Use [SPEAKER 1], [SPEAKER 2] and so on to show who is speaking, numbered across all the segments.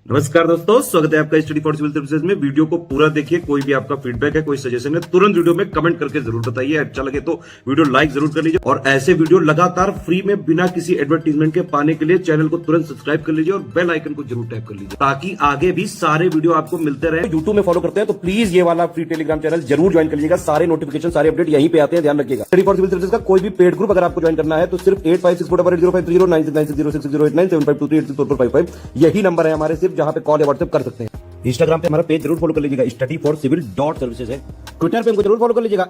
[SPEAKER 1] नमस्कार दोस्तों, स्वागत है आपका स्टडी फॉर सिविल सर्विसेज में। वीडियो को पूरा देखिए। कोई भी आपका फीडबैक है, कोई सजेशन है, तुरंत वीडियो में कमेंट करके जरूर बताइए। अच्छा लगे तो वीडियो लाइक जरूर कर लीजिए और ऐसे वीडियो लगातार फ्री में बिना किसी एडवर्टीजमेंट के पाने के लिए चैनल को तुरंत सब्सक्राइब कर लीजिए और बेल आइकन को जरूर टैप कर लीजिए ताकि आगे भी सारे वीडियो आपको मिलते रहे।
[SPEAKER 2] यूट्यूब में फॉलो करते हैं तो प्लीज ये वाला फ्री टेलीग्राम चैनल जरूर ज्वाइन कर लीजिएगा। सारे नोटिफिकेशन, सारे अपडेट यहीं पे आते हैं, ध्यान रखिएगा। स्टडी फॉर सिविल सर्विसेज का कोई भी पेड ग्रुप अगर आपको ज्वाइन करना है तो सिर्फ 8564805309697523860455 यही नंबर है हमारे, सिर्फ जहां पे कॉल या व्हाट्सएप कर सकते हैं। इंस्टाग्राम पे हमारा पेज जरूर फॉलो कर लीजिएगा, स्टडी फॉर सिविल .सर्विसेज है। ट्विटर पे हमको जरूर फॉलो कर लीजिएगा,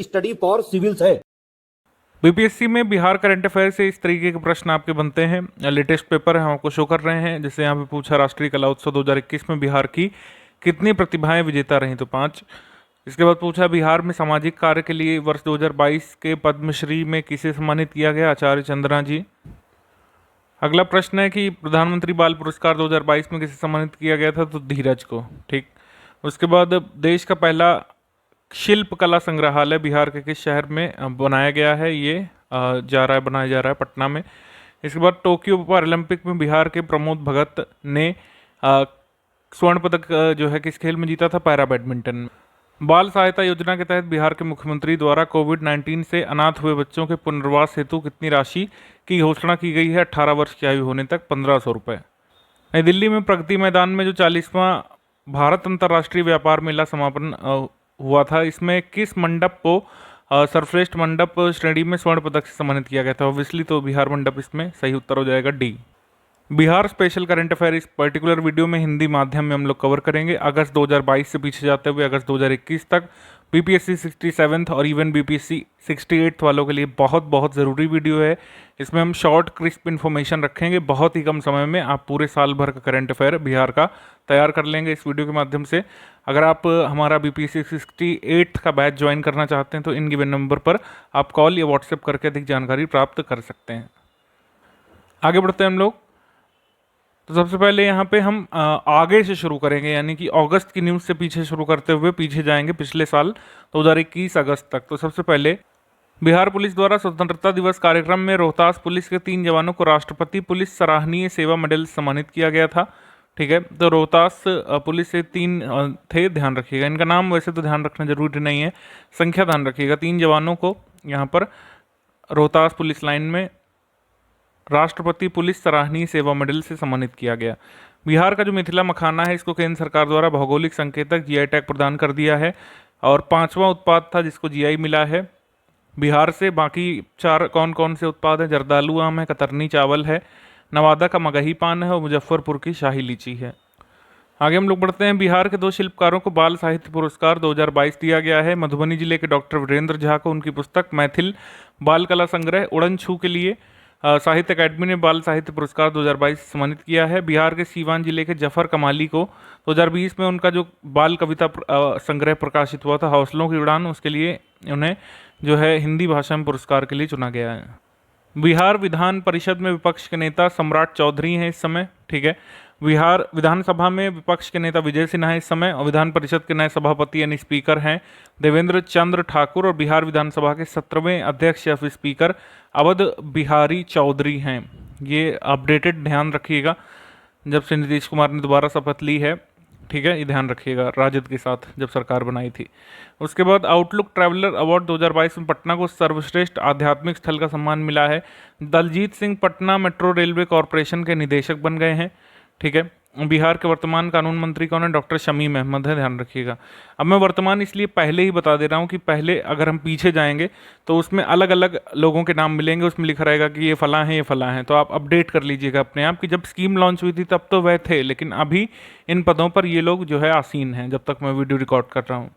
[SPEAKER 2] @study for civils है।
[SPEAKER 3] बीपीएससी में बिहार करंट अफेयर से इस तरीके के प्रश्न आपके बनते हैं। लेटेस्ट पेपर हम आपको शो कर रहे हैं। जैसे यहाँ पे पूछा, राष्ट्रीय कला उत्सव 2021 में बिहार की कितनी प्रतिभाएं विजेता रहीं, तो 5। इसके बाद पूछा, बिहार में सामाजिक कार्य के लिए वर्ष 2022 के पद्मश्री में किसे सम्मानित किया गया, आचार्य चंद्रा जी। अगला प्रश्न है कि प्रधानमंत्री बाल पुरस्कार 2022 में किसे सम्मानित किया गया था, तो धीरज को। ठीक। उसके बाद देश का पहला शिल्प कला संग्रहालय बिहार के किस शहर में बनाया गया है, ये बनाया जा रहा है पटना में। इसके बाद टोक्यो पैरालंपिक में बिहार के प्रमोद भगत ने स्वर्ण पदक जो है किस खेल में जीता था, पैरा बैडमिंटन में। बाल सहायता योजना के तहत बिहार के मुख्यमंत्री द्वारा कोविड-19 से अनाथ हुए बच्चों के पुनर्वास हेतु कितनी राशि की घोषणा की गई है, 18 वर्ष की आयु होने तक 1500 रुपये। नई दिल्ली में प्रगति मैदान में जो 40वां भारत अंतर्राष्ट्रीय व्यापार मेला समापन हुआ था, इसमें किस मंडप को सर्वश्रेष्ठ मंडप श्रेणी में स्वर्ण पदक से सम्मानित किया गया था? ऑब्वियसली तो बिहार मंडप इसमें सही उत्तर हो जाएगा, D. Bihar special current affair इस पर्टिकुलर वीडियो में हिंदी माध्यम में हम लोग कवर करेंगे। अगस्त 2022 से पीछे जाते हुए अगस्त 2021 तक बीपीएससी 67th और इवन बीपीएससी 68th वालों के लिए बहुत बहुत ज़रूरी वीडियो है। इसमें हम शॉर्ट क्रिस्प इन्फॉर्मेशन रखेंगे। बहुत ही कम समय में आप पूरे साल भर का करंट अफेयर बिहार का तैयार कर लेंगे इस वीडियो के माध्यम से। अगर आप हमारा बीपीएससी 68 का बैच ज्वाइन करना चाहते हैं तो इन गिवन नंबर पर आप कॉल या व्हाट्सएप करके अधिक जानकारी प्राप्त कर सकते हैं। आगे बढ़ते हैं हम लोग। तो सबसे पहले यहाँ पे हम आगे से शुरू करेंगे, यानी कि अगस्त की न्यूज़ से पीछे शुरू करते हुए पीछे जाएंगे पिछले साल 2021 अगस्त तक। तो सबसे पहले बिहार पुलिस द्वारा स्वतंत्रता दिवस कार्यक्रम में रोहतास पुलिस के 3 जवानों को राष्ट्रपति पुलिस सराहनीय सेवा मेडल से सम्मानित किया गया था। ठीक है, तो रोहतास पुलिस से 3 थे, ध्यान रखिएगा। इनका नाम वैसे तो ध्यान रखना जरूरी नहीं है, संख्या ध्यान रखिएगा। 3 जवानों को यहाँ पर रोहतास पुलिस लाइन में राष्ट्रपति पुलिस सराहनीय सेवा मेडल से सम्मानित किया गया। बिहार का जो मिथिला मखाना है, इसको केंद्र सरकार द्वारा भौगोलिक संकेतक जीआई टैग प्रदान कर दिया है और 5वां उत्पाद था जिसको जीआई मिला है बिहार से। बाकी 4 कौन कौन से उत्पाद हैं? जर्दालू आम है, कतरनी चावल है, नवादा का मगही पान है और मुजफ्फरपुर की शाही लीची है। आगे हम लोग बढ़ते हैं। बिहार के 2 शिल्पकारों को बाल साहित्य पुरस्कार 2022 दिया गया है। मधुबनी जिले के डॉक्टर वीरेंद्र झा को उनकी पुस्तक मैथिल बाल कला संग्रह उड़न छू के लिए साहित्य अकादमी ने बाल साहित्य पुरस्कार 2022 सम्मानित किया है। बिहार के सीवान जिले के जफर कमाली को 2020 में उनका जो बाल कविता संग्रह प्रकाशित हुआ था हौसलों की उड़ान, उसके लिए उन्हें जो है हिंदी भाषा में पुरस्कार के लिए चुना गया है। बिहार विधान परिषद में विपक्ष के नेता सम्राट चौधरी हैं इस समय। ठीक है, बिहार विधानसभा में विपक्ष के नेता विजय सिन्हा इस समय और विधान परिषद के नए सभापति यानी स्पीकर हैं देवेंद्र चंद्र ठाकुर और बिहार विधानसभा के 17वें अध्यक्ष या फिर स्पीकर अवध बिहारी चौधरी हैं। ये अपडेटेड ध्यान रखिएगा, जब से नीतीश कुमार ने दोबारा शपथ ली है। ठीक है, ये ध्यान रखिएगा, राजद के साथ जब सरकार बनाई थी। उसके बाद आउटलुक ट्रैवलर अवार्ड 2022 में पटना को सर्वश्रेष्ठ आध्यात्मिक स्थल का सम्मान मिला है। Daljit Singh Patna metro railway corporation के निदेशक बन गए हैं। ठीक है, बिहार के वर्तमान कानून मंत्री कौन है? डॉक्टर शमीम अहमद है, ध्यान रखिएगा। अब मैं वर्तमान इसलिए पहले ही बता दे रहा हूँ कि पहले अगर हम पीछे जाएंगे तो उसमें अलग अलग लोगों के नाम मिलेंगे, उसमें लिखा रहेगा कि ये फलां है, ये फलां है। तो आप अपडेट कर लीजिएगा अपने आप कि जब स्कीम लॉन्च हुई थी तब तो वह थे, लेकिन अभी इन पदों पर ये लोग जो है आसीन हैं जब तक मैं वीडियो रिकॉर्ड कर रहा हूँ।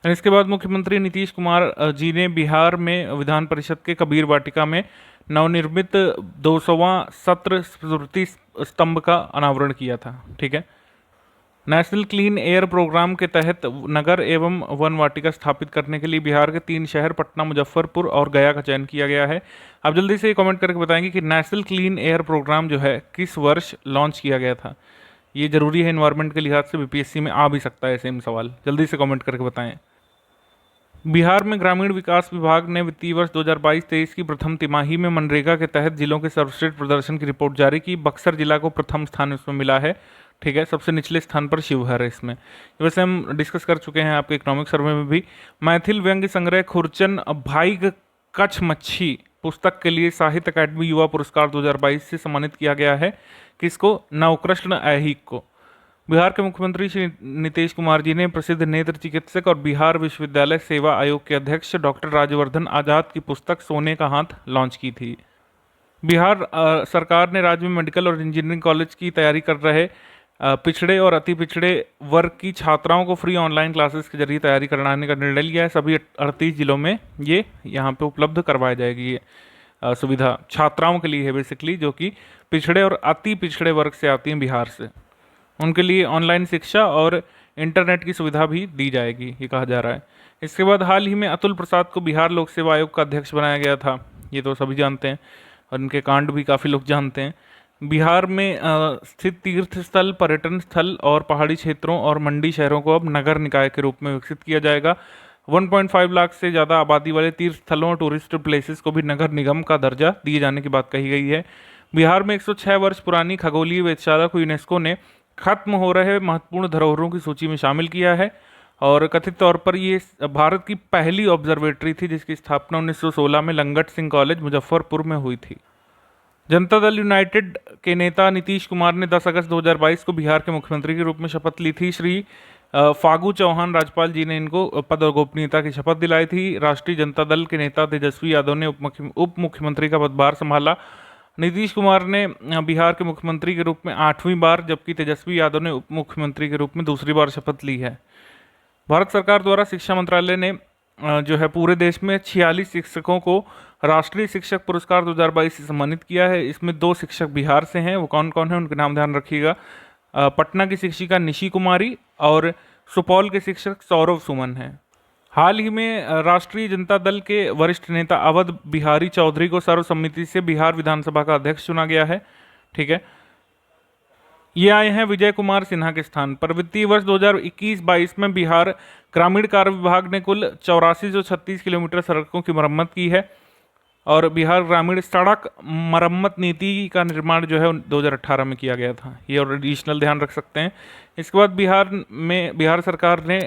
[SPEAKER 3] इसके बाद मुख्यमंत्री नीतीश कुमार जी ने बिहार में विधान परिषद के कबीर वाटिका में नवनिर्मित 200वां सत्र स्मृति स्तंभ का अनावरण किया था। ठीक है, नेशनल क्लीन एयर प्रोग्राम के तहत नगर एवं वन वाटिका स्थापित करने के लिए बिहार के 3 शहर पटना, मुजफ्फरपुर और गया का चयन किया गया है। आप जल्दी से कमेंट करके बताएंगे कि नेशनल क्लीन एयर प्रोग्राम जो है किस वर्ष लॉन्च किया गया था। ये जरूरी है, एनवायरनमेंट के लिहाज से बीपीएससी में आ भी सकता है सेम सवाल। जल्दी से कमेंट करके बताएं। बिहार में ग्रामीण विकास विभाग ने वित्तीय वर्ष 2022-23 की प्रथम तिमाही में मनरेगा के तहत जिलों के सर्वश्रेष्ठ प्रदर्शन की रिपोर्ट जारी की। बक्सर जिला को प्रथम स्थान इसमें मिला है। ठीक है, सबसे निचले स्थान पर शिवहर है इसमें। वैसे हम डिस्कस कर चुके हैं आपके इकोनॉमिक सर्वे में भी। मैथिल व्यंग्य संग्रह खुरचन भाई कच्छ मच्छी पुस्तक के लिए साहित्य अकादमी युवा पुरस्कार 2022 से सम्मानित किया गया है। किसको? नवकृष्ण ऐहिक को। बिहार के मुख्यमंत्री श्री नीतीश कुमार जी ने प्रसिद्ध नेत्र चिकित्सक और बिहार विश्वविद्यालय सेवा आयोग के अध्यक्ष डॉक्टर राजवर्धन आजाद की पुस्तक सोने का हाथ लॉन्च की थी। बिहार सरकार ने राज्य में मेडिकल और इंजीनियरिंग कॉलेज की तैयारी कर रहे पिछड़े और अति पिछड़े वर्ग की छात्राओं को फ्री ऑनलाइन क्लासेस के जरिए तैयारी कराने का निर्णय लिया है। सभी 38 जिलों में ये यहाँ पे उपलब्ध करवाई जाएगी। ये सुविधा छात्राओं के लिए है बेसिकली, जो कि पिछड़े और अति पिछड़े वर्ग से आती हैं बिहार से। उनके लिए ऑनलाइन शिक्षा और इंटरनेट की सुविधा भी दी जाएगी, ये कहा जा रहा है। इसके बाद हाल ही में अतुल प्रसाद को बिहार लोक सेवा आयोग का अध्यक्ष बनाया गया था। ये तो सभी जानते हैं और इनके कांड भी काफ़ी लोग जानते हैं। बिहार में स्थित तीर्थ स्थल, पर्यटन स्थल और पहाड़ी क्षेत्रों और मंडी शहरों को अब नगर निकाय के रूप में विकसित किया जाएगा। 1.5 लाख से ज़्यादा आबादी वाले तीर्थ स्थलों और टूरिस्ट प्लेसेस को भी नगर निगम का दर्जा दिए जाने की बात कही गई है। बिहार में 106 वर्ष पुरानी खगोलीय वेधशाला को यूनेस्को ने खत्म हो रहे महत्वपूर्ण धरोहरों की सूची में शामिल किया है और कथित तौर पर ये भारत की पहली ऑब्जर्वेटरी थी जिसकी स्थापना 1916 में लंगट सिंह कॉलेज मुजफ्फरपुर में हुई थी। जनता दल यूनाइटेड के नेता नीतीश कुमार ने 10 अगस्त 2022 को बिहार के मुख्यमंत्री के रूप में शपथ ली थी। श्री फागू चौहान राज्यपाल जी ने इनको पद और गोपनीयता की शपथ दिलाई थी। राष्ट्रीय जनता दल के नेता तेजस्वी यादव ने उप मुख्यमंत्री का पदभार संभाला। नीतीश कुमार ने बिहार के मुख्यमंत्री के रूप में 8वीं बार, जबकि तेजस्वी यादव ने उप मुख्यमंत्री के रूप में दूसरी बार शपथ ली है। भारत सरकार द्वारा शिक्षा मंत्रालय ने जो है पूरे देश में 46 शिक्षकों को राष्ट्रीय शिक्षक पुरस्कार 2022 से सम्मानित किया है। इसमें 2 शिक्षक बिहार से हैं। वो कौन कौन है उनके नाम ध्यान रखिएगा। पटना की शिक्षिका निशी कुमारी और सुपौल के शिक्षक सौरभ सुमन हैं। हाल ही में राष्ट्रीय जनता दल के वरिष्ठ नेता अवध बिहारी चौधरी को सर्वसम्मति से बिहार विधानसभा का अध्यक्ष चुना गया है। ठीक है, ये आए हैं विजय कुमार सिन्हा के स्थान पर। वित्तीय वर्ष 2021-22 में बिहार ग्रामीण कार्य विभाग ने कुल 8436 किलोमीटर सड़कों की मरम्मत की है और बिहार ग्रामीण सड़क मरम्मत नीति का निर्माण जो है 2018 में किया गया था। ये और एडिशनल ध्यान रख सकते हैं। इसके बाद बिहार सरकार ने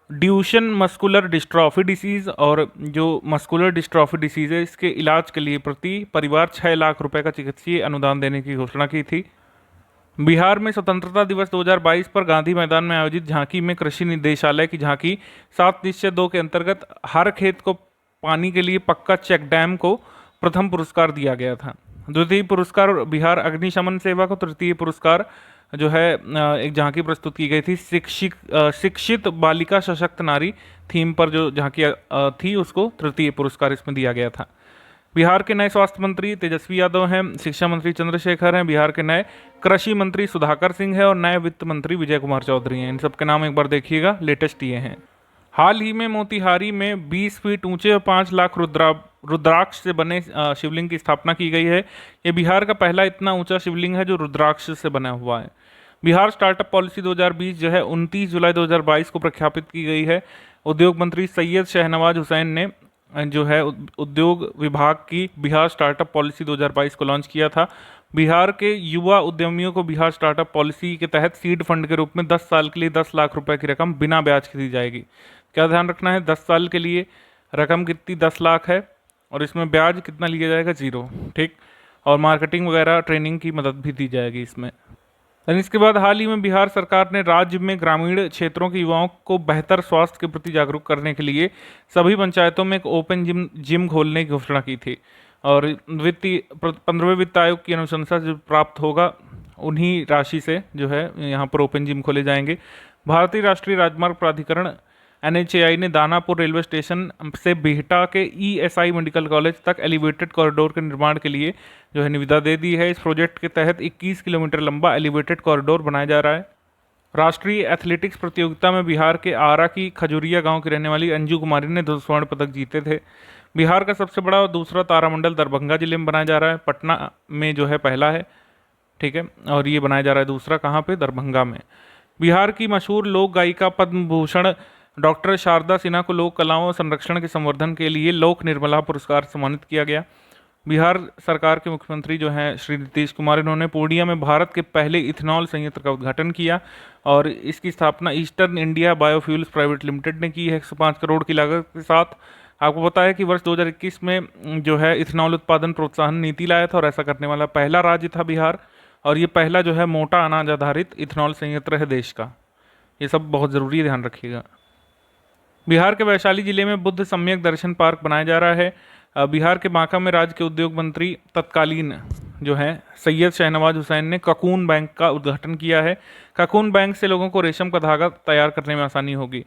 [SPEAKER 3] ड्यूशन मस्कुलर डिस्ट्रॉफी डिसीज़ और जो मस्कुलर डिस्ट्रॉफी डिसीज़ है इसके इलाज के लिए प्रति परिवार 6 लाख रुपए का चिकित्सीय अनुदान देने की घोषणा की थी। बिहार में स्वतंत्रता दिवस 2022 पर गांधी मैदान में आयोजित झांकी में कृषि निदेशालय की झांकी 7/2 के अंतर्गत हर खेत को पानी के लिए पक्का चेक डैम को प्रथम पुरस्कार दिया गया था। द्वितीय पुरस्कार बिहार अग्निशमन सेवा को, तृतीय पुरस्कार जो है एक झांकी प्रस्तुत की गई थी शिक्षित बालिका सशक्त नारी थीम पर जो झांकी थी उसको तृतीय पुरस्कार इसमें दिया गया था। बिहार के नए स्वास्थ्य मंत्री तेजस्वी यादव हैं, शिक्षा मंत्री चंद्रशेखर हैं, बिहार के नए कृषि मंत्री सुधाकर सिंह है और नए वित्त मंत्री विजय कुमार चौधरी हैं। इन सब के नाम एक बार देखिएगा, लेटेस्ट ये हैं। हाल ही में मोतिहारी में 20 फीट ऊंचे और 5 लाख रुद्राक्ष से बने शिवलिंग की स्थापना की गई है। ये बिहार का पहला इतना ऊंचा शिवलिंग है जो रुद्राक्ष से बना हुआ है। बिहार स्टार्टअप पॉलिसी 2020 जो है 29 जुलाई 2022 को प्रख्यापित की गई है। उद्योग मंत्री सैयद शहनवाज हुसैन ने जो है उद्योग विभाग की बिहार स्टार्टअप पॉलिसी 2022 को लॉन्च किया था। बिहार के युवा उद्यमियों को बिहार स्टार्टअप पॉलिसी के तहत सीड फंड के रूप में 10 साल के लिए 10 लाख रुपए की रकम बिना ब्याज की दी जाएगी। क्या ध्यान रखना है, 10 साल के लिए रकम कितनी 10 लाख है और इसमें ब्याज कितना लिया जाएगा, 0। ठीक, और मार्केटिंग वगैरह ट्रेनिंग की मदद भी दी जाएगी इसमें। इसके बाद हाल ही में बिहार सरकार ने राज्य में ग्रामीण क्षेत्रों के युवाओं को बेहतर स्वास्थ्य के प्रति जागरूक करने के लिए सभी पंचायतों में एक ओपन जिम खोलने की घोषणा की थी और 15वें वित्त आयोग की अनुशंसा जो प्राप्त होगा उन्हीं राशि से जो है यहाँ पर ओपन जिम खोले जाएंगे। भारतीय राष्ट्रीय राजमार्ग प्राधिकरण NHAI ने दानापुर रेलवे स्टेशन से बिहटा के ESI मेडिकल कॉलेज तक एलिवेटेड कॉरिडोर के निर्माण के लिए जो है निविदा दे दी है। इस प्रोजेक्ट के तहत 21 किलोमीटर लंबा एलिवेटेड कॉरिडोर बनाया जा रहा है। राष्ट्रीय एथलेटिक्स प्रतियोगिता में बिहार के आरा की खजुरिया गांव की रहने वाली अंजू कुमारी ने 2 स्वर्ण पदक जीते थे। बिहार का सबसे बड़ा और दूसरा तारामंडल दरभंगा जिले में बनाया जा रहा है। पटना में जो है पहला है, ठीक है, और ये बनाया जा रहा है दूसरा कहाँ पे, दरभंगा में। बिहार की मशहूर लोक गायिका पद्म भूषण डॉक्टर शारदा सिन्हा को लोक कलाओं और संरक्षण के संवर्धन के लिए लोक निर्मला पुरस्कार सम्मानित किया गया। बिहार सरकार के मुख्यमंत्री जो हैं श्री नीतीश कुमार, इन्होंने पूर्णिया में भारत के पहले इथेनॉल संयंत्र का उद्घाटन किया और इसकी स्थापना eastern India biofuels private limited ने की है 105 करोड़ की लागत के साथ। आपको पता है कि वर्ष 2021 में जो है इथेनॉल उत्पादन प्रोत्साहन नीति लाया था और ऐसा करने वाला पहला राज्य था बिहार, और ये पहला जो है मोटा अनाज आधारित इथेनॉल संयंत्र है देश का। ये सब बहुत ज़रूरी है, ध्यान रखिएगा। बिहार के वैशाली जिले में बुद्ध सम्यक दर्शन पार्क बनाया जा रहा है। बिहार के बांका में राज्य के उद्योग मंत्री तत्कालीन जो है सैयद शहनवाज हुसैन ने ककून बैंक का उद्घाटन किया है। ककून बैंक से लोगों को रेशम का धागा तैयार करने में आसानी होगी।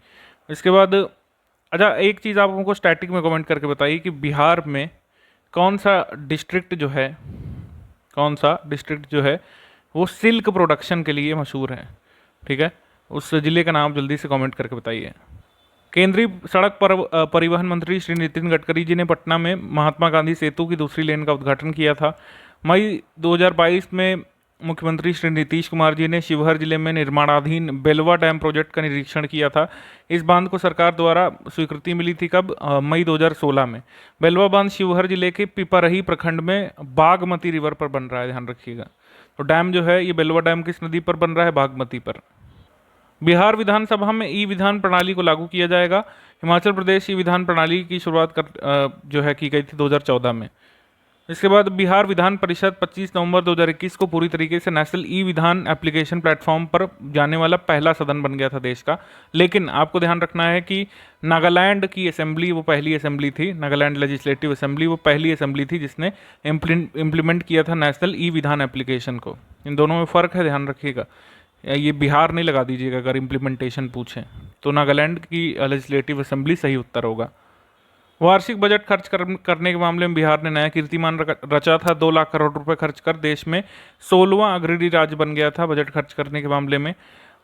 [SPEAKER 3] इसके बाद अच्छा, एक चीज़ आप हमको स्टैटिक में कमेंट करके बताइए कि बिहार में कौन सा डिस्ट्रिक्ट जो है वो सिल्क प्रोडक्शन के लिए मशहूर है। ठीक है, उस ज़िले का नाम जल्दी से कमेंट करके बताइए। केंद्रीय सड़क परिवहन मंत्री श्री नितिन गडकरी जी ने पटना में महात्मा गांधी सेतु की दूसरी लेन का उद्घाटन किया था। मई 2022 में मुख्यमंत्री श्री नीतीश कुमार जी ने शिवहर जिले में निर्माणाधीन बेलवा डैम प्रोजेक्ट का निरीक्षण किया था। इस बांध को सरकार द्वारा स्वीकृति मिली थी कब? मई 2016 में। बेलवा बांध शिवहर जिले के पिपरही प्रखंड में बागमती रिवर पर बन रहा है, ध्यान रखिएगा। तो डैम जो है ये बेलवा डैम किस नदी पर बन रहा है? बागमती पर। बिहार विधानसभा में ई विधान प्रणाली को लागू किया जाएगा। हिमाचल प्रदेश ई विधान प्रणाली की शुरुआत जो है की गई थी 2014 में। इसके बाद बिहार विधान परिषद 25 नवंबर 2021 को पूरी तरीके से नेशनल ई विधान एप्लीकेशन प्लेटफॉर्म पर जाने वाला पहला सदन बन गया था देश का। लेकिन आपको ध्यान रखना है कि नागालैंड की असेंबली वो पहली असेंबली थी, नागालैंड लेजिस्लेटिव असेंबली वो पहली असेंबली थी जिसने इम्प्लीमेंट किया था नेशनल ई विधान एप्लीकेशन को। इन दोनों में फ़र्क है, ध्यान रखिएगा। ये बिहार नहीं लगा दीजिएगा अगर इम्प्लीमेंटेशन पूछें तो। नागालैंड की लेजिस्लेटिव असेंबली सही उत्तर होगा। वार्षिक बजट खर्च करने के मामले में बिहार ने नया कीर्तिमान रचा था। 2 लाख करोड़ रुपए खर्च कर देश में 16वां अग्रणी राज्य बन गया था बजट खर्च करने के मामले में।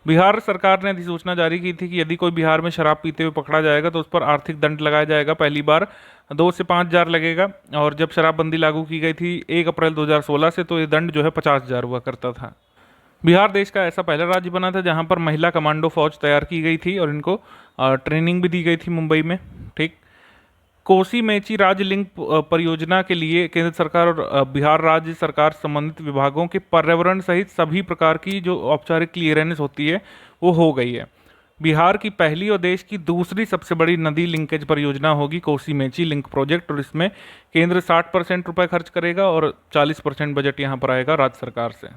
[SPEAKER 3] बिहार सरकार ने अधिसूचना जारी की थी कि यदि कोई बिहार में शराब पीते हुए पकड़ा जाएगा तो उस पर आर्थिक दंड लगाया जाएगा। पहली बार 2 से 5 हज़ार लगेगा, और जब शराबबंदी लागू की गई थी 1 अप्रैल 2016 से तो ये दंड जो है 50,000 हुआ करता था। बिहार देश का ऐसा पहला राज्य बना था जहां पर महिला कमांडो फौज तैयार की गई थी और इनको ट्रेनिंग भी दी गई थी मुंबई में। ठीक। कोसी मेची राज्य लिंक परियोजना के लिए केंद्र सरकार और बिहार राज्य सरकार संबंधित विभागों के पर्यावरण सहित सभी प्रकार की जो औपचारिक क्लियरेंस होती है वो हो गई है। बिहार की पहली और देश की दूसरी सबसे बड़ी नदी लिंकेज परियोजना होगी कोसी मेची लिंक प्रोजेक्ट, और इसमें केंद्र 60% रुपये खर्च करेगा और 40% बजट यहाँ पर आएगा राज्य सरकार से।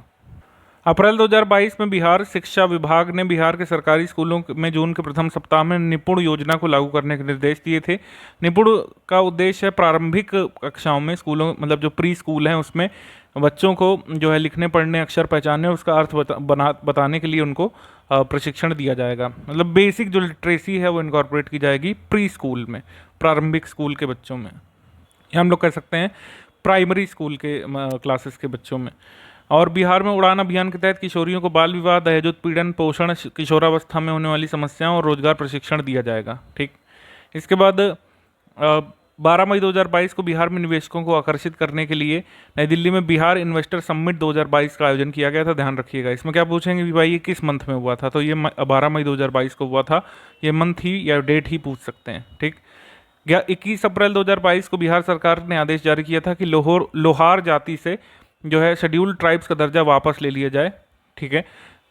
[SPEAKER 3] अप्रैल 2022 में बिहार शिक्षा विभाग ने बिहार के सरकारी स्कूलों में जून के प्रथम सप्ताह में निपुण योजना को लागू करने के निर्देश दिए थे। निपुण का उद्देश्य है प्रारंभिक कक्षाओं में स्कूलों मतलब जो प्री स्कूल हैं उसमें बच्चों को जो है लिखने पढ़ने अक्षर पहचानने और उसका अर्थ बताने के लिए उनको प्रशिक्षण दिया जाएगा। मतलब बेसिक जो लिटरेसी है वो इनकॉर्पोरेट की जाएगी प्री स्कूल में, प्रारंभिक स्कूल के बच्चों में, या हम लोग कह सकते हैं प्राइमरी स्कूल के क्लासेस के बच्चों में। और बिहार में उड़ान अभियान के तहत किशोरियों को बाल विवाह, दहेज उत्पीड़न, पोषण, किशोरावस्था में होने वाली समस्याओं और रोजगार प्रशिक्षण दिया जाएगा। ठीक। इसके बाद 12 मई 2022 को बिहार में निवेशकों को आकर्षित करने के लिए नई दिल्ली में बिहार इन्वेस्टर समिट 2022 का आयोजन किया गया था। ध्यान रखिएगा। इसमें क्या पूछेंगे कि भाई ये किस मंथ में हुआ था, तो ये 12 मई 2022 को हुआ था। ये मंथ ही या डेट ही पूछ सकते हैं। ठीक। 21 अप्रैल 2022 को बिहार सरकार ने आदेश जारी किया था कि लोहार जाति से जो है शेड्यूल्ड ट्राइब्स का दर्जा वापस ले लिया जाए। ठीक है।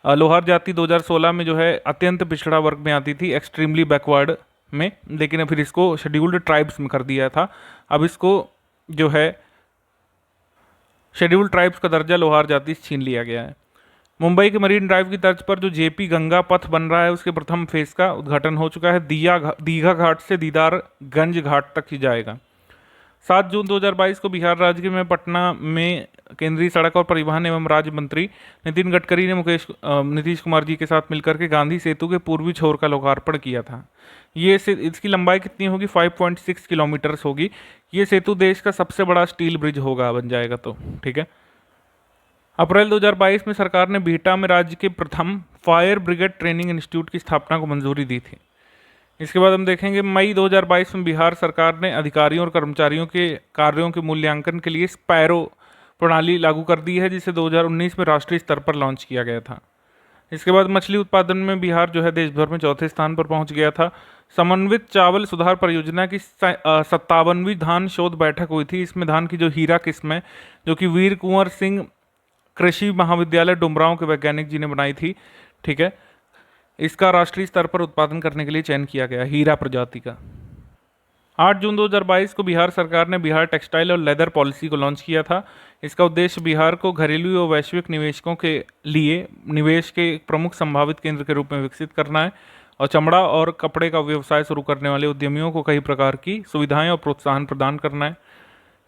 [SPEAKER 3] लोहार जाति 2016 में जो है अत्यंत पिछड़ा वर्ग में आती थी, एक्सट्रीमली बैकवर्ड में, लेकिन फिर इसको शेड्यूल्ड ट्राइब्स में कर दिया था। अब इसको जो है शेड्यूल्ड ट्राइब्स का दर्जा लोहार जाति से छीन लिया गया है। मुंबई के मरीन ड्राइव की तर्ज पर जो जेपी गंगा पथ बन रहा है उसके प्रथम फेज का उद्घाटन हो चुका है। दीघा घाट से दीदारगंज घाट तक ही जाएगा। 7 जून 2022 को बिहार राज्य में पटना में केंद्रीय सड़क और परिवहन एवं राज्य मंत्री नितिन गडकरी ने नीतीश कुमार जी के साथ मिलकर के गांधी सेतु के पूर्वी छोर का लोकार्पण किया था। इसकी लंबाई कितनी होगी? 5.6 किलोमीटर होगी। ये सेतु देश का सबसे बड़ा स्टील ब्रिज होगा, बन जाएगा तो। ठीक है। अप्रैल 2022 में सरकार ने बिहटा में राज्य के प्रथम फायर ब्रिगेड ट्रेनिंग इंस्टीट्यूट की स्थापना को मंजूरी दी थी। इसके बाद हम देखेंगे मई 2022 में बिहार सरकार ने अधिकारियों और कर्मचारियों के कार्यों के मूल्यांकन के लिए स्पैरो प्रणाली लागू कर दी है, जिसे 2019 में राष्ट्रीय स्तर पर लॉन्च किया गया था। इसके बाद मछली उत्पादन में बिहार जो है देश भर में चौथे स्थान पर पहुंच गया था। समन्वित चावल सुधार परियोजना की 57वीं धान शोध बैठक हुई थी। इसमें धान की जो हीरा किस्म है, जो कि वीर कुंवर सिंह कृषि महाविद्यालय डुमरांव के वैज्ञानिक जी ने बनाई थी, ठीक है, इसका राष्ट्रीय स्तर पर उत्पादन करने के लिए चयन किया गया हीरा प्रजाति का। 8 जून 2022 को बिहार सरकार ने बिहार टेक्सटाइल और लेदर पॉलिसी को लॉन्च किया था। इसका उद्देश्य बिहार को घरेलू और वैश्विक निवेशकों के लिए निवेश के एक प्रमुख संभावित केंद्र के रूप में विकसित करना है और चमड़ा और कपड़े का व्यवसाय शुरू करने वाले उद्यमियों को कई प्रकार की सुविधाएं और प्रोत्साहन प्रदान करना है।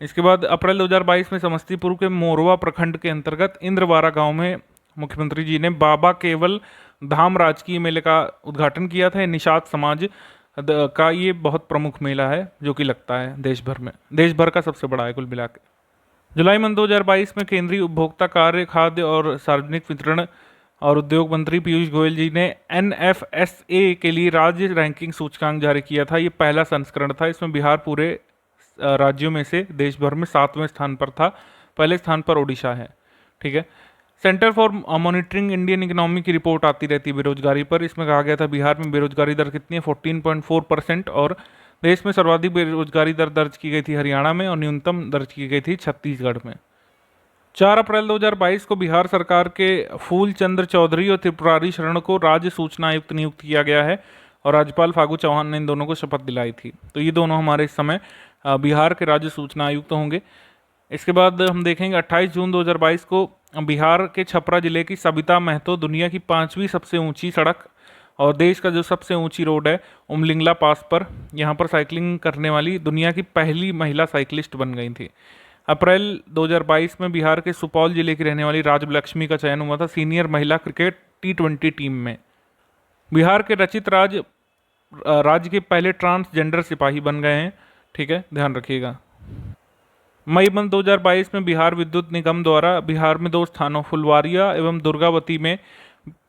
[SPEAKER 3] इसके बाद अप्रैल 2022 में समस्तीपुर के मोरवा प्रखंड के अंतर्गत इंद्रवारा गांव में मुख्यमंत्री जी ने बाबा केवल धाम राजकीय मेले का उद्घाटन किया था। निषाद समाज का ये बहुत प्रमुख मेला है जो कि लगता है देश भर का सबसे बड़ा है कुल मिला के। जुलाई मंथ 2022 में केंद्रीय उपभोक्ता कार्य, खाद्य और सार्वजनिक वितरण और उद्योग मंत्री पीयूष गोयल जी ने NFSA के लिए राज्य रैंकिंग सूचकांक जारी किया था। ये पहला संस्करण था। इसमें बिहार पूरे राज्यों में से देश भर में 7वें स्थान पर था। पहले स्थान पर ओडिशा है, ठीक है। Centre for monitoring Indian economy की रिपोर्ट आती रहती है बेरोजगारी पर। इसमें कहा गया था बिहार में बेरोजगारी दर कितनी है, 14.4%, और देश में सर्वाधिक बेरोजगारी दर दर्ज की गई थी हरियाणा में और न्यूनतम दर्ज की गई थी छत्तीसगढ़ में। 4 अप्रैल 2022 को बिहार सरकार के फूल चंद्र चौधरी और त्रिपुरारी शरण को राज्य सूचना आयुक्त नियुक्त किया गया है और राज्यपाल फागू चौहान ने इन दोनों को शपथ दिलाई थी। तो ये दोनों हमारे इस समय बिहार के राज्य सूचना आयुक्त होंगे। इसके बाद हम देखेंगे 28 जून 2022 को बिहार के छपरा जिले की सबिता महतो दुनिया की 5वीं सबसे ऊंची सड़क और देश का जो सबसे ऊंची रोड है उमलिंगला पास पर, यहाँ पर साइकिलिंग करने वाली दुनिया की पहली महिला साइकिलिस्ट बन गई थी। अप्रैल 2022 में बिहार के सुपौल जिले की रहने वाली राजलक्ष्मी का चयन हुआ था सीनियर महिला क्रिकेट T20 टीम में। बिहार के रचित राज्य के पहले ट्रांसजेंडर सिपाही बन गए हैं, ठीक है, ध्यान रखिएगा। मई मंथ 2022 में बिहार विद्युत निगम द्वारा बिहार में 2 स्थानों फुलवारिया एवं दुर्गावती में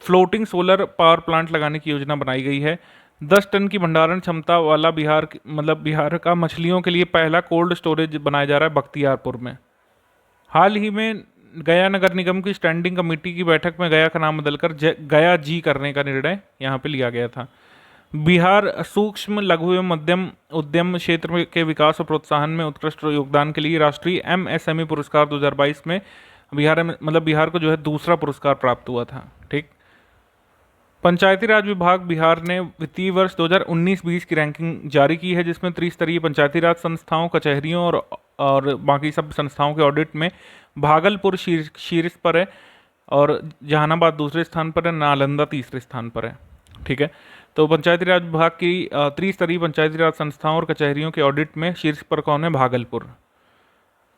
[SPEAKER 3] फ्लोटिंग सोलर पावर प्लांट लगाने की योजना बनाई गई है। 10 टन की भंडारण क्षमता वाला बिहार का मछलियों के लिए पहला कोल्ड स्टोरेज बनाया जा रहा है बख्तियारपुर में। हाल ही में गया नगर निगम की स्टैंडिंग कमेटी की बैठक में गया का नाम बदलकर गया जी करने का निर्णय यहाँ पे लिया गया था। बिहार सूक्ष्म लघु एवं मध्यम उद्यम क्षेत्र के विकास और प्रोत्साहन में उत्कृष्ट योगदान के लिए राष्ट्रीय MSME पुरस्कार 2022 में बिहार को जो है दूसरा पुरस्कार प्राप्त हुआ था, ठीक। पंचायती राज विभाग बिहार ने वित्तीय वर्ष 2019-20 की रैंकिंग जारी की है, जिसमें त्रिस्तरीय पंचायती राज संस्थाओं, कचहरियों और बाकी सब संस्थाओं के ऑडिट में भागलपुर शीर्ष पर है और जहानाबाद दूसरे स्थान पर है, नालंदा तीसरे स्थान पर है, ठीक है। तो पंचायती राज विभाग की त्रिस्तरीय पंचायती राज संस्थाओं और कचहरियों के ऑडिट में शीर्ष पर कौन है? भागलपुर।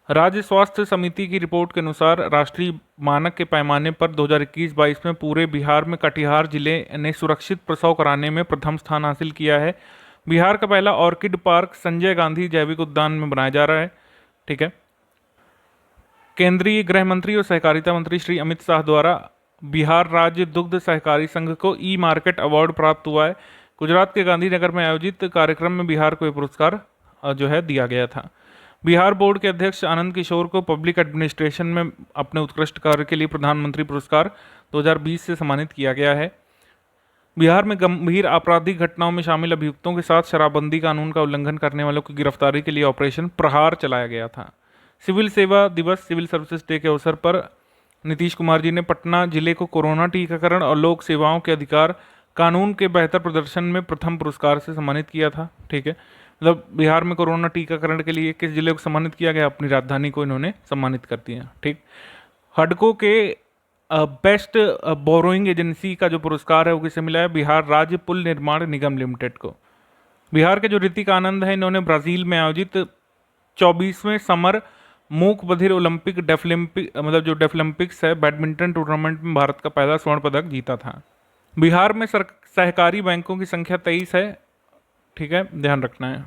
[SPEAKER 3] राज्य स्वास्थ्य समिति की रिपोर्ट के अनुसार राष्ट्रीय मानक के पैमाने पर 2021-22 में पूरे बिहार में कटिहार जिले ने सुरक्षित प्रसव कराने में प्रथम स्थान हासिल किया है। बिहार का पहला ऑर्किड पार्क संजय गांधी जैविक उद्यान में बनाया जा रहा है, ठीक है। केंद्रीय गृह मंत्री और सहकारिता मंत्री श्री अमित शाह द्वारा बिहार राज्य दुग्ध सहकारी संघ को ई-मार्केट अवार्ड प्राप्त हुआ है। गुजरात के गांधीनगर में आयोजित कार्यक्रम में बिहार को यह पुरस्कार जो है दिया गया था। बिहार बोर्ड के अध्यक्ष आनंद किशोर को पब्लिक एडमिनिस्ट्रेशन में अपने उत्कृष्ट कार्य के लिए प्रधानमंत्री पुरस्कार 2020 से सम्मानित किया गया है। बिहार में गंभीर आपराधिक घटनाओं में शामिल अभियुक्तों के साथ शराबबंदी कानून का उल्लंघन करने वालों की गिरफ्तारी के लिए ऑपरेशन प्रहार चलाया गया था। सिविल सेवा दिवस सिविल सर्विसेज डे के अवसर पर नीतीश कुमार जी ने पटना जिले को कोरोना टीकाकरण और लोक सेवाओं के अधिकार कानून के बेहतर प्रदर्शन में प्रथम पुरस्कार से सम्मानित किया था, ठीक है। मतलब बिहार में कोरोना टीकाकरण के लिए किस जिले को सम्मानित किया गया? अपनी राजधानी को इन्होंने सम्मानित कर दिया, ठीक। हडको के बेस्ट बोरोइंग एजेंसी का जो पुरस्कार है वो किसे मिला है? बिहार राज्य पुल निर्माण निगम लिमिटेड को। बिहार के जो ऋतिक आनंद है, इन्होंने ब्राजील में आयोजित 24वें समर मूक बधिर ओलंपिक डेफलिम्पिक्स है बैडमिंटन टूर्नामेंट में भारत का पहला स्वर्ण पदक जीता था। बिहार में सहकारी बैंकों की संख्या 23 है, ठीक है, ध्यान रखना है।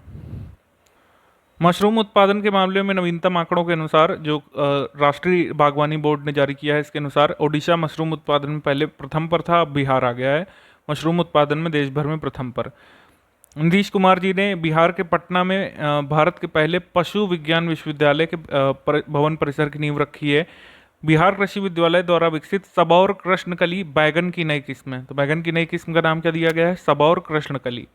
[SPEAKER 3] मशरूम उत्पादन के मामले में नवीनतम आंकड़ों के अनुसार जो राष्ट्रीय बागवानी बोर्ड ने जारी किया है, इसके अनुसार ओडिशा मशरूम उत्पादन में पहले प्रथम पर था, अब बिहार आ गया है मशरूम उत्पादन में देश भर में प्रथम पर। नीतीश कुमार जी ने बिहार के पटना में भारत के पहले पशु विज्ञान विश्वविद्यालय के भवन परिसर की नींव रखी है। बिहार कृषि विद्यालय द्वारा विकसित सबौर कृष्णकली बैगन की नई किस्म है। तो बैगन की नई किस्म का नाम क्या दिया गया है? सबौर कृष्णकली,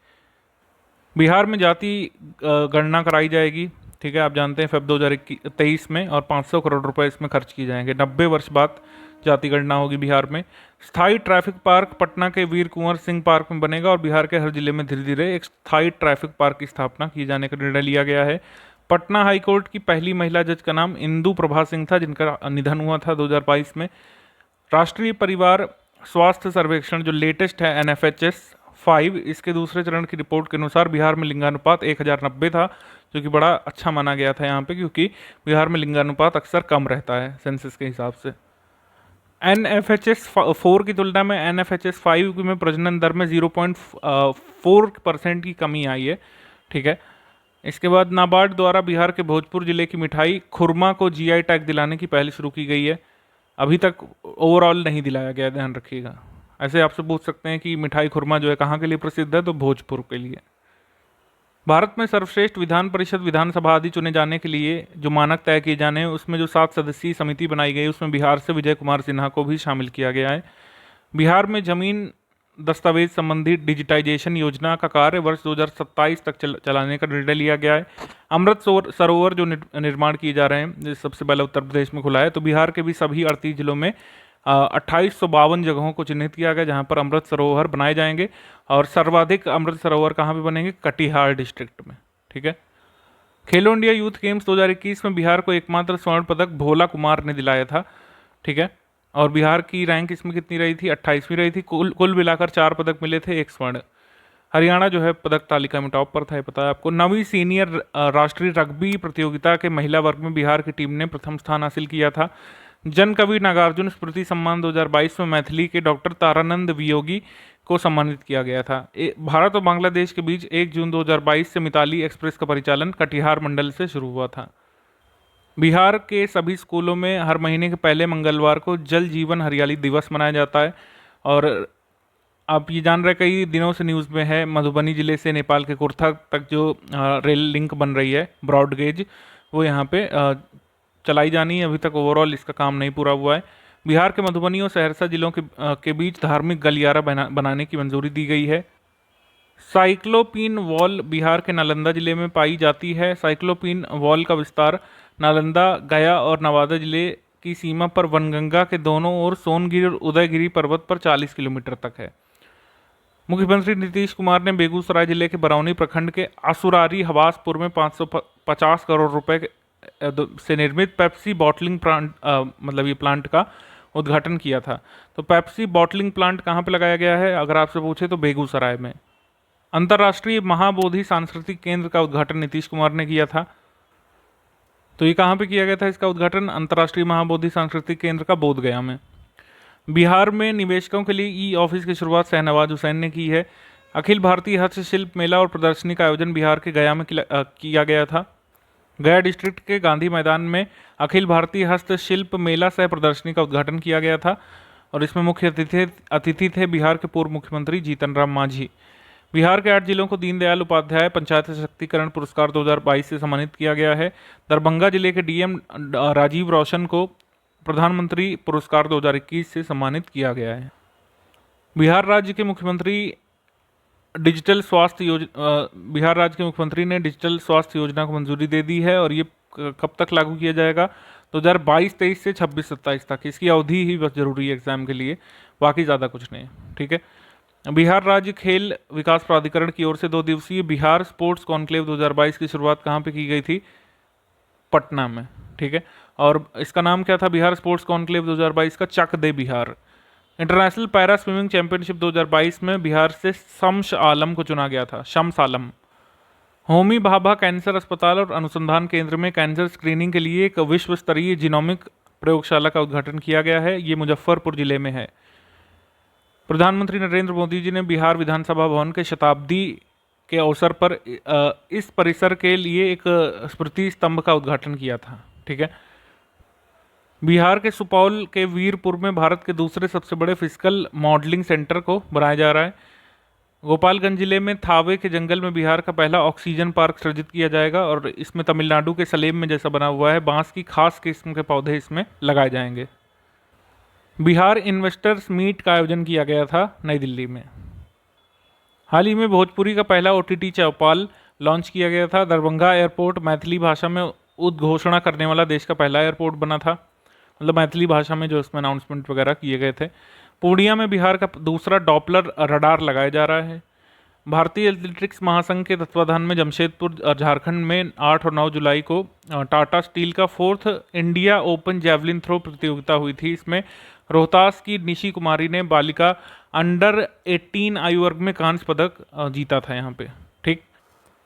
[SPEAKER 3] बिहार में जाति गणना कराई जाएगी, ठीक है। आप जानते हैं फेब 2023 में, और 500 करोड़ रुपए इसमें खर्च किए जाएंगे। 90 वर्ष बाद जाति गणना होगी बिहार में। स्थायी ट्रैफिक पार्क पटना के वीर कुंवर सिंह पार्क में बनेगा, और बिहार के हर जिले में धीरे धीरे एक स्थायी ट्रैफिक पार्क की स्थापना किए जाने का निर्णय लिया गया है। पटना हाईकोर्ट की पहली महिला जज का नाम इंदु प्रभा सिंह था, जिनका निधन हुआ था 2022 में। राष्ट्रीय परिवार स्वास्थ्य सर्वेक्षण जो लेटेस्ट है NFHS 5, इसके दूसरे चरण की रिपोर्ट के अनुसार बिहार में लिंगानुपात 1090 था, जो कि बड़ा अच्छा माना गया था यहाँ पे, क्योंकि बिहार में लिंगानुपात अक्सर कम रहता है सेंसस के हिसाब से। NFHS 4 की तुलना में NFHS 5 में प्रजनन दर में 0.4% की कमी आई है, ठीक है। इसके बाद नाबार्ड द्वारा बिहार के भोजपुर जिले की मिठाई खुरमा को GI टैग दिलाने की पहल शुरू की गई है। अभी तक ओवरऑल नहीं दिलाया गया, ध्यान रखिएगा। ऐसे आपसे पूछ सकते हैं कि मिठाई खुरमा जो है कहाँ के लिए प्रसिद्ध है, तो भोजपुर के लिए। भारत में सर्वश्रेष्ठ विधान परिषद विधानसभा आदि चुने जाने के लिए जो मानक तय किए जाने हैं, उसमें जो 7 सदस्यीय समिति बनाई गई, उसमें बिहार से विजय कुमार सिन्हा को भी शामिल किया गया है। बिहार में जमीन दस्तावेज संबंधी डिजिटाइजेशन योजना का कार्य वर्ष 2027 तक चलाने का निर्णय लिया गया है। अमृत सरोवर जो निर्माण किए जा रहे हैं, सबसे पहले उत्तर प्रदेश में खुला है, तो बिहार के भी सभी 38 जिलों में 2852 जगहों को चिन्हित किया गया जहां पर अमृत सरोवर बनाए जाएंगे। और सर्वाधिक अमृत सरोवर कहां पे बनेंगे? कटिहार डिस्ट्रिक्ट में, ठीक है। खेलो इंडिया यूथ गेम्स 2021 में बिहार को एकमात्र स्वर्ण पदक भोला कुमार ने दिलाया था, ठीक है। और बिहार की रैंक इसमें कितनी रही थी? 28वीं रही थी। कुल मिलाकर 4 पदक मिले थे, 1 स्वर्ण। हरियाणा जो है पदक तालिका में टॉप पर था, ये पता है आपको। 9वीं सीनियर राष्ट्रीय रग्बी प्रतियोगिता के महिला वर्ग में बिहार की टीम ने प्रथम स्थान हासिल किया था। जन कवि नागार्जुन स्मृति सम्मान 2022 में मैथिली के डॉक्टर तारानंद वियोगी को सम्मानित किया गया था। भारत और बांग्लादेश के बीच 1 जून 2022 से मिताली एक्सप्रेस का परिचालन कटिहार मंडल से शुरू हुआ था। बिहार के सभी स्कूलों में हर महीने के पहले मंगलवार को जल जीवन हरियाली दिवस मनाया जाता है। और आप ये जान रहे, कई दिनों से न्यूज़ में है, मधुबनी जिले से नेपाल के कुर्था तक जो रेल लिंक बन रही है, ब्रॉड गेज, वो यहाँ पे चलाई जानी है। अभी तक ओवरऑल इसका काम नहीं पूरा हुआ है। बिहार के मधुबनी और सहरसा जिलों के बीच धार्मिक गलियारा बनाने की मंजूरी दी गई है। साइक्लोपीन वॉल बिहार के नालंदा जिले में पाई जाती है। साइक्लोपीन वॉल का विस्तार नालंदा, गया और नवादा जिले की सीमा पर वनगंगा के दोनों ओर सोनगिरी और उदयगिरी पर्वत पर 40 किलोमीटर तक है। मुख्यमंत्री नीतीश कुमार ने बेगूसराय जिले के बरौनी प्रखंड के आसुरारी हवासपुर में 550 करोड़ रुपए से निर्मित पेप्सी बॉटलिंग प्लांट, मतलब ये प्लांट का उद्घाटन किया था। तो पेप्सी बॉटलिंग प्लांट कहाँ पे लगाया गया है अगर आपसे पूछे, तो बेगूसराय में। अंतर्राष्ट्रीय महाबोधि सांस्कृतिक केंद्र का उद्घाटन नीतीश कुमार ने किया था। तो ये कहाँ पे किया गया था इसका उद्घाटन? अंतर्राष्ट्रीय महाबोधि सांस्कृतिक केंद्र का बोधगया में। बिहार में निवेशकों के लिए ई-ऑफिस की शुरुआत शहनवाज हुसैन ने की है। अखिल भारतीय हस्तशिल्प मेला और प्रदर्शनी का आयोजन बिहार के गया में किया गया था। गया डिस्ट्रिक्ट के गांधी मैदान में अखिल भारतीय हस्तशिल्प मेला सह प्रदर्शनी का उद्घाटन किया गया था, और इसमें मुख्य अतिथि थे बिहार के पूर्व मुख्यमंत्री जीतन राम मांझी। बिहार के 8 जिलों को दीनदयाल उपाध्याय पंचायत सशक्तिकरण पुरस्कार 2022 से सम्मानित किया गया है। दरभंगा जिले के DM राजीव रोशन को प्रधानमंत्री पुरस्कार 2021 से सम्मानित किया गया है। बिहार राज्य के मुख्यमंत्री ने डिजिटल स्वास्थ्य योजना को मंजूरी दे दी है, और ये कब तक लागू किया जाएगा? 2022-23 से 26-27 तक। इसकी अवधि ही बस जरूरी है एग्जाम के लिए, बाकी ज़्यादा कुछ नहीं, ठीक है। बिहार राज्य खेल विकास प्राधिकरण की ओर से 2 दिवसीय बिहार स्पोर्ट्स कॉन्क्लेव 2022 की शुरुआत कहाँ पे की गई थी? पटना में, ठीक है। और इसका नाम क्या था बिहार स्पोर्ट्स कॉन्क्लेव 2022 का? चक दे Bihar. International para swimming championship 2022 में बिहार से शम्स आलम को चुना गया था। शम्स आलम। होमी भाभा कैंसर अस्पताल और अनुसंधान केंद्र में कैंसर स्क्रीनिंग के लिए एक विश्व स्तरीय जीनोमिक प्रयोगशाला का उद्घाटन किया गया है। ये मुजफ्फरपुर जिले में है। प्रधानमंत्री नरेंद्र मोदी जी ने बिहार विधानसभा भवन के शताब्दी के अवसर पर इस परिसर के लिए एक स्मृति स्तंभ का उद्घाटन किया था, ठीक है। बिहार के सुपौल के वीरपुर में भारत के दूसरे सबसे बड़े फिजिकल मॉडलिंग सेंटर को बनाया जा रहा है। गोपालगंज जिले में थावे के जंगल में बिहार का पहला ऑक्सीजन पार्क सृजित किया जाएगा, और इसमें तमिलनाडु के सलेम में जैसा बना हुआ है, बांस की खास किस्म के पौधे इसमें लगाए जाएंगे। बिहार इन्वेस्टर्स मीट का आयोजन किया गया था नई दिल्ली में। हाल ही में भोजपुरी का पहला OTT चौपाल लॉन्च किया गया था। दरभंगा एयरपोर्ट मैथिली भाषा में उद्घोषणा करने वाला देश का पहला एयरपोर्ट बना था, मतलब मैथिली भाषा में जो उसमें अनाउंसमेंट वगैरह किए गए थे। पूर्णिया में बिहार का दूसरा डॉपलर रडार लगाया जा रहा है। भारतीय एथलेटिक्स महासंघ के तत्वाधान में जमशेदपुर और झारखंड में 8 और 9 जुलाई को टाटा स्टील का 4th India open javelin throw प्रतियोगिता हुई थी। इसमें रोहतास की निशी कुमारी ने बालिका अंडर 18 आयु वर्ग में कांस्य पदक जीता था यहाँ पे। ठीक।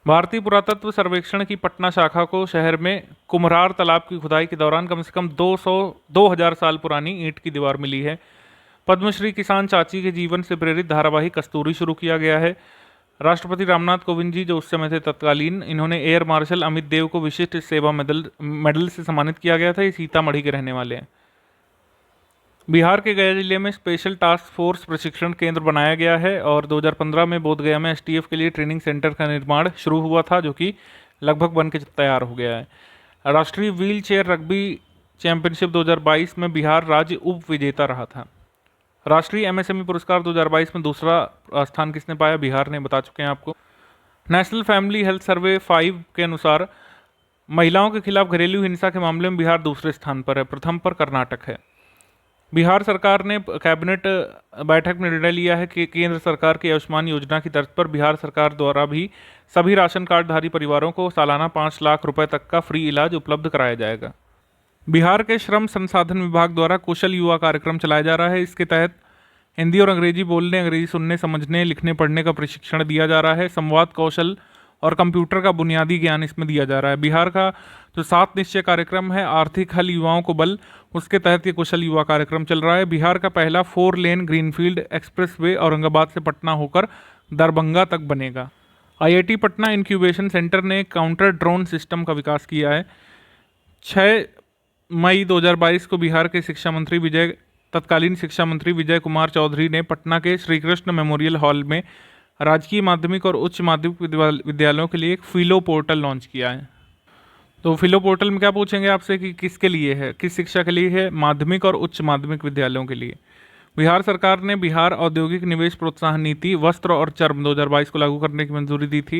[SPEAKER 3] भारतीय पुरातत्व सर्वेक्षण की पटना शाखा को शहर में कुम्हरार तालाब की खुदाई के दौरान कम से कम 2000 साल पुरानी ईंट की दीवार मिली है। पद्मश्री किसान चाची के जीवन से प्रेरित धारावाहिक कस्तूरी शुरू किया गया है। राष्ट्रपति रामनाथ कोविंद जी जो उस समय थे तत्कालीन, इन्होंने एयर मार्शल अमित देव को विशिष्ट सेवा मेडल से सम्मानित किया गया था। ये सीतामढ़ी के रहने वाले हैं। बिहार के गया जिले में स्पेशल टास्क फोर्स प्रशिक्षण केंद्र बनाया गया है और 2015 में बोधगया में STF के लिए ट्रेनिंग सेंटर का निर्माण शुरू हुआ था, जो कि लगभग बन के तैयार हो गया है। राष्ट्रीय व्हील चेयर रग्बी चैंपियनशिप 2022 में बिहार राज्य उप विजेता रहा था। राष्ट्रीय MSME पुरस्कार 2022 में दूसरा स्थान किसने पाया? बिहार ने, बता चुके हैं आपको। नेशनल फैमिली हेल्थ सर्वे 5 के अनुसार महिलाओं के खिलाफ घरेलू हिंसा के मामले में बिहार दूसरे स्थान पर है, प्रथम पर कर्नाटक है। बिहार सरकार ने कैबिनेट बैठक में निर्णय लिया है कि केंद्र सरकार की आयुष्मान योजना की तर्ज पर बिहार सरकार द्वारा भी सभी राशन कार्डधारी परिवारों को सालाना 5 लाख रुपए तक का फ्री इलाज उपलब्ध कराया जाएगा। बिहार के श्रम संसाधन विभाग द्वारा कुशल युवा कार्यक्रम चलाया जा रहा है। इसके तहत हिंदी और अंग्रेजी बोलने, अंग्रेजी सुनने, समझने, लिखने, पढ़ने का प्रशिक्षण दिया जा रहा है। संवाद कौशल और कंप्यूटर का बुनियादी ज्ञान इसमें दिया जा रहा है। बिहार का जो 7 निश्चय कार्यक्रम है, आर्थिक हल युवाओं को बल, उसके तहत ये कुशल युवा कार्यक्रम चल रहा है। बिहार का पहला 4 लेन ग्रीनफील्ड एक्सप्रेसवे औरंगाबाद से पटना होकर दरभंगा तक बनेगा। IIT पटना इंक्यूबेशन सेंटर ने काउंटर ड्रोन सिस्टम का विकास किया है। 6 मई 2022 को बिहार के तत्कालीन शिक्षा मंत्री विजय कुमार चौधरी ने पटना के श्रीकृष्ण मेमोरियल हॉल में राजकीय माध्यमिक और उच्च माध्यमिक विद्यालयों के लिए एक फिलो पोर्टल लॉन्च किया है। तो फिलो पोर्टल में क्या पूछेंगे आपसे कि किसके लिए है, किस शिक्षा के लिए है? माध्यमिक और उच्च माध्यमिक विद्यालयों के लिए। बिहार सरकार ने बिहार औद्योगिक निवेश प्रोत्साहन नीति वस्त्र और चर्म 2022 को लागू करने की मंजूरी दी थी।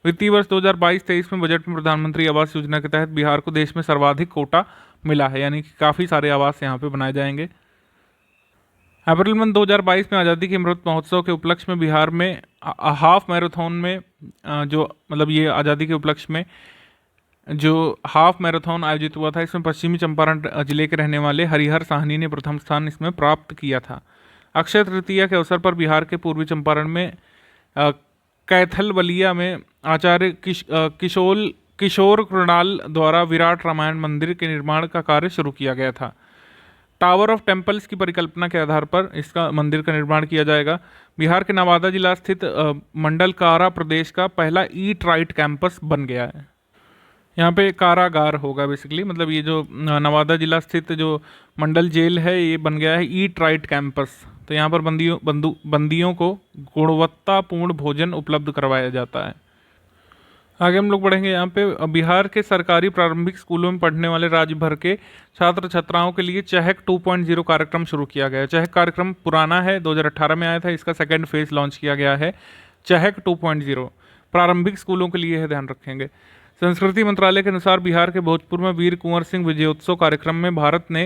[SPEAKER 3] वित्तीय वर्ष 2022-23 में बजट में प्रधानमंत्री आवास योजना के तहत बिहार को देश में सर्वाधिक कोटा मिला है, यानी कि काफ़ी सारे आवास यहाँ पे बनाए जाएंगे। अप्रैल मंथ 2022 में आज़ादी के अमृत महोत्सव के उपलक्ष्य में बिहार में हाफ मैराथन में जो मतलब ये आज़ादी के उपलक्ष्य में जो हाफ मैराथन आयोजित हुआ था, इसमें पश्चिमी चंपारण जिले के रहने वाले हरिहर साहनी ने प्रथम स्थान इसमें प्राप्त किया था। अक्षय तृतीया के अवसर पर बिहार के पूर्वी चंपारण में कैथलबलिया में आचार्य किशोर कृणाल द्वारा विराट रामायण मंदिर के निर्माण का कार्य शुरू किया गया था। टावर ऑफ टेम्पल्स की परिकल्पना के आधार पर इसका मंदिर का निर्माण किया जाएगा। बिहार के नवादा जिला स्थित मंडल कारा प्रदेश का पहला ईट राइट कैंपस बन गया है। यहाँ पे कारागार होगा बेसिकली, मतलब ये जो नवादा जिला स्थित जो मंडल जेल है ये बन गया है ईट राइट कैंपस। तो यहाँ पर बंदियों को गुणवत्तापूर्ण भोजन उपलब्ध करवाया जाता है। आगे हम लोग बढ़ेंगे। यहाँ पे बिहार के सरकारी प्रारंभिक स्कूलों में पढ़ने वाले राज्य भर के छात्र छात्राओं के लिए चहक 2.0 कार्यक्रम शुरू किया गया है। चहक कार्यक्रम पुराना है, 2018 में आया था, इसका सेकेंड फेज लॉन्च किया गया है। चहक 2.0 प्रारंभिक स्कूलों के लिए है, ध्यान रखेंगे। संस्कृति मंत्रालय के अनुसार बिहार के भोजपुर में वीर कुंवर सिंह विजयोत्सव कार्यक्रम में भारत ने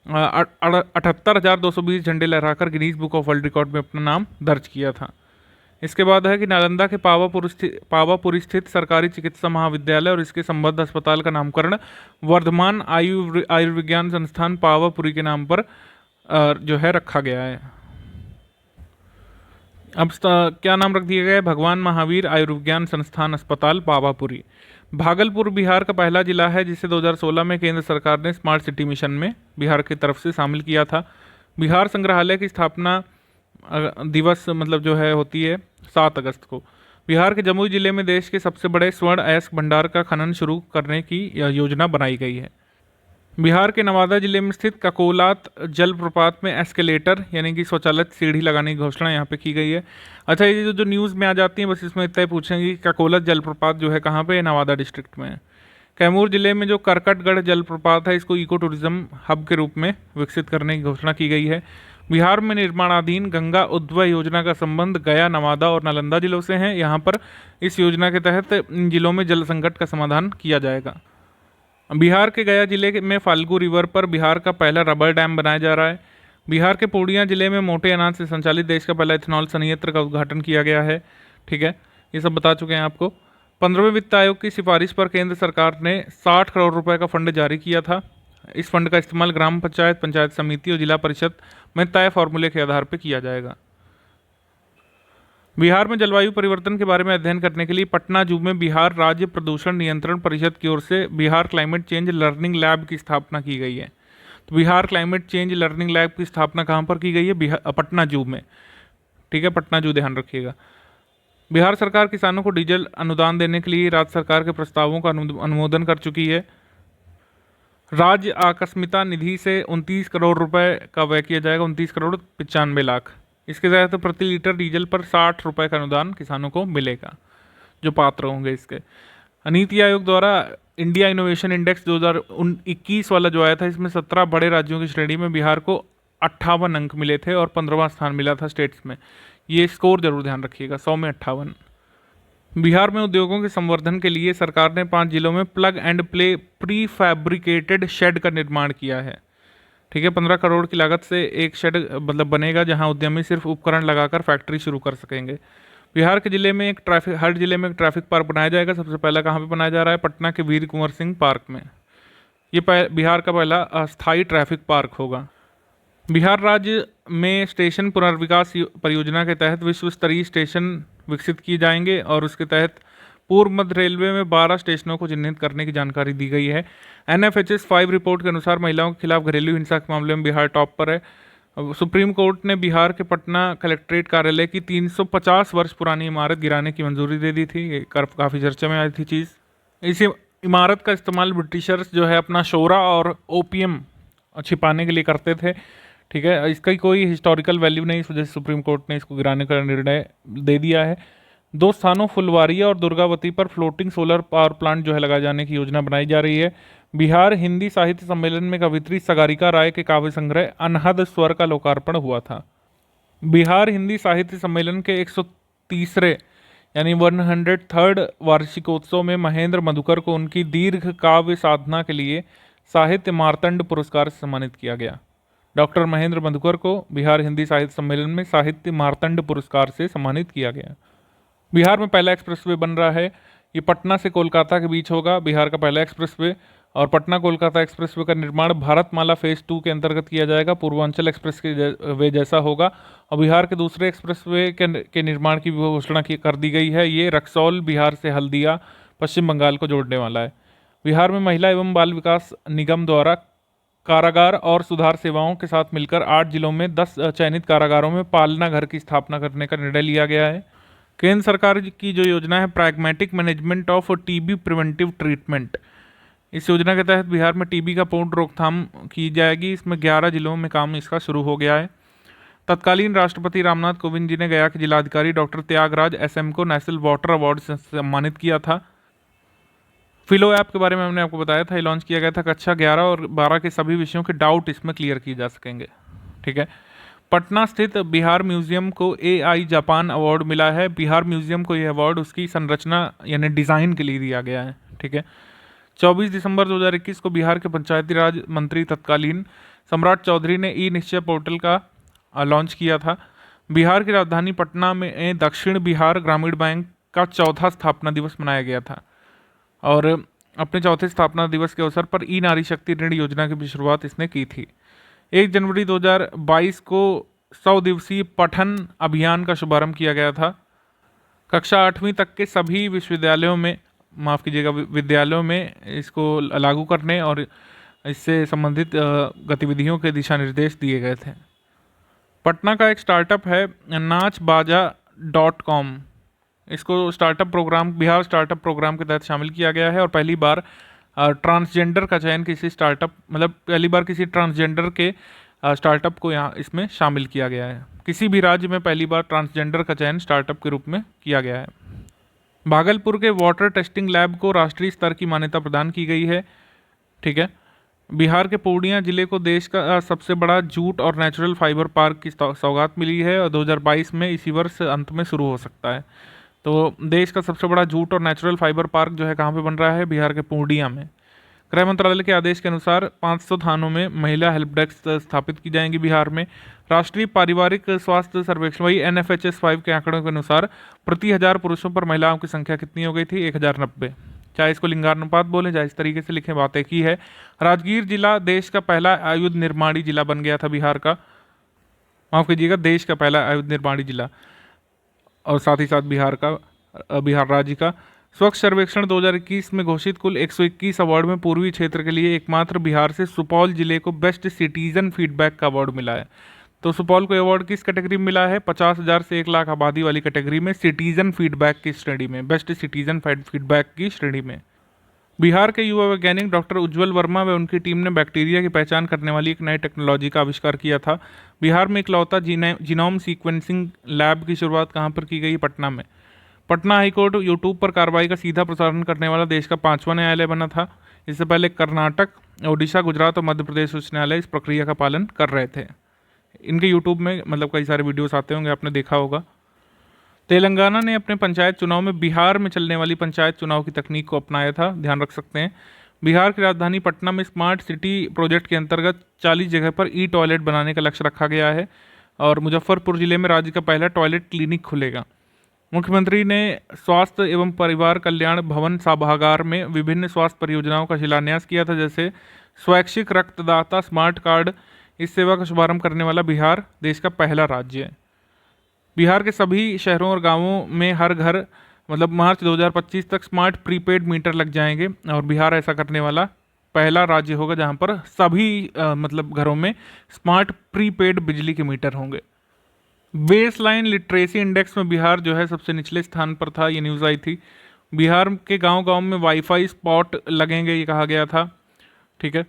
[SPEAKER 3] 78,220 झंडे लहराकर Guinness book of world record में अपना नाम दर्ज किया था। इसके बाद है कि नालंदा के पावापुरी स्थित सरकारी चिकित्सा महाविद्यालय और इसके संबद्ध अस्पताल का नामकरण वर्धमान आयुर्विज्ञान संस्थान पावापुरी के नाम पर जो है रखा गया है। अब क्या नाम रख दिया गया है? भगवान महावीर आयुर्विज्ञान संस्थान अस्पताल पावापुरी। भागलपुर बिहार का पहला जिला है जिसे 2016 में केंद्र सरकार ने स्मार्ट सिटी मिशन में बिहार की तरफ से शामिल किया था। बिहार संग्रहालय की स्थापना दिवस मतलब जो है होती है 7 अगस्त को। बिहार के जमुई जिले में देश के सबसे बड़े स्वर्ण अयस्क भंडार का खनन शुरू करने की योजना बनाई गई है। बिहार के नवादा जिले में स्थित ककोलात जलप्रपात में एस्केलेटर यानी कि स्वचालित सीढ़ी लगाने की घोषणा यहाँ पे की गई है। अच्छा, ये जो न्यूज़ में आ जाती है बस इसमें इतना ही पूछेंगे कि ककोलत जलप्रपात जो है कहाँ पे? नवादा डिस्ट्रिक्ट में है। कैमूर जिले में जो करकटगढ़ जलप्रपात है इसको इको टूरिज्म हब के रूप में विकसित करने की घोषणा की गई है। बिहार में निर्माणाधीन गंगा उद्वय योजना का संबंध गया, नवादा और नालंदा जिलों से है। यहाँ पर इस योजना के तहत इन जिलों में जल संकट का समाधान किया जाएगा। बिहार के गया जिले में फाल्गु रिवर पर बिहार का पहला रबर डैम बनाया जा रहा है। बिहार के पूर्णिया जिले में मोटे अनाज से संचालित देश का पहला इथेनॉल संयंत्र का उद्घाटन किया गया है। ठीक है, ये सब बता चुके हैं आपको। 15वें वित्त आयोग की सिफारिश पर केंद्र सरकार ने 60 करोड़ रुपए का फंड जारी किया था। इस फंड का इस्तेमाल ग्राम पंचायत, पंचायत समिति और जिला परिषद में तय फॉर्मूले के आधार पर किया जाएगा। बिहार में जलवायु परिवर्तन के बारे में अध्ययन करने के लिए पटना जू में बिहार राज्य प्रदूषण नियंत्रण परिषद की ओर से Bihar climate change learning lab की स्थापना की गई है। तो Bihar climate change learning lab की स्थापना कहाँ पर की गई है? पटना जू में। ठीक है, पटना जू ध्यान रखिएगा। बिहार सरकार किसानों को डीजल अनुदान देने के लिए राज्य सरकार के प्रस्तावों का अनुमोदन कर चुकी है। राज्य आकस्मिकता निधि से 29 करोड़ रुपए का व्यय किया जाएगा, 29 करोड़ 95 लाख। इसके तहत प्रति लीटर डीजल पर 60 रुपए का अनुदान किसानों को मिलेगा जो पात्र होंगे इसके। नीति आयोग द्वारा इंडिया इनोवेशन इंडेक्स 2021 वाला जो आया था, इसमें 17 बड़े राज्यों की श्रेणी में बिहार को 58 अंक मिले थे और 15वां स्थान मिला था स्टेट्स में। ये स्कोर जरूर ध्यान रखिएगा, 100 में 58। बिहार में उद्योगों के संवर्धन के लिए सरकार ने 5 जिलों में plug and play prefabricated shed का निर्माण किया है। ठीक है, 15 करोड़ की लागत से एक शेड बनेगा जहां उद्यमी सिर्फ उपकरण लगाकर फैक्ट्री शुरू कर सकेंगे। बिहार के जिले में हर जिले में एक ट्रैफिक पार्क बनाया जाएगा। सबसे पहला कहाँ पे बनाया जा रहा है? पटना के वीर कुंवर सिंह पार्क में। ये बिहार का पहला अस्थायी ट्रैफिक पार्क होगा। बिहार राज्य में स्टेशन पुनर्विकास परियोजना के तहत विश्व स्तरीय स्टेशन विकसित किए जाएंगे और उसके तहत पूर्व मध्य रेलवे में 12 स्टेशनों को चिन्हित करने की जानकारी दी गई है। NFHS 5 रिपोर्ट के अनुसार महिलाओं के खिलाफ घरेलू हिंसा के मामले में बिहार टॉप पर है। सुप्रीम कोर्ट ने बिहार के पटना कलेक्ट्रेट कार्यालय की 350 वर्ष पुरानी इमारत गिराने की मंजूरी दे दी थी। ये काफ़ी चर्चा में आई थी चीज़। इस इमारत का इस्तेमाल ब्रिटिशर्स जो है अपना शोरा और ओपियम छिपाने के लिए करते थे। ठीक है, इसका कोई हिस्टोरिकल वैल्यू नहीं, इस वजह से सुप्रीम कोर्ट ने इसको गिराने का निर्णय दे दिया है। 2 स्थानों फुलवारिया और दुर्गावती पर फ्लोटिंग सोलर पावर प्लांट जो है लगाए जाने की योजना बनाई जा रही है। बिहार हिंदी साहित्य सम्मेलन में कवित्री सगारिका राय के काव्य संग्रह अनहद स्वर का लोकार्पण हुआ था। बिहार हिंदी साहित्य सम्मेलन के 130वें यानी 103rd वार्षिकोत्सव में महेंद्र मधुकर को उनकी दीर्घ काव्य साधना के लिए साहित्य मार्तंड पुरस्कार से सम्मानित किया गया। डॉक्टर महेंद्र मधुकर को बिहार हिंदी साहित्य सम्मेलन में साहित्य मार्तंड पुरस्कार से सम्मानित किया गया। बिहार में पहला एक्सप्रेसवे बन रहा है। ये पटना से कोलकाता के बीच होगा, बिहार का पहला एक्सप्रेसवे। और पटना कोलकाता एक्सप्रेसवे का निर्माण भारतमाला फेज 2 के अंतर्गत किया जाएगा, पूर्वांचल एक्सप्रेस के वे जैसा होगा। और बिहार के दूसरे एक्सप्रेसवे के निर्माण की घोषणा कर दी गई है। ये रक्सौल बिहार से हल्दिया पश्चिम बंगाल को जोड़ने वाला है। बिहार में महिला एवं बाल विकास निगम द्वारा कारागार और सुधार सेवाओं के साथ मिलकर 8 जिलों में 10 चयनित कारागारों में पालना घर की स्थापना करने का निर्णय लिया गया है। केंद्र सरकार की जो योजना है pragmatic management of TB preventive treatment, इस योजना के तहत बिहार में टीबी का पूर्ण रोकथाम की जाएगी। इसमें 11 जिलों में काम इसका शुरू हो गया है। तत्कालीन राष्ट्रपति रामनाथ कोविंद जी ने गया के जिलाधिकारी डॉक्टर त्यागराज SM को नेशनल वाटर अवार्ड से सम्मानित किया था। फिलो ऐप के बारे में हमने आपको बताया था, ये लॉन्च किया गया था। कक्षा 11 और 12 के सभी विषयों के डाउट इसमें क्लियर किए जा सकेंगे। ठीक है, पटना स्थित बिहार म्यूजियम को AI जापान अवार्ड मिला है। बिहार म्यूजियम को यह अवार्ड उसकी संरचना यानी डिज़ाइन के लिए दिया गया है। ठीक है, 24 दिसंबर 2021 को बिहार के पंचायती राज मंत्री तत्कालीन सम्राट चौधरी ने ई-निश्चय पोर्टल का लॉन्च किया था। बिहार की राजधानी पटना में दक्षिण बिहार ग्रामीण बैंक का 4था स्थापना दिवस मनाया गया था और अपने 4थे स्थापना दिवस के अवसर पर ई नारी शक्ति ऋण योजना की भी शुरुआत इसने की थी। 1 जनवरी 2022 को 100 दिवसीय पठन अभियान का शुभारंभ किया गया था। कक्षा 8वीं तक के सभी विश्वविद्यालयों में, माफ़ कीजिएगा, विद्यालयों में इसको लागू करने और इससे संबंधित गतिविधियों के दिशा निर्देश दिए गए थे। पटना का एक स्टार्टअप है नाचबाजा.com। इसको startup programme, Bihar startup programme के तहत शामिल किया गया है और पहली बार ट्रांसजेंडर का चयन किसी स्टार्टअप, मतलब पहली बार किसी ट्रांसजेंडर के स्टार्टअप को यहाँ इसमें शामिल किया गया है। किसी भी राज्य में पहली बार ट्रांसजेंडर का चयन स्टार्टअप के रूप में किया गया है। भागलपुर के वाटर टेस्टिंग लैब को राष्ट्रीय स्तर की मान्यता प्रदान की गई है। ठीक है, बिहार के पूर्णिया जिले को देश का सबसे बड़ा जूट और नेचुरल फाइबर पार्क की सौगात मिली है और 2022 में इसी वर्ष अंत में शुरू हो सकता है। तो देश का सबसे बड़ा जूट और नेचुरल फाइबर पार्क जो है कहाँ पे बन रहा है? बिहार के पूर्णिया में। गृह मंत्रालय के आदेश के अनुसार 500 थानों में महिला हेल्प डेस्क स्थापित की जाएंगी बिहार में। राष्ट्रीय पारिवारिक स्वास्थ्य सर्वेक्षण वही NFHS 5 के आंकड़ों के अनुसार प्रति 1000 पुरुषों पर महिलाओं की संख्या कितनी हो गई थी? 1090। चाहे इसको लिंगानुपात बोलें, चाहे इस तरीके से लिखें, बात एक ही है। राजगीर जिला देश का पहला आयुध निर्माणी जिला बन गया था बिहार का, माफ कीजिएगा, देश का पहला आयुध निर्माणी जिला, और साथ ही साथ बिहार राज्य का। स्वच्छ सर्वेक्षण 2021 में घोषित कुल 121 अवार्ड में पूर्वी क्षेत्र के लिए एकमात्र बिहार से सुपौल जिले को बेस्ट सिटीजन फीडबैक का अवार्ड मिला है। तो सुपौल को अवार्ड किस कैटेगरी में मिला है? 50,000 से 1 लाख आबादी वाली कैटेगरी में, सिटीजन फीडबैक की श्रेणी में, बेस्ट सिटीजन फीडबैक की श्रेणी में। बिहार के युवा वैज्ञानिक डॉक्टर उज्जवल वर्मा व उनकी टीम ने बैक्टीरिया की पहचान करने वाली एक नई टेक्नोलॉजी का आविष्कार किया था। बिहार में इकलौता जीनोम सीक्वेंसिंग लैब की शुरुआत कहाँ पर की गई? पटना में। पटना हाईकोर्ट यूट्यूब पर कार्रवाई का सीधा प्रसारण करने वाला देश का 5वां न्यायालय बना था। इससे पहले कर्नाटक, ओडिशा, गुजरात और मध्य प्रदेश उच्च न्यायालय इस प्रक्रिया का पालन कर रहे थे। इनके यूट्यूब में मतलब कई सारे वीडियोस आते होंगे, आपने देखा होगा। तेलंगाना ने अपने पंचायत चुनाव में बिहार में चलने वाली पंचायत चुनाव की तकनीक को अपनाया था, ध्यान रख सकते हैं। बिहार की राजधानी पटना में स्मार्ट सिटी प्रोजेक्ट के अंतर्गत 40 जगह पर ई टॉयलेट बनाने का लक्ष्य रखा गया है और मुजफ्फरपुर जिले में राज्य का पहला टॉयलेट क्लिनिक खुलेगा। मुख्यमंत्री ने स्वास्थ्य एवं परिवार कल्याण भवन सभागार में विभिन्न स्वास्थ्य परियोजनाओं का शिलान्यास किया था, जैसे स्वैच्छिक रक्तदाता स्मार्ट कार्ड। इस सेवा का शुभारंभ करने वाला बिहार देश का पहला राज्य है। बिहार के सभी शहरों और गांवों में हर घर मतलब मार्च 2025 तक स्मार्ट प्रीपेड मीटर लग जाएंगे और बिहार ऐसा करने वाला पहला राज्य होगा जहां पर सभी मतलब घरों में स्मार्ट प्रीपेड बिजली के मीटर होंगे। बेसलाइन लिटरेसी इंडेक्स में बिहार जो है सबसे निचले स्थान पर था, ये न्यूज़ आई थी। बिहार के गांव-गांव में वाईफाई स्पॉट लगेंगे, ये कहा गया था, ठीक है।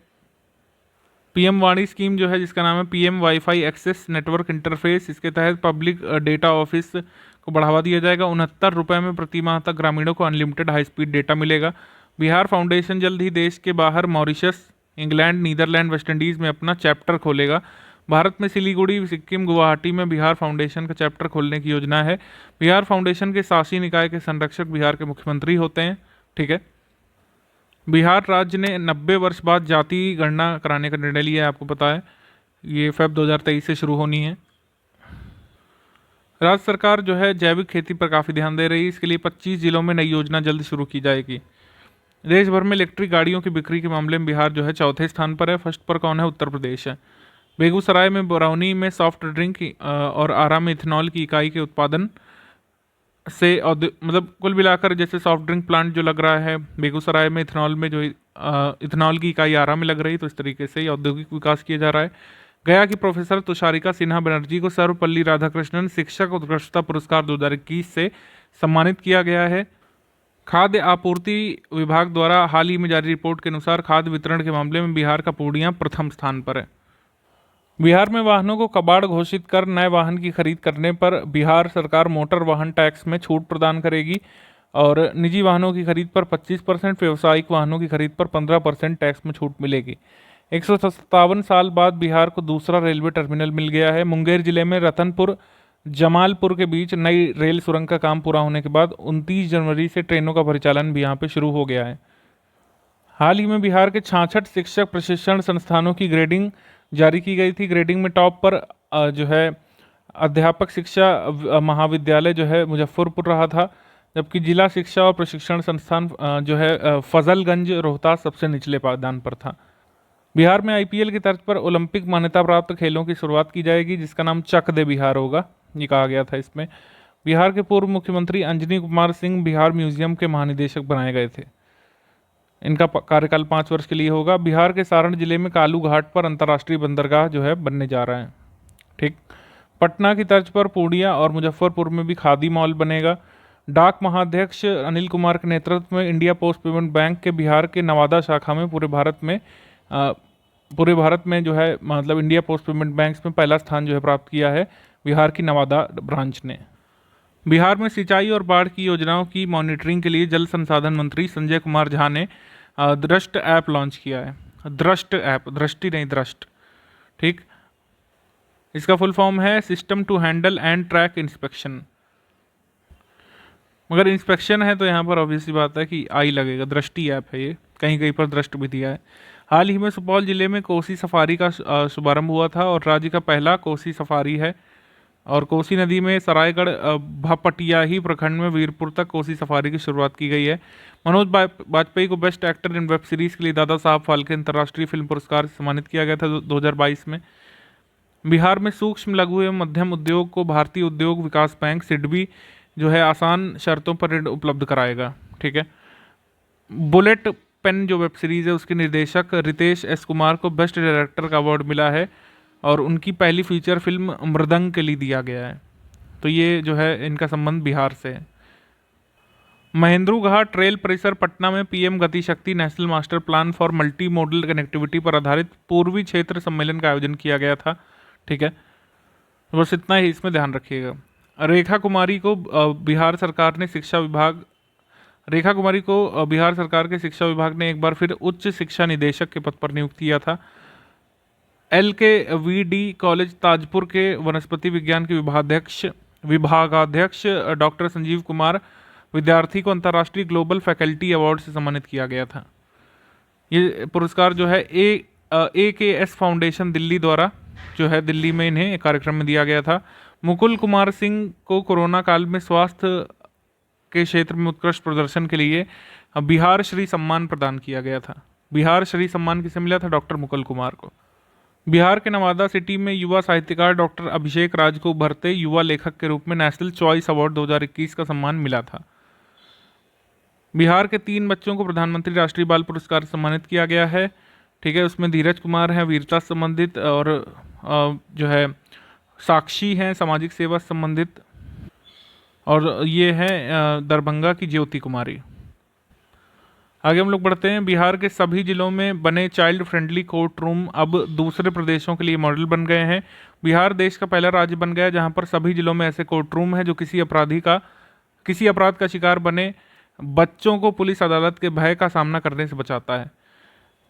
[SPEAKER 3] पीएम वाणी स्कीम जो है जिसका नाम है PM wifi access network interface, इसके तहत पब्लिक डेटा ऑफिस को बढ़ावा दिया जाएगा। 69 रुपये में प्रति माह तक ग्रामीणों को अनलिमिटेड हाई स्पीड डेटा मिलेगा। बिहार फाउंडेशन जल्द ही देश के बाहर Mauritius, England, Netherlands, West Indies में अपना चैप्टर खोलेगा। भारत में सिलीगुड़ी, सिक्किम, गुवाहाटी में बिहार फाउंडेशन का चैप्टर खोलने की योजना है। बिहार फाउंडेशन के शासी निकाय के संरक्षक बिहार के मुख्यमंत्री होते हैं, ठीक है। बिहार राज्य ने 90 वर्ष बाद जाति गणना कराने का निर्णय लिया है, आपको पता है, ये फेब 2023 से शुरू होनी है। राज्य सरकार जो है जैविक खेती पर काफ़ी ध्यान दे रही है, इसके लिए 25 जिलों में नई योजना जल्द शुरू की जाएगी। देश भर में इलेक्ट्रिक गाड़ियों की बिक्री के मामले में बिहार जो है चौथे स्थान पर है। फर्स्ट पर कौन है? उत्तर प्रदेश है। बेगूसराय में बरौनी में सॉफ्ट ड्रिंक और आरा में इथेनॉल की इकाई के उत्पादन से मतलब कुल मिलाकर जैसे सॉफ्ट ड्रिंक प्लांट जो लग रहा है बेगूसराय में, इथेनॉल में जो इथेनॉल की इकाई आरा में लग रही है, तो इस तरीके से औद्योगिक विकास किया जा रहा है। गया की प्रोफेसर तुषारिका सिन्हा बनर्जी को सर्वपल्ली राधाकृष्णन शिक्षक उत्कृष्टता पुरस्कार 2021 से सम्मानित किया गया है। खाद्य आपूर्ति विभाग द्वारा हाल ही में जारी रिपोर्ट के अनुसार खाद्य वितरण के मामले में बिहार का पूर्णिया प्रथम स्थान पर है। बिहार में वाहनों को कबाड़ घोषित कर नए वाहन की खरीद करने पर बिहार सरकार मोटर वाहन टैक्स में छूट प्रदान करेगी और निजी वाहनों की खरीद पर 25%, व्यावसायिक वाहनों की खरीद पर 15% टैक्स में छूट मिलेगी। 157 साल बाद बिहार को दूसरा रेलवे टर्मिनल मिल गया है। मुंगेर जिले में रतनपुर जमालपुर के बीच नई रेल सुरंग का काम पूरा होने के बाद 29 जनवरी से ट्रेनों का परिचालन भी यहाँ पे शुरू हो गया है। हाल ही में बिहार के 66 शिक्षक प्रशिक्षण संस्थानों की ग्रेडिंग जारी की गई थी। ग्रेडिंग में टॉप पर जो है अध्यापक शिक्षा महाविद्यालय जो है मुजफ्फरपुर रहा था, जबकि जिला शिक्षा और प्रशिक्षण संस्थान जो है फजलगंज रोहतास सबसे निचले पायदान पर था। बिहार में आईपीएल की तर्ज पर ओलंपिक मान्यता प्राप्त खेलों की शुरुआत की जाएगी, जिसका नाम चक दे बिहार होगा, ये कहा गया था। इसमें बिहार के पूर्व मुख्यमंत्री अंजनी कुमार सिंह बिहार म्यूजियम के महानिदेशक बनाए गए थे। इनका कार्यकाल 5 वर्ष के लिए होगा। बिहार के सारण जिले में कालू घाट पर अंतर्राष्ट्रीय बंदरगाह जो है बनने जा रहा है, ठीक। पटना की तर्ज पर पूर्णिया और मुजफ्फरपुर में भी खादी मॉल बनेगा। डाक महाध्यक्ष अनिल कुमार के नेतृत्व में इंडिया पोस्ट पेमेंट बैंक के बिहार के नवादा शाखा में पूरे भारत में जो है मतलब इंडिया पोस्ट पेमेंट बैंक में पहला स्थान जो है प्राप्त किया है बिहार की नवादा ब्रांच ने। बिहार में सिंचाई और बाढ़ की योजनाओं की मॉनिटरिंग के लिए जल संसाधन मंत्री संजय कुमार झा ने दृष्ट ऐप लॉन्च किया है। दृष्ट ऐप, दृष्टि नहीं दृष्ट, ठीक। इसका फुल फॉर्म है system to handle and track inspection. मगर इंस्पेक्शन है तो यहाँ पर ऑब्वियसली बात है कि आई लगेगा, दृष्टि ऐप है ये, कहीं कहीं पर दृष्ट भी दिया है। हाल ही में सुपौल जिले में कोसी सफारी का शुभारंभ हुआ था और राज्य का पहला कोसी सफारी है। और कोसी नदी में सरायगढ़ भपटियाही प्रखंड में वीरपुर तक कोसी सफारी की शुरुआत की गई है। मनोज बाजपेयी को best actor in web series के लिए दादा साहब फाल्के अंतर्राष्ट्रीय फिल्म पुरस्कार से सम्मानित किया गया था 2022 में। बिहार में सूक्ष्म लघु एवं मध्यम उद्योग को भारतीय उद्योग विकास बैंक सिडबी जो है आसान शर्तों पर ऋण उपलब्ध कराएगा, ठीक है। बुलेट पेन जो वेब सीरीज है उसके निर्देशक रितेश एस कुमार को बेस्ट डायरेक्टर का अवार्ड मिला है और उनकी पहली फीचर फिल्म मृदंग के लिए दिया गया है। तो ये जो है इनका संबंध बिहार से है। महेंद्रू घाट रेल परिसर पटना में पीएम गति शक्ति national master plan for multi modal connectivity पर आधारित पूर्वी क्षेत्र सम्मेलन का आयोजन किया गया था, ठीक है। बस इतना ही इसमें ध्यान रखिएगा। रेखा कुमारी को बिहार सरकार के शिक्षा विभाग ने एक बार फिर उच्च शिक्षा निदेशक के पद पर नियुक्त किया था। LKVD कॉलेज ताजपुर के वनस्पति विज्ञान के विभागाध्यक्ष डॉक्टर संजीव कुमार विद्यार्थी को अंतर्राष्ट्रीय ग्लोबल फैकल्टी अवार्ड से सम्मानित किया गया था। ये पुरस्कार जो है AKS फाउंडेशन दिल्ली द्वारा जो है दिल्ली में इन्हें एक कार्यक्रम में दिया गया था। मुकुल कुमार सिंह को कोरोना काल में स्वास्थ्य के क्षेत्र में उत्कृष्ट प्रदर्शन के लिए बिहार श्री सम्मान प्रदान किया गया था। बिहार श्री सम्मान किसे मिला था? डॉक्टर मुकुल कुमार को। बिहार के नवादा सिटी में युवा साहित्यकार डॉक्टर अभिषेक राज को उभरते युवा लेखक के रूप में नेशनल चॉइस अवार्ड 2021 का सम्मान मिला था। बिहार के 3 बच्चों को प्रधानमंत्री राष्ट्रीय बाल पुरस्कार से सम्मानित किया गया है, ठीक है। उसमें धीरज कुमार हैं वीरता से संबंधित और जो है साक्षी हैं सामाजिक सेवा से संबंधित, और ये है दरभंगा की ज्योति कुमारी। आगे हम लोग बढ़ते हैं। बिहार के सभी जिलों में बने चाइल्ड फ्रेंडली कोर्ट रूम अब दूसरे प्रदेशों के लिए मॉडल बन गए हैं। बिहार देश का पहला राज्य बन गया जहां पर सभी जिलों में ऐसे कोर्ट रूम है जो किसी अपराध का शिकार बने बच्चों को पुलिस अदालत के भय का सामना करने से बचाता है।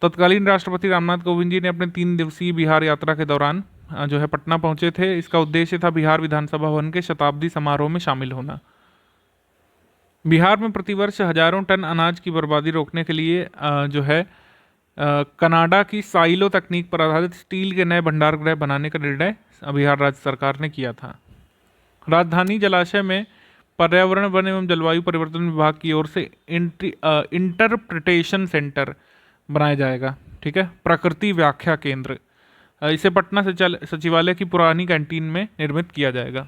[SPEAKER 3] तत्कालीन राष्ट्रपति रामनाथ कोविंद जी ने अपने 3 दिवसीय बिहार यात्रा के दौरान जो है पटना पहुंचे थे। इसका उद्देश्य था बिहार विधानसभा भवन के शताब्दी समारोह में शामिल होना। बिहार में प्रतिवर्ष हजारों टन अनाज की बर्बादी रोकने के लिए जो है कनाडा की साइलो तकनीक पर आधारित स्टील के नए भंडारगृह बनाने का निर्णय बिहार राज्य सरकार ने किया था। राजधानी जलाशय में पर्यावरण वन एवं जलवायु परिवर्तन विभाग की ओर से इंटरप्रिटेशन सेंटर बनाया जाएगा, ठीक है, प्रकृति व्याख्या केंद्र। इसे पटना सचिवालय की पुरानी कैंटीन में निर्मित किया जाएगा।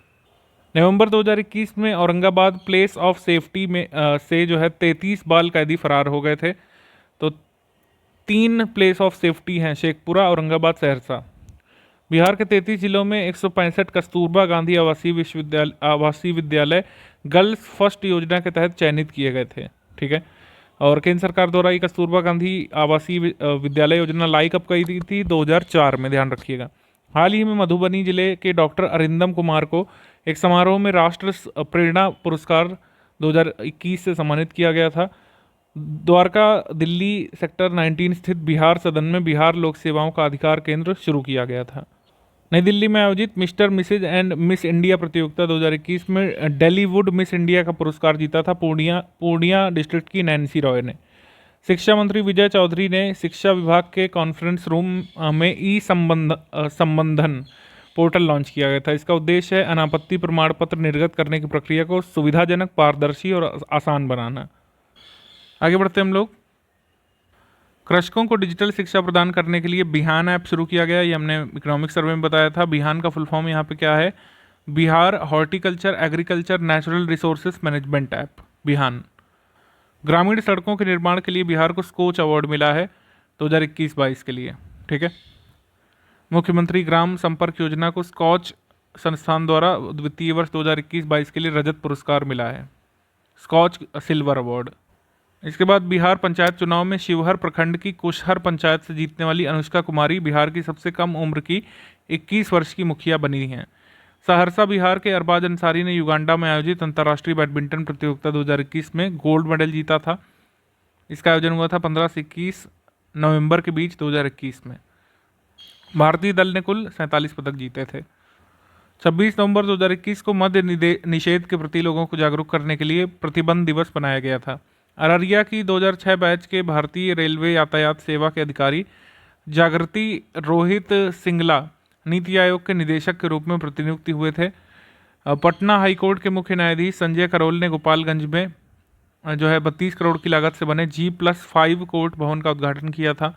[SPEAKER 3] नवंबर 2021 में औरंगाबाद प्लेस ऑफ सेफ्टी में से जो है 33 बाल कैदी फरार हो गए थे। तो 3 प्लेस ऑफ सेफ्टी हैं, शेखपुरा, औरंगाबाद, सहरसा। बिहार के 33 जिलों में 165 कस्तूरबा गांधी आवासीय विद्यालय गर्ल्स फर्स्ट योजना के तहत चयनित किए गए थे, ठीक है। और केंद्र सरकार द्वारा ये कस्तूरबा गांधी आवासीय विद्यालय योजना लाई कब की थी? 2004 में, ध्यान रखिएगा। हाल ही में मधुबनी जिले के डॉक्टर अरिंदम कुमार को एक समारोह में राष्ट्र प्रेरणा पुरस्कार 2021 से सम्मानित किया गया था। द्वारका दिल्ली सेक्टर 19 स्थित बिहार सदन में बिहार लोक सेवाओं का अधिकार केंद्र शुरू किया गया था। नई दिल्ली में आयोजित Mr Mrs and Miss India प्रतियोगिता 2021 में डेलीवुड मिस इंडिया का पुरस्कार जीता था पूर्णिया डिस्ट्रिक्ट की नैन्सी रॉय ने। शिक्षा मंत्री विजय चौधरी ने शिक्षा विभाग के कॉन्फ्रेंस रूम में संबंधन पोर्टल लॉन्च किया गया था। इसका उद्देश्य है अनापत्ति प्रमाण पत्र निर्गत करने की प्रक्रिया को सुविधाजनक, पारदर्शी और आसान बनाना। आगे बढ़ते हम लोग। कृषकों को डिजिटल शिक्षा प्रदान करने के लिए बिहान ऐप शुरू किया गया। ये हमने इकोनॉमिक सर्वे में बताया था। बिहान का फुल फॉर्म यहाँ पे क्या है? Bihar horticulture agriculture natural resources management app, Bihan. ग्रामीण सड़कों के निर्माण के लिए बिहार को स्कोच अवार्ड मिला है 2021-22 के लिए, ठीक है। मुख्यमंत्री ग्राम संपर्क योजना को स्कॉच संस्थान द्वारा वित्तीय वर्ष 2021-22 के लिए रजत पुरस्कार मिला है, स्कॉच सिल्वर अवार्ड। इसके बाद बिहार पंचायत चुनाव में शिवहर प्रखंड की कुशहर पंचायत से जीतने वाली अनुष्का कुमारी बिहार की सबसे कम उम्र की 21 वर्ष की मुखिया बनी हैं। सहरसा बिहार के अरबाज अंसारी ने युगांडा में आयोजित अंतर्राष्ट्रीय बैडमिंटन प्रतियोगिता 2021 में गोल्ड मेडल जीता था। इसका आयोजन हुआ था 15 से 21 नवंबर के बीच 2021 में। भारतीय दल ने कुल 47 पदक जीते थे। 26 नवंबर 2021 को मद्य निषेध के प्रति लोगों को जागरूक करने के लिए प्रतिबंध दिवस बनाया गया था। अररिया की 2006 बैच के भारतीय रेलवे यातायात सेवा के अधिकारी जागृति रोहित सिंगला नीति आयोग के निदेशक के रूप में प्रतिनियुक्ति हुए थे। पटना हाईकोर्ट के मुख्य न्यायाधीश संजय करोल ने गोपालगंज में जो है 32 करोड़ की लागत से बने G+5 कोर्ट भवन का उद्घाटन किया था।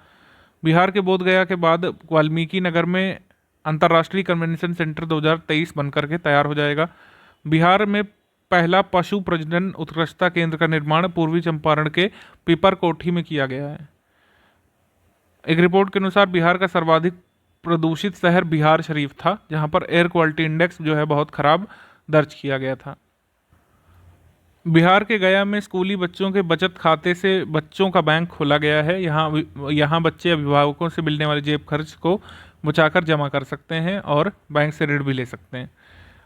[SPEAKER 3] बिहार के बोधगया के बाद वाल्मीकि नगर में अंतर्राष्ट्रीय कन्वेंशन सेंटर 2023 बनकर के तैयार हो जाएगा। बिहार में पहला पशु प्रजनन उत्कृष्टता केंद्र का निर्माण पूर्वी चंपारण के पीपरकोठी में किया गया है। एक रिपोर्ट के अनुसार बिहार का सर्वाधिक प्रदूषित शहर बिहार शरीफ था, जहां पर एयर क्वालिटी इंडेक्स जो है बहुत खराब दर्ज किया गया था। बिहार के गया में स्कूली बच्चों के बचत खाते से बच्चों का बैंक खोला गया है। यहाँ बच्चे अभिभावकों से मिलने वाले जेब खर्च को बचाकर जमा कर सकते हैं और बैंक से ऋण भी ले सकते हैं।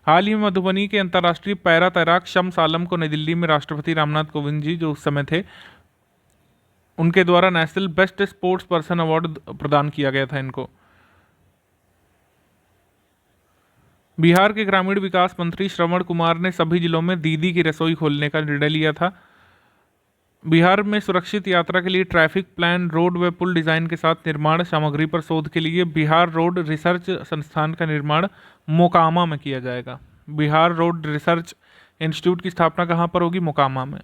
[SPEAKER 3] हाल ही में मधुबनी के अंतर्राष्ट्रीय पैरा तैराक शम्स आलम को नई दिल्ली में राष्ट्रपति रामनाथ कोविंद जी जो उस समय थे उनके द्वारा national best sports person award प्रदान किया गया था इनको। बिहार के ग्रामीण विकास मंत्री श्रवण कुमार ने सभी जिलों में दीदी की रसोई खोलने का निर्णय लिया था। बिहार में सुरक्षित यात्रा के लिए ट्रैफिक प्लान, रोड व पुल डिजाइन के साथ निर्माण सामग्री पर शोध के लिए बिहार रोड रिसर्च संस्थान का निर्माण मोकामा में किया जाएगा। बिहार रोड रिसर्च इंस्टीट्यूट की स्थापना कहाँ पर होगी? मोकामा में।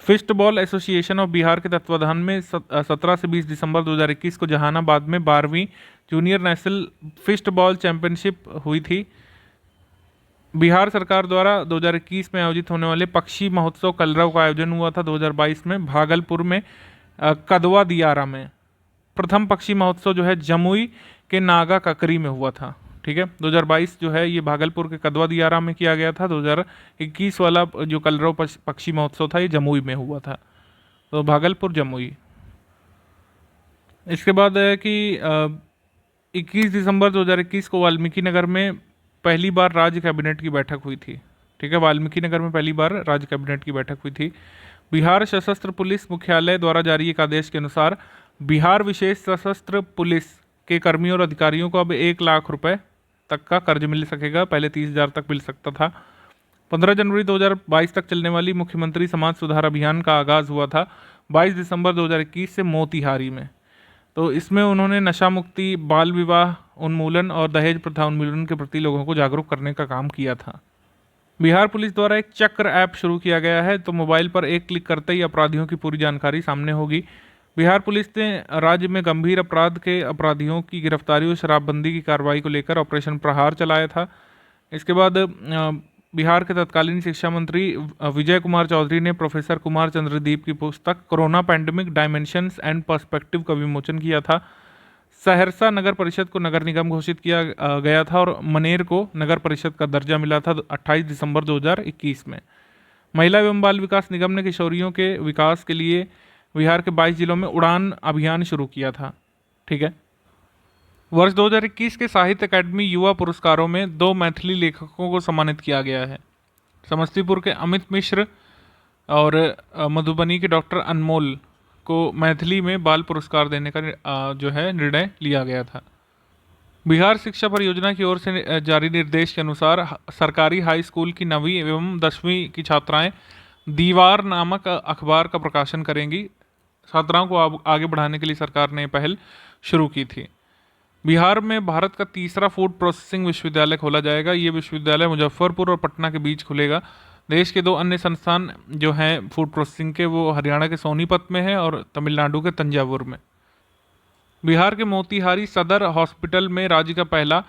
[SPEAKER 3] फिस्टबॉल एसोसिएशन ऑफ बिहार के तत्वाधान में 17 से 20 दिसंबर 2021 को जहानाबाद में 12वीं जूनियर नेशनल फिस्टबॉल चैंपियनशिप हुई थी। बिहार सरकार द्वारा 2021 में आयोजित होने वाले पक्षी महोत्सव कलरव का आयोजन हुआ था 2022 में भागलपुर में कदवा दियारा में। प्रथम पक्षी महोत्सव जो है जमुई के नागा ककरी में हुआ था। ठीक है, 2022 जो है ये भागलपुर के कदवा दियारा में किया गया था। 2021 वाला जो कलरव पक्षी महोत्सव था ये जमुई में हुआ था, तो भागलपुर जमुई। इसके बाद है कि 21 दिसंबर 2021 को वाल्मीकि नगर में पहली बार राज्य कैबिनेट की बैठक हुई थी। ठीक है, वाल्मीकि नगर में पहली बार राज्य कैबिनेट की बैठक हुई थी। बिहार सशस्त्र पुलिस मुख्यालय द्वारा जारी एक आदेश के अनुसार बिहार विशेष सशस्त्र पुलिस के कर्मियों और अधिकारियों को अब 1 लाख रुपए तक का कर्ज मिल सकेगा। पहले 30,000 तक मिल सकता था। 15 जनवरी 2022 तक चलने वाली मुख्यमंत्री समाज सुधार अभियान का आगाज हुआ था 22 दिसंबर 2021 से मोतिहारी में। तो इसमें उन्होंने नशा मुक्ति, बाल विवाह उन्मूलन और दहेज प्रथा उन्मूलन के प्रति लोगों को जागरूक करने का काम किया था। बिहार पुलिस द्वारा एक चक्र ऐप शुरू किया गया है, तो मोबाइल पर एक क्लिक करते ही अपराधियों की पूरी जानकारी सामने होगी। बिहार पुलिस ने राज्य में गंभीर अपराध के अपराधियों की गिरफ्तारी और शराबबंदी की कार्रवाई को लेकर ऑपरेशन प्रहार चलाया था। इसके बाद बिहार के तत्कालीन शिक्षा मंत्री विजय कुमार चौधरी ने प्रोफेसर कुमार चंद्रदीप की पुस्तक corona pandemic dimensions and perspective का विमोचन किया था। सहरसा नगर परिषद को नगर निगम घोषित किया गया था और मनेर को नगर परिषद का दर्जा मिला था 28 दिसंबर 2021 में। महिला एवं बाल विकास निगम ने किशोरियों के विकास के लिए बिहार के 22 जिलों में उड़ान अभियान शुरू किया था। ठीक है, वर्ष 2021 के साहित्य अकादमी युवा पुरस्कारों में 2 मैथिली लेखकों को सम्मानित किया गया है। समस्तीपुर के अमित मिश्र और मधुबनी के डॉक्टर अनमोल को मैथिली में बाल पुरस्कार देने का जो है निर्णय लिया गया था। बिहार शिक्षा परियोजना की ओर से जारी निर्देश के अनुसार सरकारी हाई स्कूल की 9वीं एवं 10वीं की छात्राएं दीवार नामक अखबार का प्रकाशन करेंगी। छात्राओं को आगे बढ़ाने के लिए सरकार ने पहल शुरू की थी। बिहार में भारत का तीसरा फूड प्रोसेसिंग विश्वविद्यालय खोला जाएगा। ये विश्वविद्यालय मुजफ्फरपुर और पटना के बीच खुलेगा। देश के 2 अन्य संस्थान जो हैं फूड प्रोसेसिंग के वो हरियाणा के सोनीपत में है और तमिलनाडु के तंजावुर में। बिहार के मोतिहारी सदर हॉस्पिटल में राज्य का पहला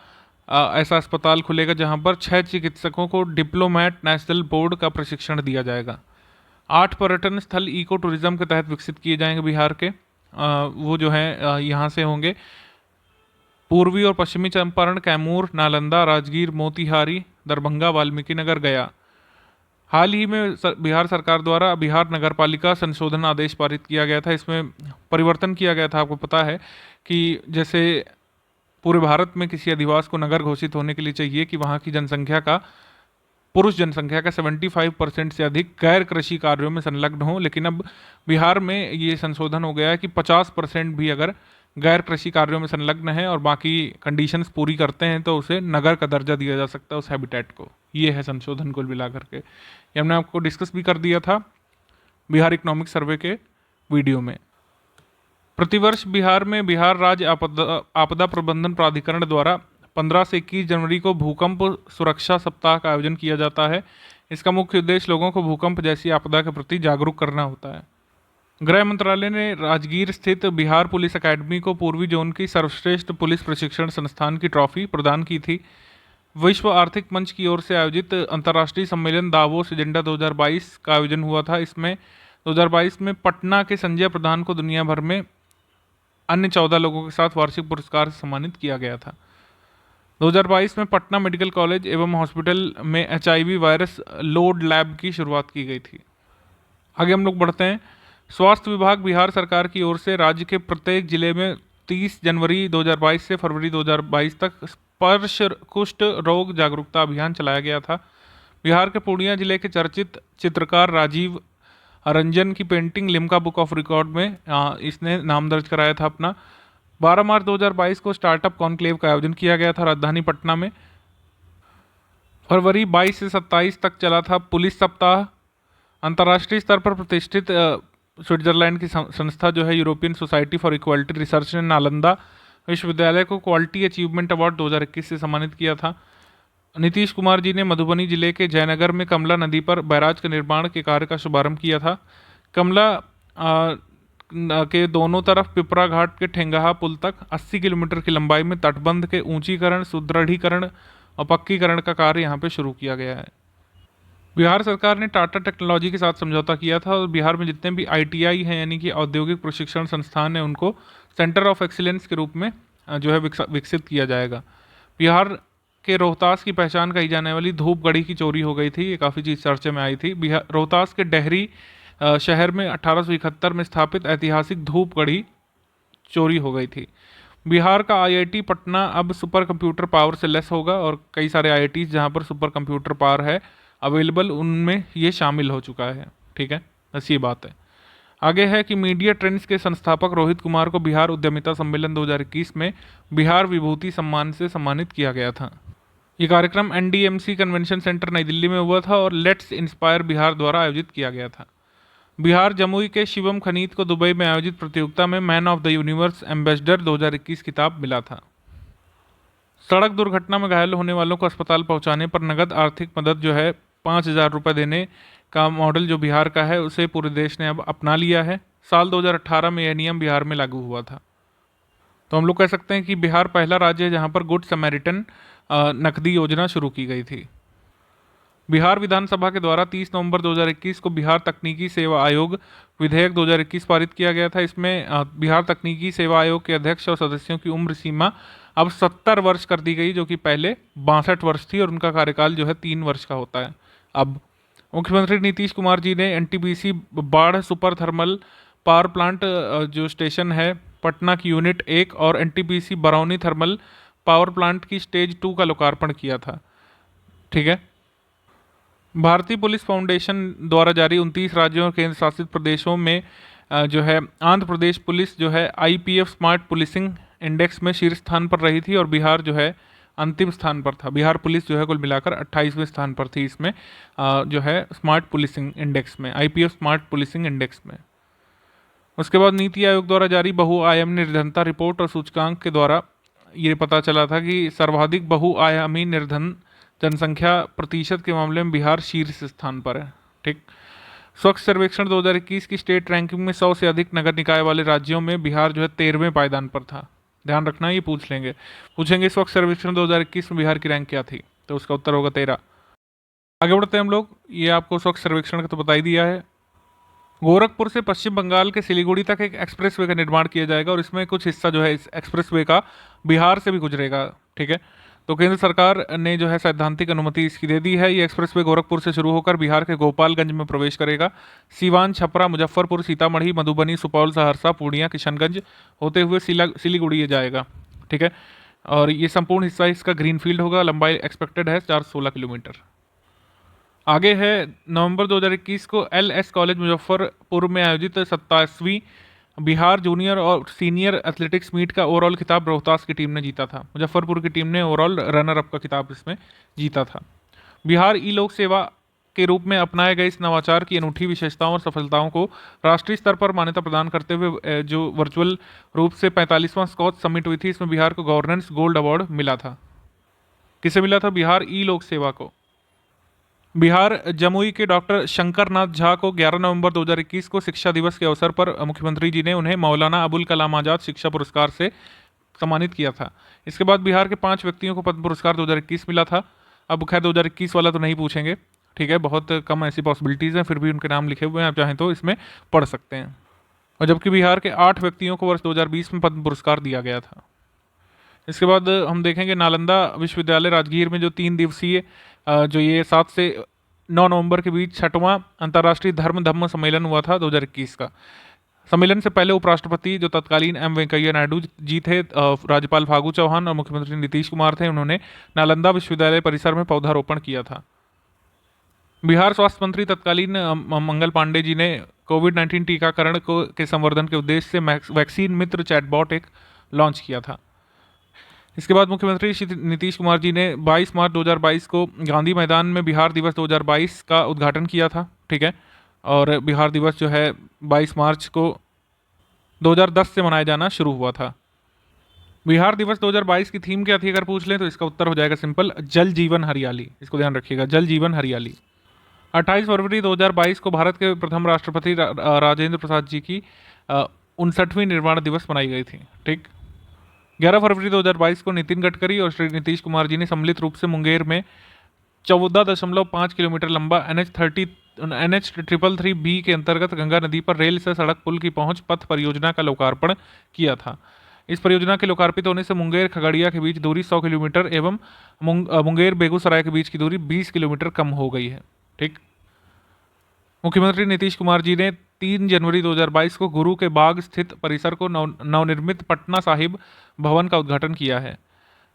[SPEAKER 3] ऐसा अस्पताल खुलेगा जहां पर 6 चिकित्सकों को डिप्लोमेट नेशनल बोर्ड का प्रशिक्षण दिया जाएगा। 8 पर्यटन स्थल इको टूरिज्म के तहत विकसित किए जाएंगे बिहार के। वो जो है यहाँ से होंगे पूर्वी और पश्चिमी चंपारण, कैमूर, नालंदा, राजगीर, मोतिहारी, दरभंगा, वाल्मीकि नगर, गया। हाल ही में बिहार सरकार द्वारा बिहार नगरपालिका संशोधन आदेश पारित किया गया था। इसमें परिवर्तन किया गया था। आपको पता है कि जैसे पूरे भारत में किसी अधिवास को नगर घोषित होने के लिए चाहिए कि वहाँ की जनसंख्या का पुरुष जनसंख्या का 75% से अधिक गैर कृषि कार्यों में संलग्न हो। लेकिन अब बिहार में ये संशोधन हो गया है कि 50% भी अगर गैर कृषि कार्यों में संलग्न है और बाकी कंडीशंस पूरी करते हैं तो उसे नगर का दर्जा दिया जा सकता है उस हैबिटेट को। ये है संशोधन कुल मिलाकर के। ये हमने आपको डिस्कस भी कर दिया था बिहार इकोनॉमिक सर्वे के वीडियो में। प्रतिवर्ष बिहार में बिहार राज्य आपदा प्रबंधन प्राधिकरण द्वारा 15 से 21 जनवरी को भूकंप सुरक्षा सप्ताह का आयोजन किया जाता है। इसका मुख्य उद्देश्य लोगों को भूकंप जैसी आपदा के प्रति जागरूक करना होता है। गृह मंत्रालय ने राजगीर स्थित बिहार पुलिस अकेडमी को पूर्वी जोन की सर्वश्रेष्ठ पुलिस प्रशिक्षण संस्थान की ट्रॉफी प्रदान की थी। विश्व आर्थिक मंच की ओर से आयोजित अंतर्राष्ट्रीय सम्मेलन दावोस एजेंडा 2022 का आयोजन हुआ था। इसमें 2022 में पटना के संजय प्रधान को दुनिया भर में अन्य 14 लोगों के साथ वार्षिक पुरस्कार से सम्मानित किया गया था। 2022 में पटना मेडिकल कॉलेज एवं हॉस्पिटल में HIV वायरस लोड लैब की शुरुआत की गई थी। आगे हम लोग बढ़ते हैं। स्वास्थ्य विभाग बिहार सरकार की ओर से राज्य के प्रत्येक जिले में 30 जनवरी 2022 से फरवरी 2022 तक स्पर्श कुष्ठ रोग जागरूकता अभियान चलाया गया था। बिहार के पूर्णिया जिले के चर्चित चित्रकार राजीव रंजन की painting Limca book of record में इसने नाम दर्ज कराया था अपना। 12 मार्च 2022 को स्टार्टअप कॉन्क्लेव का आयोजन किया गया था राजधानी पटना में। फरवरी 22 से 27 तक चला था पुलिस सप्ताह। अंतर्राष्ट्रीय स्तर पर प्रतिष्ठित स्विट्जरलैंड की संस्था जो है European society for equality research ने नालंदा विश्वविद्यालय को क्वालिटी अचीवमेंट अवार्ड 2021 से सम्मानित किया था। नीतीश कुमार जी ने मधुबनी जिले के जयनगर में कमला नदी पर बैराज के निर्माण के कार्य का शुभारंभ किया था। कमला के दोनों तरफ पिपरा घाट के ठेंगाहा पुल तक 80 किलोमीटर की लंबाई में तटबंध के ऊंचीकरण, सुदृढ़ीकरण और पक्कीकरण का कार्य यहाँ पे शुरू किया गया है। बिहार सरकार ने टाटा टेक्नोलॉजी के साथ समझौता किया था और बिहार में जितने भी ITI हैं यानी कि औद्योगिक प्रशिक्षण संस्थान है उनको सेंटर ऑफ एक्सीलेंस के रूप में जो है विकसित किया जाएगा। बिहार के रोहतास की पहचान कही जाने वाली धूपगढ़ी की चोरी हो गई थी। ये काफ़ी चीज़ चर्चे में आई थी। रोहतास के डेहरी शहर में 1871 में स्थापित ऐतिहासिक धूपगढ़ी चोरी हो गई थी। बिहार का IIT पटना अब सुपर कंप्यूटर पावर से लेस होगा और कई सारे IITs जहाँ पर सुपर कंप्यूटर पावर है अवेलेबल उनमें ये शामिल हो चुका है। ठीक है, बस ये बात है। आगे है कि मीडिया ट्रेंड्स के संस्थापक रोहित कुमार को बिहार उद्यमिता सम्मेलन 2021 में बिहार विभूति सम्मान से सम्मानित किया गया था। ये कार्यक्रम NDMC कन्वेंशन सेंटर नई दिल्ली में हुआ था और लेट्स इंस्पायर बिहार द्वारा आयोजित किया गया था। बिहार जमुई के शिवम खनीत को दुबई में आयोजित प्रतियोगिता में man of the universe ambassador 2021 खिताब मिला था। सड़क दुर्घटना में घायल होने वालों को अस्पताल पहुंचाने पर नगद आर्थिक मदद जो है 5,000 रुपये देने का मॉडल जो बिहार का है उसे पूरे देश ने अब अपना लिया है। साल 2018 में यह नियम बिहार में लागू हुआ था। तो हम लोग कह सकते हैं कि बिहार पहला राज्य है जहां पर गुड समैरिटन नकदी योजना शुरू की गई थी। बिहार विधानसभा के द्वारा 30 नवंबर 2021 को बिहार तकनीकी सेवा आयोग विधेयक 2021 पारित किया गया था। इसमें बिहार तकनीकी सेवा आयोग के अध्यक्ष और सदस्यों की उम्र सीमा अब 70 वर्ष कर दी गई, जो कि पहले 62 वर्ष थी और उनका कार्यकाल जो है 3 वर्ष का होता है। अब मुख्यमंत्री नीतीश कुमार जी ने NTPC बाढ़ सुपर थर्मल पावर प्लांट जो स्टेशन है पटना की यूनिट 1 और NTPC Barauni thermal power plant की स्टेज 2 का लोकार्पण किया था। ठीक है। भारतीय पुलिस फाउंडेशन द्वारा जारी 29 राज्यों और केंद्र शासित प्रदेशों में जो है आंध्र प्रदेश पुलिस जो है IPF स्मार्ट पुलिसिंग इंडेक्स में शीर्ष स्थान पर रही थी और बिहार जो है अंतिम स्थान पर था। बिहार पुलिस जो है कुल मिलाकर 28वें स्थान पर थी इसमें जो है स्मार्ट पुलिसिंग इंडेक्स में, IPF स्मार्ट पुलिसिंग इंडेक्स में। उसके बाद नीति आयोग द्वारा जारी बहुआयामी निर्धनता रिपोर्ट और सूचकांक के द्वारा ये पता चला था कि सर्वाधिक बहुआयामी निर्धन जनसंख्या प्रतिशत के मामले में बिहार शीर्ष स्थान पर है। ठीक। स्वच्छ सर्वेक्षण 2021 की स्टेट रैंकिंग में 100 से अधिक नगर निकाय वाले राज्यों में बिहार जो है 13वें पायदान पर था। ध्यान रखना, ये पूछेंगे स्वच्छ सर्वेक्षण 2021 में बिहार की रैंक क्या थी, तो उसका उत्तर होगा 13। आगे बढ़ते हैं हम लोग। ये आपको स्वच्छ सर्वेक्षण का तो बता ही दिया है। गोरखपुर से पश्चिम बंगाल के सिलीगुड़ी तक एक एक्सप्रेसवे का निर्माण किया जाएगा और इसमें कुछ हिस्सा जो है इस एक्सप्रेसवे का बिहार से भी गुजरेगा। ठीक है। तो केंद्र सरकार ने जो है सैद्धांतिक अनुमति इसकी दे दी है। ये एक्सप्रेसवे गोरखपुर से शुरू होकर बिहार के गोपालगंज में प्रवेश करेगा। सीवान, छपरा, मुजफ्फरपुर, सीतामढ़ी, मधुबनी, सुपौल, सहरसा, पूर्णिया, किशनगंज होते हुए सिलीगुड़ी ये जाएगा। ठीक है। और ये संपूर्ण हिस्सा इसका ग्रीनफील्ड होगा। लंबाई एक्सपेक्टेड है 416 किलोमीटर। आगे है नवंबर 2021 को LS कॉलेज मुजफ्फरपुर में आयोजित 27वीं बिहार जूनियर और सीनियर एथलेटिक्स मीट का ओवरऑल खिताब रोहतास की टीम ने जीता था। मुजफ्फरपुर की टीम ने ओवरऑल रनर अप का खिताब इसमें जीता था। बिहार ई लोक सेवा के रूप में अपनाए गए इस नवाचार की अनूठी विशेषताओं और सफलताओं को राष्ट्रीय स्तर पर मान्यता प्रदान करते हुए जो वर्चुअल रूप से 45वां स्कॉच समिट हुई थी, इसमें बिहार को गवर्नेंस गोल्ड अवार्ड मिला था। किसे मिला था? बिहार ई लोक सेवा को। बिहार जमुई के डॉक्टर शंकर नाथ झा को 11 नवंबर 2021 को शिक्षा दिवस के अवसर पर मुख्यमंत्री जी ने उन्हें मौलाना अबुल कलाम आजाद शिक्षा पुरस्कार से सम्मानित किया था। इसके बाद बिहार के 5 व्यक्तियों को पद्म पुरस्कार 2021 मिला था। अब खैर 2021 वाला तो नहीं पूछेंगे, ठीक है, बहुत कम ऐसी पॉसिबिलिटीज़ हैं, फिर भी उनके नाम लिखे हुए हैं, आप चाहें तो इसमें पढ़ सकते हैं। और जबकि बिहार के 8 व्यक्तियों को वर्ष 2020 में पद्म पुरस्कार दिया गया था। इसके बाद हम देखेंगे नालंदा विश्वविद्यालय राजगीर में जो 3 दिवसीय जो ये 7 से 9 नवंबर के बीच 6वां अंतर्राष्ट्रीय धर्म धम्म सम्मेलन हुआ था 2021 का। सम्मेलन से पहले उपराष्ट्रपति जो तत्कालीन एम वेंकैया नायडू जी थे, राज्यपाल फागू चौहान और मुख्यमंत्री नीतीश कुमार थे, उन्होंने नालंदा विश्वविद्यालय परिसर में पौधारोपण किया था। बिहार स्वास्थ्य मंत्री तत्कालीन मंगल पांडे जी ने कोविड-19 टीकाकरण के संवर्धन के उद्देश्य से वैक्सीन मित्र चैटबॉट एक लॉन्च किया था। इसके बाद मुख्यमंत्री श्री नीतीश कुमार जी ने 22 मार्च 2022 को गांधी मैदान में बिहार दिवस 2022 का उद्घाटन किया था, ठीक है। और बिहार दिवस जो है 22 मार्च को 2010 से मनाया जाना शुरू हुआ था। बिहार दिवस 2022 की थीम क्या थी अगर पूछ लें तो इसका उत्तर हो जाएगा सिंपल, जल जीवन हरियाली। इसको ध्यान रखिएगा, जल जीवन हरियाली। 28 फरवरी 2022 को भारत के प्रथम राष्ट्रपति राजेंद्र प्रसाद जी की 59वीं निर्वाण दिवस मनाई गई थी, ठीक। 11 फरवरी 2022 को नितिन गडकरी और श्री नीतीश कुमार जी ने सम्मिलित रूप से मुंगेर में 14.5 किलोमीटर लंबा NH-333B के अंतर्गत गंगा नदी पर रेल से सड़क पुल की पहुंच पथ परियोजना का लोकार्पण किया था। इस परियोजना के लोकार्पित होने से मुंगेर खगड़िया के बीच दूरी 100 किलोमीटर एवं मुंगेर बेगूसराय के बीच की दूरी 20 किलोमीटर कम हो गई है, ठीक। मुख्यमंत्री नीतीश कुमार जी ने 3 जनवरी 2022 को गुरु के बाग स्थित परिसर को नवनिर्मित पटना साहिब भवन का उद्घाटन किया है।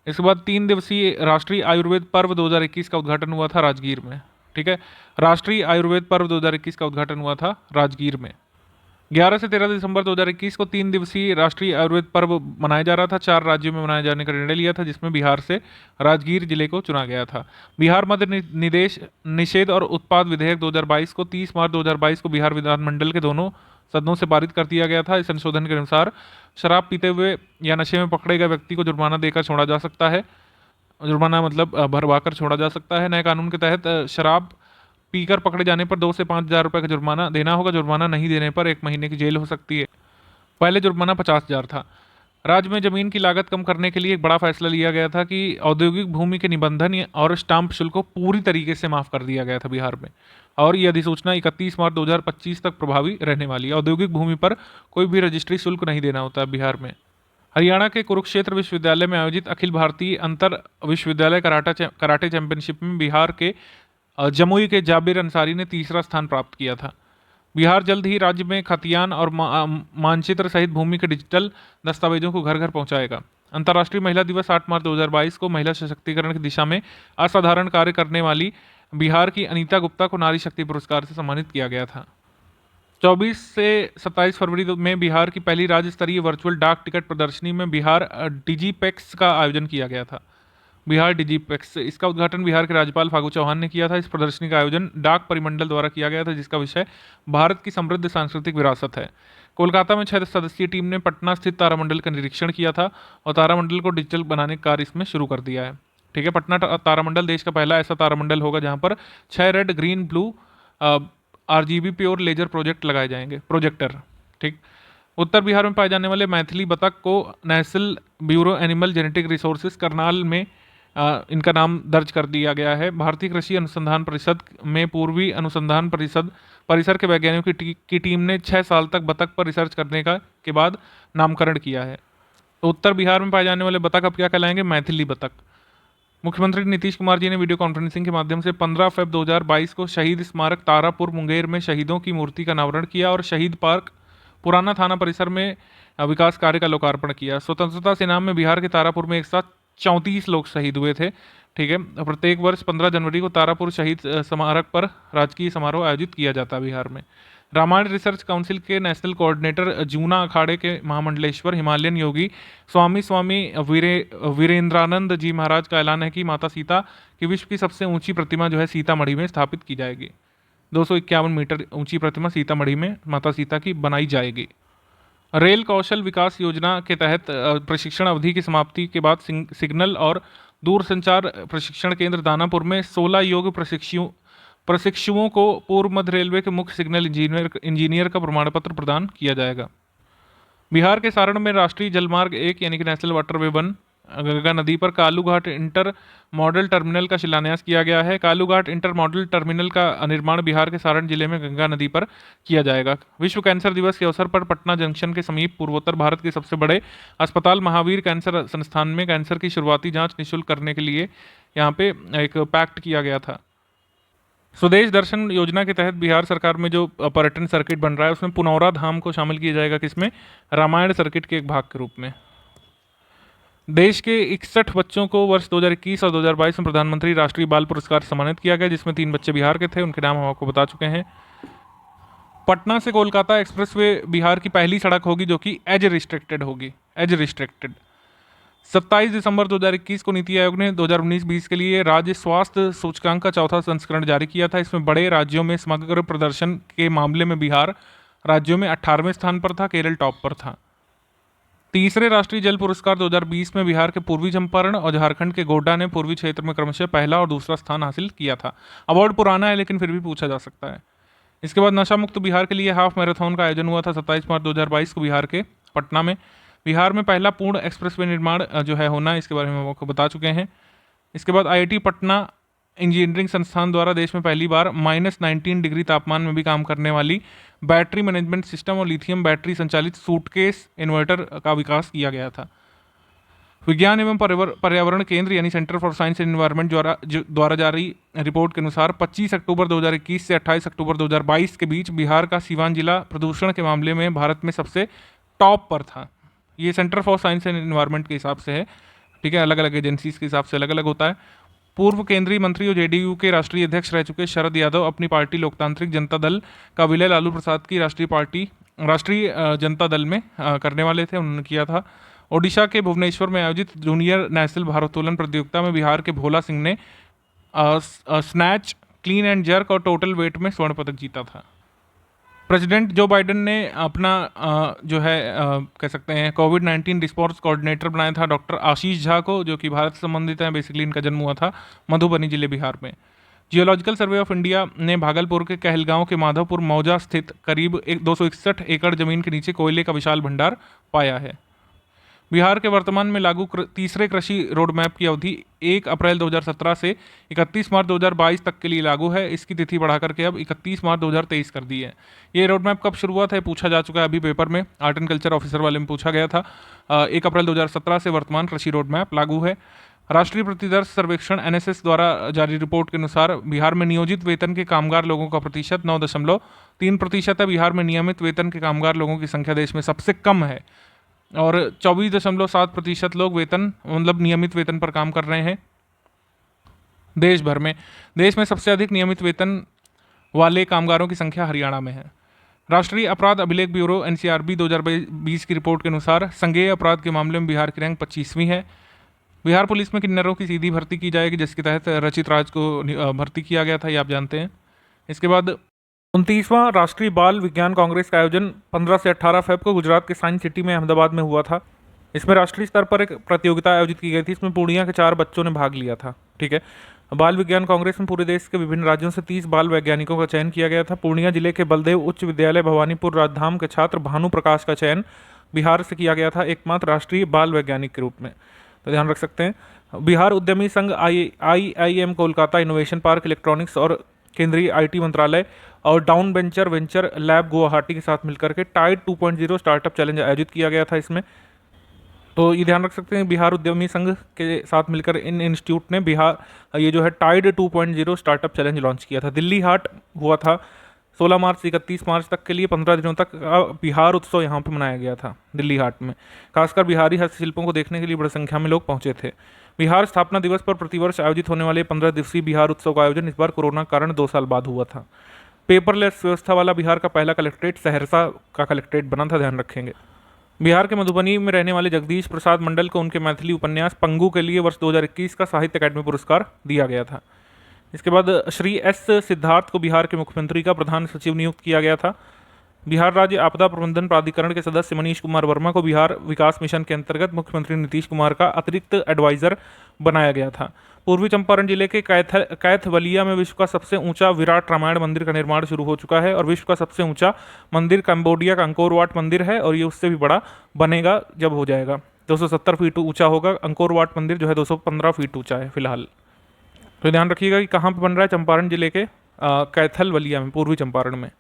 [SPEAKER 3] इसके बाद 3 दिवसीय राष्ट्रीय आयुर्वेद पर्व 2021 का उद्घाटन हुआ था राजगीर में, ठीक है। राष्ट्रीय आयुर्वेद पर्व 2021 का उद्घाटन हुआ था राजगीर में। 11 से 13 दिसंबर 2021 को 3 दिवसीय राष्ट्रीय आयुर्वेद पर्व मनाया जा रहा था। 4 राज्यों में मनाए जाने का निर्णय लिया था, जिसमें बिहार से राजगीर जिले को चुना गया था। बिहार मद्य निदेश निषेध और उत्पाद विधेयक 2022 को 30 मार्च 2022 को बिहार विधानमंडल के दोनों सदनों से पारित कर दिया गया था। इस संशोधन के अनुसार शराब पीते हुए या नशे में पकड़े गए व्यक्ति को जुर्माना देकर छोड़ा जा सकता है। जुर्माना मतलब भरवाकर छोड़ा जा सकता है। नए कानून के तहत शराब पीकर पकड़े जाने पर 2 से 5 हज़ार रुपये का जुर्माना देना होगा। जुर्माना नहीं देने पर 1 महीने की जेल हो सकती है। पहले जुर्माना 50,000 था। राज्य में जमीन की लागत कम करने के लिए एक बड़ा फैसला लिया गया था कि औद्योगिक भूमि के निबंधन और स्टाम्प शुल्क को पूरी तरीके से माफ कर दिया गया था बिहार में, और ये अधिसूचना 31 मार्च 2025 तक प्रभावी रहने वाली है। औद्योगिक भूमि पर कोई भी रजिस्ट्री शुल्क नहीं देना होता है बिहार में। हरियाणा के कुरुक्षेत्र विश्वविद्यालय में आयोजित अखिल भारतीय अंतर विश्वविद्यालय कराटे चैंपियनशिप में बिहार के जमुई के जाबिर अंसारी ने 3रा स्थान प्राप्त किया था। बिहार जल्द ही राज्य में खतियान और मानचित्र सहित भूमि के डिजिटल दस्तावेजों को घर घर पहुंचाएगा। अंतर्राष्ट्रीय महिला दिवस 8 मार्च 2022 को महिला सशक्तिकरण की दिशा में असाधारण कार्य करने वाली बिहार की अनीता गुप्ता को नारी शक्ति पुरस्कार से सम्मानित किया गया था। 24 से 27 फरवरी में बिहार की पहली राज्य स्तरीय वर्चुअल डाक टिकट प्रदर्शनी में बिहार डिजीपेक्स का आयोजन किया गया था। बिहार डिजीपेक्स, इसका उद्घाटन बिहार के राज्यपाल फागू चौहान ने किया था। इस प्रदर्शनी का आयोजन डाक परिमंडल द्वारा किया गया था, जिसका विषय भारत की समृद्ध सांस्कृतिक विरासत है। कोलकाता में 6 सदस्यीय टीम ने पटना स्थित तारामंडल का निरीक्षण किया था और तारामंडल को डिजिटल बनाने का कार्य इसमें शुरू कर दिया है, ठीक है। पटना तारामंडल देश का पहला ऐसा तारामंडल होगा जहां पर 6 red green blue RGB pure laser projector, ठीक। उत्तर बिहार में पाए जाने वाले मैथिली बतख को national bureau animal genetic resources Karnal में इनका नाम दर्ज कर दिया गया है। भारतीय कृषि अनुसंधान परिषद में पूर्वी अनुसंधान परिसर के वैज्ञानिकों की टीम ने 6 साल तक बतख पर रिसर्च करने के बाद नामकरण किया है। तो उत्तर बिहार में पाए जाने वाले बतख अब क्या कहलाएंगे? मैथिली बतख। मुख्यमंत्री नीतीश कुमार जी ने वीडियो कॉन्फ्रेंसिंग के माध्यम से 15 फरवरी 2022 को शहीद स्मारक तारापुर मुंगेर में शहीदों की मूर्ति का अनावरण किया और शहीद पार्क पुराना थाना परिसर में विकास कार्य का लोकार्पण किया। स्वतंत्रता सेनानी में बिहार के तारापुर में एक साथ 34 लोग शहीद हुए थे। ठीक है। प्रत्येक वर्ष 15 जनवरी को तारापुर शहीद स्मारक पर राजकीय समारोह आयोजित किया जाता है बिहार में। रामायण रिसर्च काउंसिल के नेशनल कोऑर्डिनेटर जूना अखाड़े के महामंडलेश्वर हिमालयन योगी स्वामी स्वामी वीरेंद्रानंद जी महाराज का ऐलान है कि माता सीता की विश्व की सबसे ऊंची प्रतिमा जो है सीतामढ़ी में स्थापित की जाएगी। 251 मीटर ऊंची प्रतिमा सीतामढ़ी में माता सीता की बनाई जाएगी। रेल कौशल विकास योजना के तहत प्रशिक्षण अवधि की समाप्ति के बाद सिग्नल और दूरसंचार प्रशिक्षण केंद्र दानापुर में 16 योग प्रशिक्षुओं को पूर्व मध्य रेलवे के मुख्य सिग्नल इंजीनियर का प्रमाण पत्र प्रदान किया जाएगा। बिहार के सारण में राष्ट्रीय जलमार्ग 1 यानी कि नेशनल वाटरवे 1 गंगा नदी पर कालूघाट इंटर मॉडल टर्मिनल का शिलान्यास किया गया है। कालूघाट इंटर मॉडल टर्मिनल का निर्माण बिहार के सारण जिले में गंगा नदी पर किया जाएगा। विश्व कैंसर दिवस के अवसर पर पटना जंक्शन के समीप पूर्वोत्तर भारत के सबसे बड़े अस्पताल महावीर कैंसर संस्थान में कैंसर की शुरुआती जांच निःशुल्क करने के लिए यहाँ पे एक पैक्ट किया गया था। स्वदेश दर्शन योजना के तहत बिहार सरकार में जो पर्यटन सर्किट बन रहा है उसमें पुनौरा धाम को शामिल किया जाएगा, किसमें? रामायण सर्किट के एक भाग के रूप में। देश के 61 बच्चों को वर्ष 2021 और 2022 में प्रधानमंत्री राष्ट्रीय बाल पुरस्कार से सम्मानित किया गया, जिसमें 3 बच्चे बिहार के थे। उनके नाम हम आपको बता चुके हैं। पटना से कोलकाता एक्सप्रेसवे बिहार की पहली सड़क होगी जो कि एज रिस्ट्रिक्टेड होगी। एज रिस्ट्रिक्टेड 27 दिसंबर 2021 को नीति आयोग ने 2019-20 के लिए राज्य स्वास्थ्य सूचकांक का चौथा संस्करण जारी किया था। इसमें बड़े राज्यों में समग्र प्रदर्शन के मामले में बिहार राज्यों में 18वें स्थान पर था, केरल टॉप पर था। तीसरे राष्ट्रीय जल पुरस्कार 2020 में बिहार के पूर्वी चंपारण और झारखंड के गोड्डा ने पूर्वी क्षेत्र में क्रमशः पहला और दूसरा स्थान हासिल किया था। अवार्ड पुराना है लेकिन फिर भी पूछा जा सकता है। इसके बाद नशा मुक्त बिहार के लिए हाफ मैराथन का आयोजन हुआ था 27 मार्च 2022 को बिहार के पटना में। बिहार में पहला पूर्ण एक्सप्रेसवे निर्माण जो है होना है, इसके बारे में हम आपको बता चुके हैं। इसके बाद IIT पटना इंजीनियरिंग संस्थान द्वारा देश में पहली बार -19 डिग्री तापमान में भी काम करने वाली बैटरी मैनेजमेंट सिस्टम और लिथियम बैटरी संचालित सूटकेस इन्वर्टर का विकास किया गया था। विज्ञान एवं पर्यावरण केंद्र यानी centre for science and environment द्वारा जारी रिपोर्ट के अनुसार 25 अक्टूबर 2021 से 28 अक्टूबर 2022 के बीच बिहार का सीवान जिला प्रदूषण के मामले में भारत में सबसे टॉप पर था। ये centre for science and environment के हिसाब से है, ठीक है, अलग अलग एजेंसीज के हिसाब से अलग अलग होता है। पूर्व केंद्रीय मंत्री और JDU के राष्ट्रीय अध्यक्ष रह चुके शरद यादव अपनी पार्टी लोकतांत्रिक जनता दल का विलय लालू प्रसाद की राष्ट्रीय जनता दल में करने वाले थे, उन्होंने किया था। ओडिशा के भुवनेश्वर में आयोजित जूनियर नेशनल भारोत्तोलन प्रतियोगिता में बिहार के भोला सिंह ने स्नैच, क्लीन एंड जर्क और टोटल वेट में स्वर्ण पदक जीता था। प्रेसिडेंट जो बाइडेन ने अपना जो है कह सकते हैं कोविड-19 रिस्पॉन्स कोऑर्डिनेटर बनाया था डॉक्टर आशीष झा को, जो कि भारत से संबंधित हैं। बेसिकली इनका जन्म हुआ था मधुबनी जिले बिहार में। जियोलॉजिकल सर्वे ऑफ इंडिया ने भागलपुर के कहलगांव के माधवपुर मौजा स्थित करीब 261 एकड़ जमीन के नीचे कोयले का विशाल भंडार पाया है। बिहार के वर्तमान में लागू तीसरे कृषि रोडमैप की अवधि 1 अप्रैल 2017 से 31 मार्च 2022 तक के लिए लागू है। इसकी तिथि बढ़ाकर के अब 31 मार्च 2023 कर दी है। ये रोडमैप कब शुरू हुआ था, पूछा जा चुका है अभी पेपर में, आर्ट एंड कल्चर ऑफिसर वाले में पूछा गया था। 1 अप्रैल 2017 से वर्तमान कृषि रोडमैप लागू है। राष्ट्रीय प्रतिदर्श सर्वेक्षण NSS द्वारा जारी रिपोर्ट के अनुसार बिहार में नियोजित वेतन के कामगार लोगों का प्रतिशत 9.3% है। बिहार में नियमित वेतन के कामगार लोगों की संख्या देश में सबसे कम है और 24.7% लोग वेतन मतलब नियमित वेतन पर काम कर रहे हैं देश भर में। देश में सबसे अधिक नियमित वेतन वाले कामगारों की संख्या हरियाणा में है। राष्ट्रीय अपराध अभिलेख ब्यूरो NCRB 2020 की रिपोर्ट के अनुसार संज्ञेय अपराध के मामले में बिहार की रैंक 25वीं है। बिहार पुलिस में किन्नरों की सीधी भर्ती की जाएगी, जिसके तहत रचित राज को भर्ती किया गया था, ये आप जानते हैं। इसके बाद 29वां राष्ट्रीय बाल विज्ञान कांग्रेस का आयोजन 15 से 18 फरवरी को गुजरात के साइंस सिटी में अहमदाबाद में हुआ था। इसमें राष्ट्रीय स्तर पर एक प्रतियोगिता आयोजित की गई थी। इसमें पूर्णिया के 4 बच्चों ने भाग लिया था, ठीक है। बाल विज्ञान कांग्रेस में पूरे देश के विभिन्न राज्यों से 30 बाल वैज्ञानिकों का चयन किया गया था। पूर्णिया जिले के बलदेव उच्च विद्यालय भवानीपुर राजधाम के छात्र भानु प्रकाश का चयन बिहार से किया गया था एकमात्र राष्ट्रीय बाल वैज्ञानिक के रूप में, तो ध्यान रख सकते हैं। बिहार उद्यमी संघ IIM Kolkata, innovation park electronics और केंद्रीय IT मंत्रालय और डाउन वेंचर लैब गुवाहाटी के साथ मिलकर के टाइड 2.0 स्टार्टअप चैलेंज आयोजित किया गया था इसमें। तो ये ध्यान रख सकते हैं, बिहार उद्यमी संघ के साथ मिलकर इन इंस्टीट्यूट ने बिहार ये जो है टाइड 2.0 स्टार्टअप चैलेंज लॉन्च किया था। दिल्ली हाट हुआ था 16 मार्च से 31 मार्च तक के लिए 15 दिनों तक बिहार उत्सव यहाँ पे मनाया गया था दिल्ली हाट में। खासकर बिहारी हस्तशिल्पों को देखने के लिए बड़ी संख्या में लोग पहुँचे थे। बिहार स्थापना दिवस पर प्रतिवर्ष आयोजित होने वाले 15 दिवसीय बिहार उत्सव का आयोजन इस बार कोरोना के कारण 2 साल बाद हुआ था। पेपरलेस व्यवस्था वाला बिहार का पहला कलेक्ट्रेट सहरसा का कलेक्ट्रेट बना था, ध्यान रखेंगे। बिहार के मधुबनी में रहने वाले जगदीश प्रसाद मंडल को उनके मैथिली उपन्यास पंगु के लिए वर्ष 2021 का साहित्य अकादमी पुरस्कार दिया गया था। इसके बाद श्री एस सिद्धार्थ को बिहार के मुख्यमंत्री का प्रधान सचिव नियुक्त किया गया था। बिहार राज्य आपदा प्रबंधन प्राधिकरण के सदस्य मनीष कुमार वर्मा को बिहार विकास मिशन के अंतर्गत मुख्यमंत्री नीतीश कुमार का अतिरिक्त एडवाइजर बनाया गया था। पूर्वी चंपारण जिले के कैथवलिया में विश्व का सबसे ऊंचा विराट रामायण मंदिर का निर्माण शुरू हो चुका है और विश्व का सबसे ऊंचा मंदिर कंबोडिया का अंकोर वाट मंदिर है और ये उससे भी बड़ा बनेगा जब हो जाएगा। 270 फीट ऊंचा होगा। अंकोर वाट मंदिर जो है 215 फीट ऊंचा है फिलहाल। तो ध्यान रखिएगा कि कहाँ पर बन रहा है, चंपारण जिले के कैथलवलिया में, पूर्वी चंपारण में।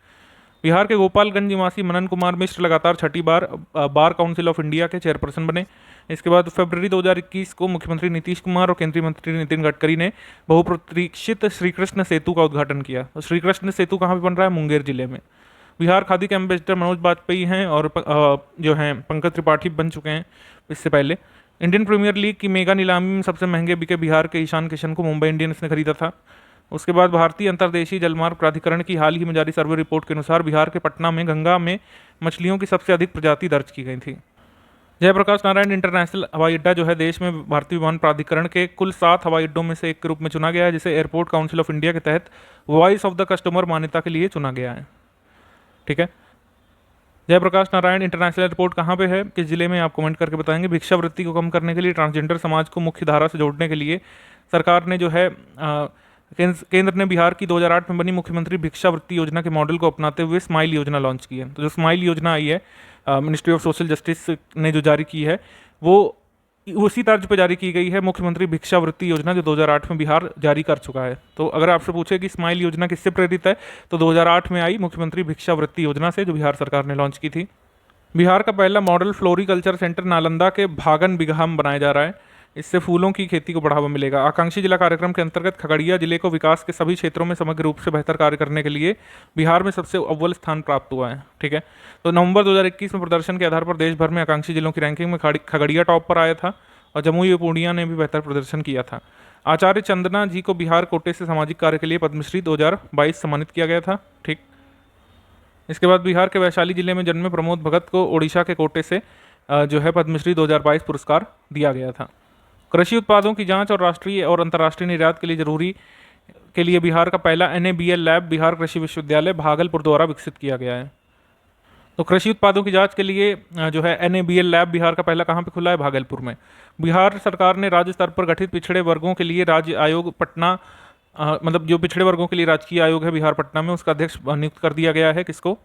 [SPEAKER 3] बिहार के गोपालगंज निवासी मनन कुमार मिश्र लगातार छठी बार बार काउंसिल ऑफ इंडिया के चेयरपर्सन बने। इसके बाद फरवरी 2021 को मुख्यमंत्री नीतीश कुमार और केंद्रीय मंत्री नितिन गडकरी ने बहुप्रतीक्षित श्रीकृष्ण सेतु का उद्घाटन किया। तो श्रीकृष्ण सेतु कहाँ पे बन रहा है? मुंगेर जिले में। बिहार खादी के एम्बेसडर मनोज बाजपेयी हैं और जो हैं पंकज त्रिपाठी बन चुके हैं इससे पहले। इंडियन प्रीमियर लीग की मेगा नीलामी में सबसे महंगे बिके बिहार के ईशान किशन को मुंबई इंडियंस ने खरीदा था। उसके बाद भारतीय अंतर्देशीय जलमार्ग प्राधिकरण की हाल ही में जारी सर्वे रिपोर्ट के अनुसार बिहार के पटना में गंगा में मछलियों की सबसे अधिक प्रजाति दर्ज की गई थी। जयप्रकाश नारायण इंटरनेशनल हवाई अड्डा जो है देश में भारतीय विमान प्राधिकरण के कुल 7 हवाई अड्डों में से एक के रूप में चुना गया है, जिसे एयरपोर्ट काउंसिल ऑफ इंडिया के तहत वॉइस ऑफ द कस्टमर मान्यता के लिए चुना गया है। ठीक है, जयप्रकाश नारायण इंटरनेशनल एयरपोर्ट कहाँ पे है, किस जिले में, आप कमेंट करके बताएंगे। भिक्षावृत्ति को कम करने के लिए, ट्रांसजेंडर समाज को मुख्य धारा से जोड़ने के लिए सरकार ने जो है केंद्र ने बिहार की 2008 में बनी मुख्यमंत्री भिक्षावृत्ति योजना के मॉडल को अपनाते हुए स्माइल योजना लॉन्च की है। तो जो स्माइल योजना आई है मिनिस्ट्री ऑफ सोशल जस्टिस ने जो जारी की है वो उसी तर्ज पर जारी की गई है मुख्यमंत्री भिक्षावृत्ति योजना, जो 2008 में बिहार जारी कर चुका है। तो अगर आपसे पूछे कि स्माइल योजना किससे प्रेरित है, तो 2008 में आई मुख्यमंत्री भिक्षावृत्ति योजना से, जो बिहार सरकार ने लॉन्च की थी। बिहार का पहला मॉडल फ्लोरिकल्चर सेंटर नालंदा के भागन बिगहा में बनाया जा रहा है। इससे फूलों की खेती को बढ़ावा मिलेगा। आकांक्षी जिला कार्यक्रम के अंतर्गत खगड़िया जिले को विकास के सभी क्षेत्रों में समग्र रूप से बेहतर कार्य करने के लिए बिहार में सबसे अव्वल स्थान प्राप्त हुआ है। ठीक है, तो नवंबर 2021 में प्रदर्शन के आधार पर देश भर में आकांक्षी जिलों की रैंकिंग में खगड़िया टॉप पर आया था और जमुई व पूर्णिया ने भी बेहतर प्रदर्शन किया था। आचार्य चंदना जी को बिहार कोटे से सामाजिक कार्य के लिए पद्मश्री 2022 सम्मानित किया गया था। ठीक, इसके बाद बिहार के वैशाली जिले में जन्मे प्रमोद भगत को ओडिशा के कोटे से जो है पद्मश्री 2022 पुरस्कार दिया गया था। कृषि उत्पादों की जांच और राष्ट्रीय और अंतर्राष्ट्रीय निर्यात के लिए जरूरी के लिए बिहार का पहला NABL लैब बिहार कृषि विश्वविद्यालय भागलपुर द्वारा विकसित किया गया है। तो कृषि उत्पादों की जांच के लिए जो है NABL लैब बिहार का पहला कहाँ पे खुला है? भागलपुर में। बिहार सरकार ने राज्य स्तर पर गठित पिछड़े वर्गों के लिए राज्य आयोग पटना मतलब जो पिछड़े वर्गों के लिए राजकीय आयोग है बिहार पटना में, उसका अध्यक्ष नियुक्त कर दिया गया है। किसको?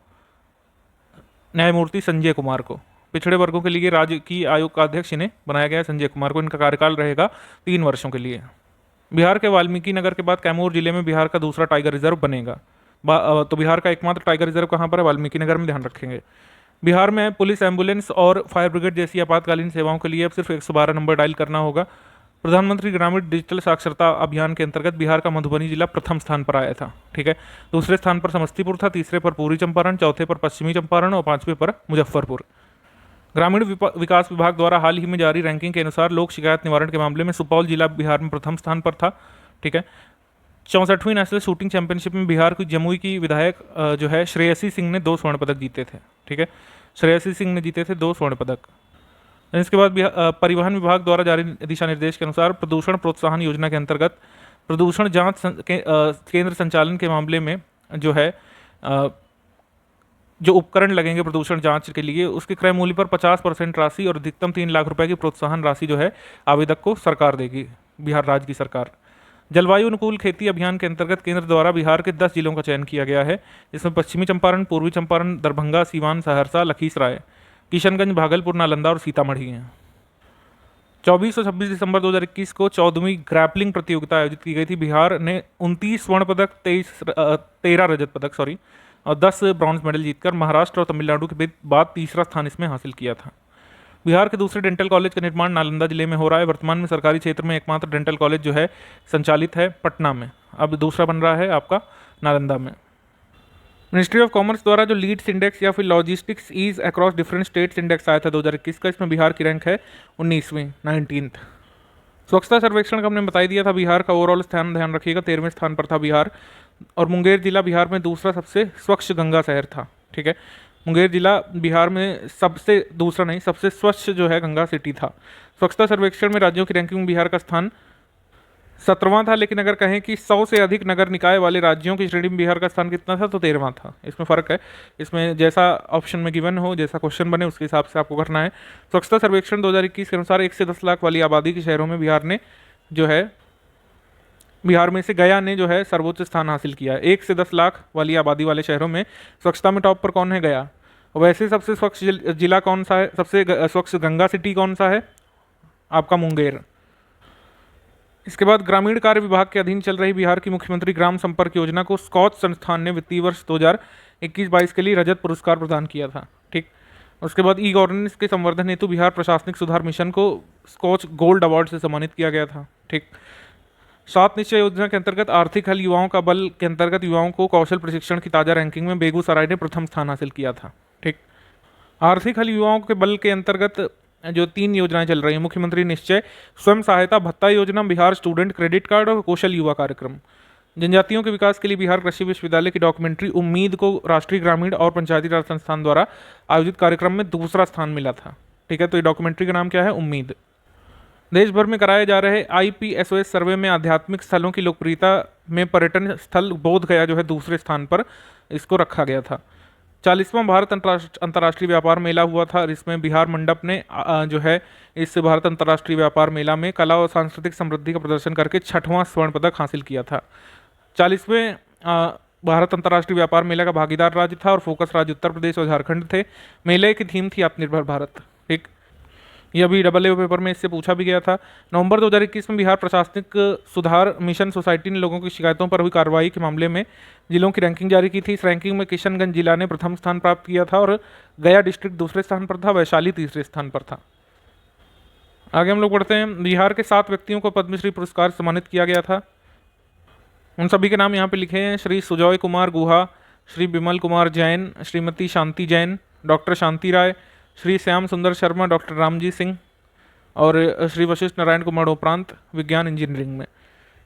[SPEAKER 3] न्यायमूर्ति संजय कुमार को। पिछड़े वर्गों के लिए राज्य की आयोग का अध्यक्ष इन्हें बनाया गया है, संजय कुमार को। इनका कार्यकाल रहेगा 3 वर्षों के लिए। बिहार के वाल्मीकि नगर के बाद कैमूर जिले में बिहार का दूसरा टाइगर रिजर्व बनेगा। तो बिहार का एकमात्र टाइगर रिजर्व कहाँ पर है? वाल्मीकि नगर में, ध्यान रखेंगे। बिहार में पुलिस, एम्बुलेंस और फायर ब्रिगेड जैसी आपातकालीन सेवाओं के लिए अब सिर्फ 112 नंबर डायल करना होगा। प्रधानमंत्री ग्रामीण डिजिटल साक्षरता अभियान के अंतर्गत बिहार का मधुबनी जिला प्रथम स्थान पर आया था। ठीक है, दूसरे स्थान पर समस्तीपुर था, तीसरे पर पूर्वी चंपारण, चौथे पर पश्चिमी चंपारण और 5वें पर मुजफ्फरपुर। ग्रामीण विकास विभाग द्वारा हाल ही में जारी रैंकिंग के अनुसार लोक शिकायत निवारण के मामले में सुपौल जिला बिहार में प्रथम स्थान पर था। ठीक है, 64वीं नेशनल शूटिंग चैंपियनशिप में बिहार की जमुई की विधायक जो है श्रेयसी सिंह ने 2 स्वर्ण पदक जीते थे। ठीक है, श्रेयसी सिंह ने जीते थे 2 स्वर्ण पदक। इसके बाद परिवहन विभाग द्वारा जारी दिशा निर्देश के अनुसार प्रदूषण प्रोत्साहन योजना के अंतर्गत प्रदूषण जांच केंद्र संचालन के मामले में जो है जो उपकरण लगेंगे प्रदूषण जांच के लिए, उसके क्रय मूल्य पर 50% राशि और अधिकतम 3 लाख रुपए की प्रोत्साहन राशि जो है आवेदक को सरकार देगी, बिहार राज्य की सरकार। जलवायु अनुकूल खेती अभियान के अंतर्गत केंद्र द्वारा बिहार के 10 जिलों का चयन किया गया है। इसमें पश्चिमी चंपारण, पूर्वी चंपारण, दरभंगा, सीवान, सहरसा, लखीसराय, किशनगंज, भागलपुर, नालंदा और सीतामढ़ी हैं। 24 और 26 दिसंबर 2021 को 14वीं ग्रैपलिंग प्रतियोगिता आयोजित की गई थी। बिहार ने 29 स्वर्ण पदक, 13 रजत पदक और 10 ब्रॉन्ज मेडल जीतकर महाराष्ट्र और तमिलनाडु के बाद तीसरा स्थान इसमें हासिल किया था। बिहार के दूसरे डेंटल कॉलेज का निर्माण नालंदा जिले में हो रहा है। वर्तमान में सरकारी क्षेत्र में एकमात्र डेंटल कॉलेज जो है संचालित है पटना में, अब दूसरा बन रहा है आपका नालंदा में। मिनिस्ट्री ऑफ कॉमर्स द्वारा जो लीड्स इंडेक्स या फिर logistics ease across different states index आया था 2021 का, इसमें बिहार की रैंक है 19वीं। स्वच्छता सर्वेक्षण का हमने बता ही दिया था, बिहार का ओवरऑल स्थान ध्यान रखिएगा, 13वें स्थान पर था बिहार। और मुंगेर जिला बिहार में दूसरा सबसे स्वच्छ गंगा शहर था। ठीक है, मुंगेर जिला बिहार में सबसे दूसरा नहीं, सबसे स्वच्छ जो है गंगा सिटी था। स्वच्छता सर्वेक्षण में राज्यों की रैंकिंग में बिहार का स्थान 17वां था, लेकिन अगर कहें कि 100 से अधिक नगर निकाय वाले राज्यों की श्रेणी में बिहार का स्थान कितना था, तो 13वां था। इसमें फ़र्क है, इसमें जैसा ऑप्शन में गिवन हो, जैसा क्वेश्चन बने उसके हिसाब से आपको करना है। स्वच्छता सर्वेक्षण 2021 के अनुसार 1 से 10 लाख वाली आबादी के शहरों में बिहार ने जो है, बिहार में से गया ने जो है सर्वोच्च स्थान हासिल किया है। 1 से 10 लाख वाली आबादी वाले शहरों में स्वच्छता में टॉप पर कौन है? गया। वैसे सबसे स्वच्छ जिला कौन सा है? सबसे स्वच्छ गंगा सिटी कौन सा है? आपका मुंगेर। इसके बाद ग्रामीण कार्य विभाग के अधीन चल रही बिहार की मुख्यमंत्री ग्राम संपर्क योजना को स्कॉच संस्थान ने वित्तीय वर्ष 2021-22 के लिए रजत पुरस्कार प्रदान किया था। ठीक, उसके बाद ई गवर्नेंस के संवर्धन हेतु बिहार प्रशासनिक सुधार मिशन को स्कॉच गोल्ड अवार्ड से सम्मानित किया गया था। ठीक, 7 निश्चय योजना के अंतर्गत आर्थिक हल युवाओं का बल के अंतर्गत युवाओं को कौशल प्रशिक्षण की ताजा रैंकिंग में बेगूसराय ने प्रथम स्थान हासिल किया था। ठीक, आर्थिक हल युवाओं के बल के अंतर्गत जो 3 योजनाएं चल रही हैं, मुख्यमंत्री निश्चय स्वयं सहायता भत्ता योजना, बिहार स्टूडेंट क्रेडिट कार्ड और कौशल युवा कार्यक्रम। जनजातियों के विकास के लिए बिहार कृषि विश्वविद्यालय की डॉक्यूमेंट्री उम्मीद को राष्ट्रीय ग्रामीण और पंचायती राज संस्थान द्वारा आयोजित कार्यक्रम में दूसरा स्थान मिला था। ठीक है, तो ये डॉक्यूमेंट्री का नाम क्या है? उम्मीद। देश भर में कराए जा रहे IPSOS सर्वे में आध्यात्मिक स्थलों की लोकप्रियता में पर्यटन स्थल बोध गया जो है दूसरे स्थान पर इसको रखा गया था। 40वां भारत अंतर्राष्ट्रीय व्यापार मेला हुआ था, जिसमें बिहार मंडप ने जो है इस भारत अंतर्राष्ट्रीय व्यापार मेला में कला और सांस्कृतिक समृद्धि का प्रदर्शन करके 6वां स्वर्ण पदक हासिल किया था। 40वें भारत अंतर्राष्ट्रीय व्यापार मेला का भागीदार राज्य था और फोकस राज्य उत्तर प्रदेश और झारखंड थे। मेले की थीम थी आत्मनिर्भर भारत। ठीक, ये अभी AA पेपर में इससे पूछा भी गया था। नवंबर 2021 में बिहार प्रशासनिक सुधार मिशन सोसाइटी ने लोगों की शिकायतों पर हुई कार्रवाई के मामले में जिलों की रैंकिंग जारी की थी। इस रैंकिंग में किशनगंज जिला ने प्रथम स्थान प्राप्त किया था और गया डिस्ट्रिक्ट दूसरे स्थान पर था, वैशाली तीसरे स्थान पर था। आगे हम लोग बढ़ते हैं। बिहार के 7 व्यक्तियों को पद्मश्री पुरस्कार सम्मानित किया गया था। उन सभी के नाम यहाँ पे लिखे हैं। श्री सुजॉय कुमार गुहा, श्री विमल कुमार जैन, श्रीमती शांति जैन, डॉक्टर शांति राय, श्री श्याम सुंदर शर्मा, डॉक्टर रामजी सिंह और श्री वशिष्ठ नारायण कुमार उपरांत विज्ञान इंजीनियरिंग में।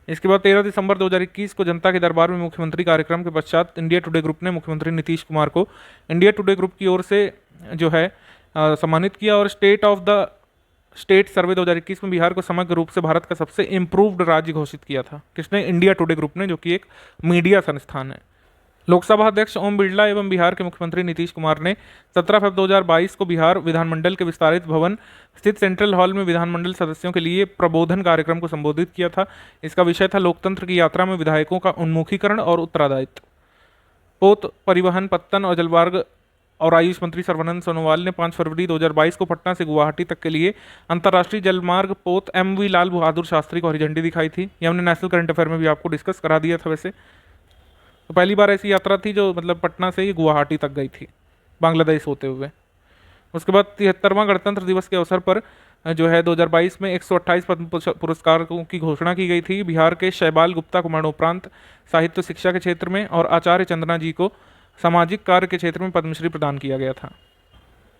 [SPEAKER 3] इसके बाद 13 दिसंबर 2021 को जनता के दरबार में मुख्यमंत्री कार्यक्रम के पश्चात इंडिया टुडे ग्रुप ने मुख्यमंत्री नीतीश कुमार को इंडिया टुडे ग्रुप की ओर से जो है सम्मानित किया और स्टेट ऑफ द स्टेट सर्वे 2021 में बिहार को समग्र रूप से भारत का सबसे इम्प्रूव्ड राज्य घोषित किया था। किसने? इंडिया टुडे ग्रुप ने, जो कि एक मीडिया संस्थान है। लोकसभा अध्यक्ष ओम बिरला एवं बिहार के मुख्यमंत्री नीतीश कुमार ने 17 फरवरी 2022 को बिहार विधानमंडल के विस्तारित भवन स्थित सेंट्रल हॉल में विधानमंडल सदस्यों के लिए प्रबोधन कार्यक्रम को संबोधित किया था। इसका विषय था लोकतंत्र की यात्रा में विधायकों का उन्मुखीकरण और उत्तरदायित्व। पोत परिवहन, पत्तन और जलमार्ग और आयुष मंत्री सर्बानंद सोनोवाल ने 5 फरवरी 2022 को पटना से गुवाहाटी तक के लिए अंतर्राष्ट्रीय जलमार्ग पोत MV लाल बहादुर शास्त्री को हरी झंडी दिखाई थी। ये हमने नेशनल करंट अफेयर में भी आपको डिस्कस करा दिया था। वैसे तो पहली बार ऐसी यात्रा थी जो मतलब पटना से ही गुवाहाटी तक गई थी, बांग्लादेश होते हुए। उसके बाद 73वां गणतंत्र दिवस के अवसर पर जो है 2022 में 128 पद्म पुरस्कारों की घोषणा की गई थी। बिहार के शैबाल गुप्ता कुमार उपरांत साहित्य शिक्षा के क्षेत्र में और आचार्य चंदना जी को सामाजिक कार्य के क्षेत्र में पद्मश्री प्रदान किया गया था।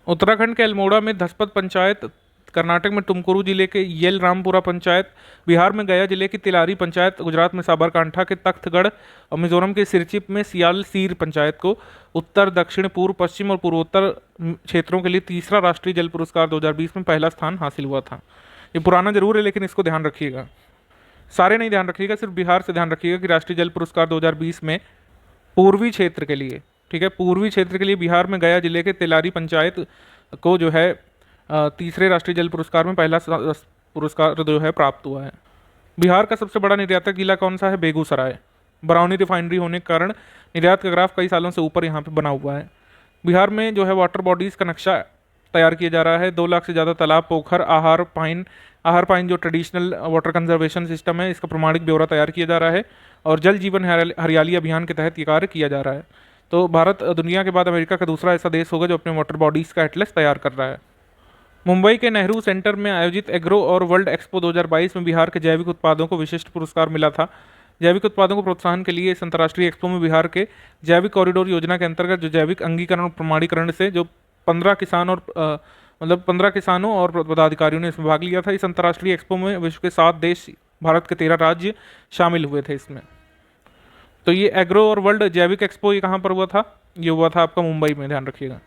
[SPEAKER 3] उत्तराखंड के अल्मोड़ा में धसपत पंचायत, कर्नाटक में टुमकुरू जिले के येल रामपुरा पंचायत, बिहार में गया जिले की तिलारी पंचायत, गुजरात में साबरकांठा के तख्तगढ़ और मिजोरम के सिरचिप में सियाल सीर पंचायत को उत्तर, दक्षिण, पूर्व, पश्चिम और पूर्वोत्तर क्षेत्रों के लिए तीसरा राष्ट्रीय जल पुरस्कार 2020 में पहला स्थान हासिल हुआ था। ये पुराना जरूर है, लेकिन इसको ध्यान रखिएगा, सारे नहीं ध्यान रखिएगा, सिर्फ बिहार से ध्यान रखिएगा कि राष्ट्रीय जल पुरस्कार 2020 में पूर्वी क्षेत्र के लिए, ठीक है, पूर्वी क्षेत्र के लिए बिहार में गया जिले के तिलारी पंचायत को जो है तीसरे राष्ट्रीय जल पुरस्कार में पहला पुरस्कार जो है प्राप्त हुआ है। बिहार का सबसे बड़ा निर्यातक जिला कौन सा है? बेगूसराय। बरौनी रिफाइनरी होने के कारण निर्यात का ग्राफ कई सालों से ऊपर यहाँ पे बना हुआ है। बिहार में जो है वाटर बॉडीज़ का नक्शा तैयार किया जा रहा है। 2 लाख से ज़्यादा तालाब, पोखर, आहार पाइन जो ट्रेडिशनल वाटर कंजर्वेशन सिस्टम है, इसका प्रमाणिक ब्यौरा तैयार किया जा रहा है और जल जीवन हरियाली अभियान के तहत ये कार्य किया जा रहा है। तो भारत दुनिया के बाद अमेरिका का दूसरा ऐसा देश होगा जो अपने वाटर बॉडीज़ का एटलस तैयार कर रहा है। मुंबई के नेहरू सेंटर में आयोजित एग्रो और वर्ल्ड एक्सपो 2022 में बिहार के जैविक उत्पादों को विशिष्ट पुरस्कार मिला था। जैविक उत्पादों को प्रोत्साहन के लिए इस अंतर्राष्ट्रीय एक्सपो में बिहार के जैविक कॉरिडोर योजना के अंतर्गत जो जैविक अंगीकरण और प्रमाणीकरण से जो 15 किसान और मतलब 15 किसानों और पदाधिकारियों ने इसमें भाग लिया था। इस अंतर्राष्ट्रीय एक्सपो में विश्व के 7 देश, भारत के 13 राज्य शामिल हुए थे इसमें। तो ये एग्रो और वर्ल्ड जैविक एक्सपो ये कहाँ पर हुआ था? ये हुआ था आपका मुंबई में, ध्यान रखिएगा।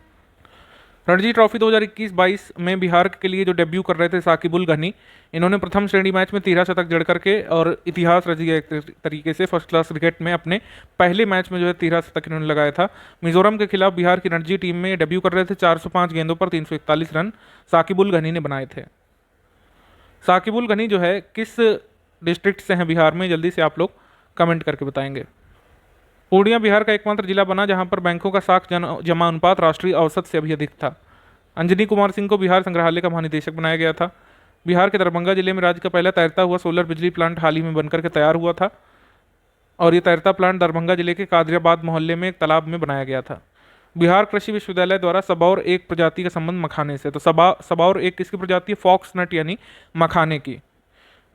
[SPEAKER 3] रणजी ट्रॉफी 2021-22 में बिहार के लिए जो डेब्यू कर रहे थे साकिबुल गनी, इन्होंने प्रथम श्रेणी मैच में 13 शतक जड़ करके और इतिहास रच दिया एक तरीके से। फर्स्ट क्लास क्रिकेट में अपने पहले मैच में जो है 13 शतक इन्होंने लगाया था। मिजोरम के खिलाफ बिहार की रणजी टीम में डेब्यू कर रहे थे। 405 गेंदों पर 341 रन साकिबुल गनी ने बनाए थे। साकिबुल गनी जो है किस डिस्ट्रिक्ट से हैं बिहार में, जल्दी से आप लोग कमेंट करके बताएंगे। पूर्णिया बिहार का एकमात्र जिला बना जहां पर बैंकों का साख जमा अनुपात राष्ट्रीय औसत से भी अधिक था। अंजनी कुमार सिंह को बिहार संग्रहालय का महानिदेशक बनाया गया था। बिहार के दरभंगा जिले में राज्य का पहला तैरता हुआ सोलर बिजली प्लांट हाल ही में बनकर के तैयार हुआ था और ये तैरता प्लांट दरभंगा जिले के कादरियाबाद मोहल्ले में एक तालाब में बनाया गया था। बिहार कृषि विश्वविद्यालय द्वारा सबौर एक प्रजाति का संबंध मखाने से। तो सबौर एक किसकी प्रजाति है? फॉक्स नट यानी मखाने की।